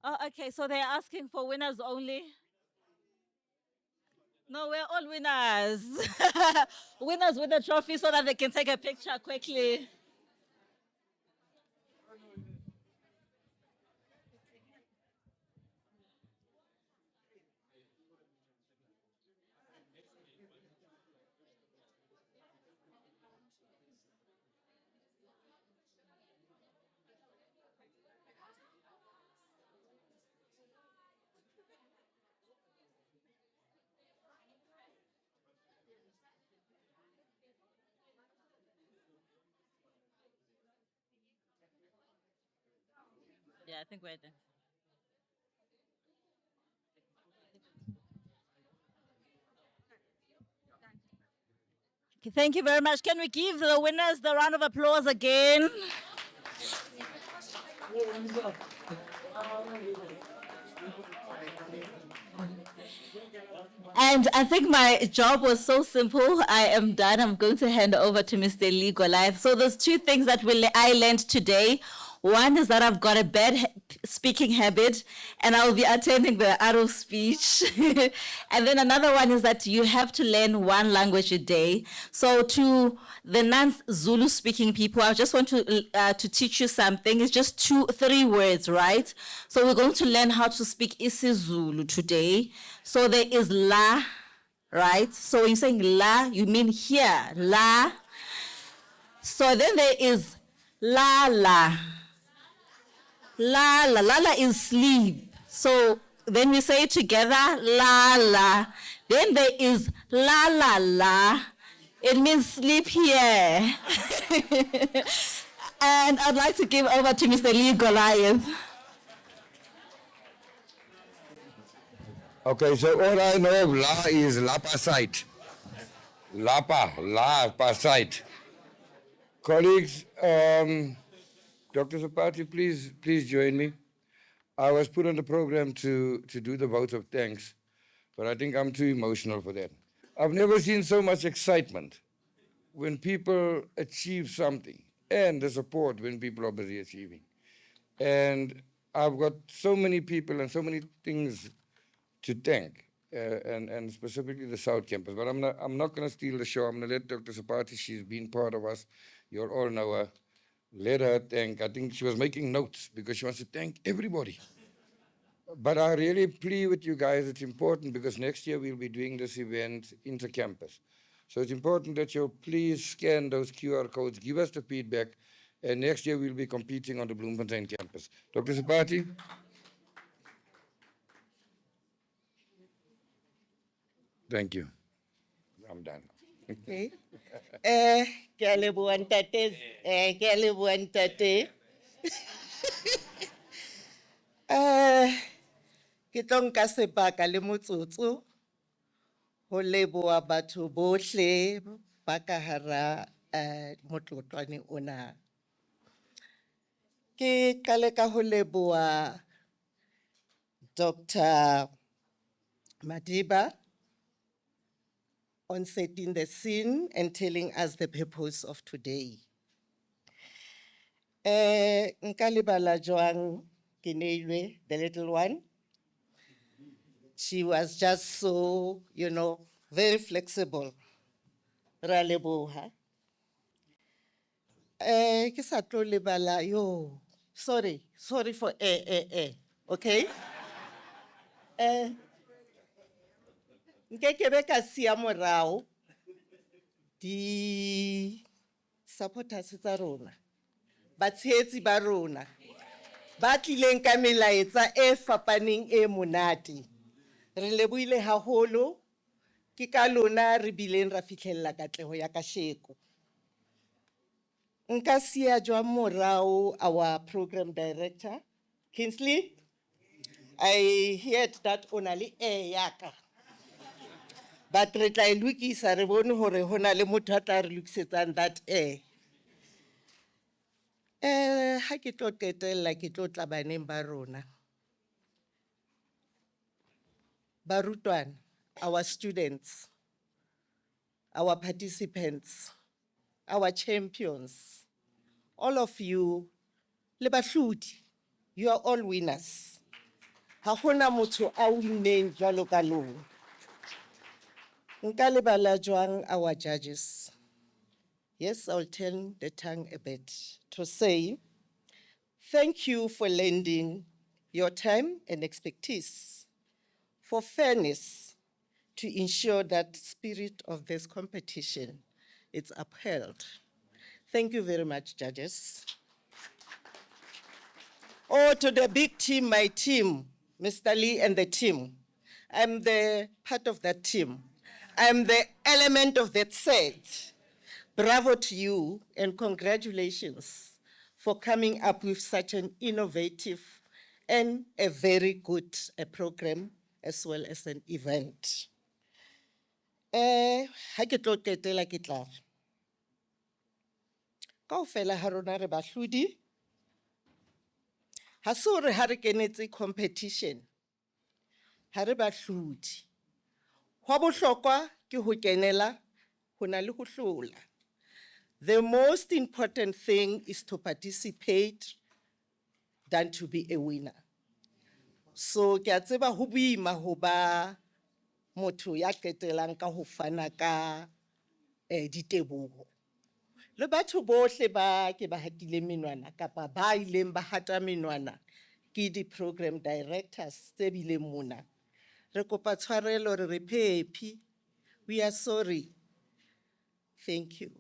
Oh, okay, so they're asking for winners only. No, we're all winners. Winners with the trophy so that they can take a picture quickly. Yeah, I think we're done. Okay, thank you very much. Can we give the winners the round of applause again? And I think my job was so simple. I am done. I'm going to hand over to Mr. Legal Life. So there's two things that I learned today. One is that I've got a bad speaking habit and I'll be attending the art of speech. And then another one is that you have to learn one language a day. So to the non-Zulu speaking people, I just want to teach you something. It's just 3 words, right? So we're going to learn how to speak isiZulu today. So there is la, right? So when you're saying la, you mean here, la. So then there is la la. La la. La la is sleep. So then we say it together, la la. Then there is la la la. It means sleep here. And I'd like to give over to Mr. Lee Goliath. Okay, so all I know of la is lapa site. Lapa site. Colleagues, Dr. Sapati, please join me. I was put on the program to do the vote of thanks, but I think I'm too emotional for that. I've never seen so much excitement when people achieve something, and the support when people are busy achieving. And I've got so many people and so many things to thank, and specifically the South Campus. But I'm not going to steal the show. I'm going to let Dr. Sapati, she's been part of us. You all know her. Let her thank. I think she was making notes because she wants to thank everybody. But I really plead with you guys, it's important because next year we'll be doing this event inter-campus. So it's important that you please scan those QR codes, give us the feedback, and next year we'll be competing on the Bloemfontein campus. Dr. Sapati? Thank you. I'm done. Okay. Ke a leboha ntate, ke a leboha ntate. Ke tlo nka sebaka le motsotso ho leboha batho bohle ba ka hara motlotlwane ona. Ke qale ka ho leboha Dr. Madiba on setting the scene and telling us the purpose of today. Nka lebala jwang Keneilwe, the little one. She was just so, very flexible. Ra leboha. Ke sa tlo lebala, sorry for okay? Nkekebe ka siya morao di supporters tsa rona, batshehetsi ba rona, ba tlileng ka melaetsa e fapaneng e monate. Re lebohile haholo, ke ka lona re bileng ra fihlella katleho ya kasheko. Nka siya jwang morao our program director, Kingsley. I heard that only yaka. But re tla e lokisa, re bone hore ho na le motho a tla re lokisetsang that ha ke tlo qetella ke tlo tla baneng ba rona. Barutwana, our students, our participants, our champions, all of you, le bahlodi, you are all winners. Ha hona motho a winneng jwalo ka lona. Nka lebala jwang our judges. Yes, I'll turn the tongue a bit to say, thank you for lending your time and expertise for fairness to ensure that spirit of this competition is upheld. Thank you very much, judges. Oh, to the big team, my team, Mr. Lee and the team. I'm the part of that team. I'm the element of that set. Bravo to you and congratulations for coming up with such an innovative and a very good program as well as an event. Ha ke tlo qetela ke tla re, kaofela ha rona re bahlodi, ha se hore ha re kenetse competition, ha re bahlodi. Ho bohlokwa ke ho kenela, ho na le ho hlola. The most important thing is to participate than to be a winner. So ke a tseba ho boima ho ba motho ya qetelang ka ho fana ka diteboho. Le batho bohle ba ke ba hatile menwana kapa ba ileng ba hata menwana ke di-program directors tse bileng mona. Re kopa tshwarelo re re phephi We are sorry. Thank you.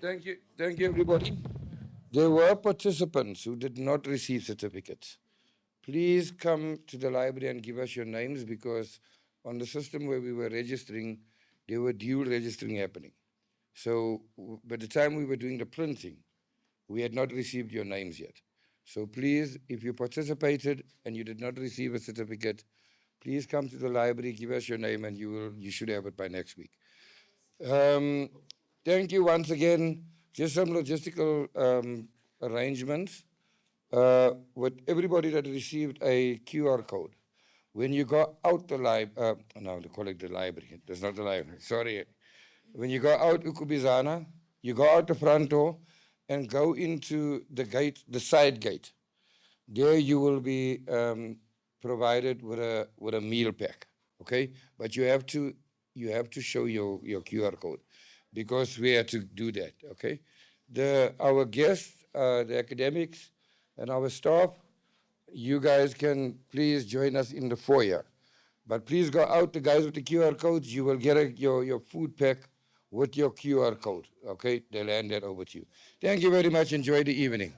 Thank you, everybody. There were participants who did not receive certificates. Please come to the library and give us your names, because on the system where we were registering, there were dual registering happening. So by the time we were doing the printing, we had not received your names yet. So please, if you participated and you did not receive a certificate, please come to the library, give us your name, and you should have it by next week. Thank you once again. Just some logistical arrangements. With everybody that received a QR code, when you go out the library, no, they call it the library. That's not the library. Sorry. When you go out Ukubizana, you go out the front door and go into the gate, the side gate. There you will be provided with a meal pack. Okay, but you have to show your QR code, because we have to do that. Okay, our guests, the academics, and our staff, you guys can please join us in the foyer. But please go out, the guys with the QR codes, you will get your food pack with your QR code. Okay, they'll hand that over to you. Thank you very much. Enjoy the evening.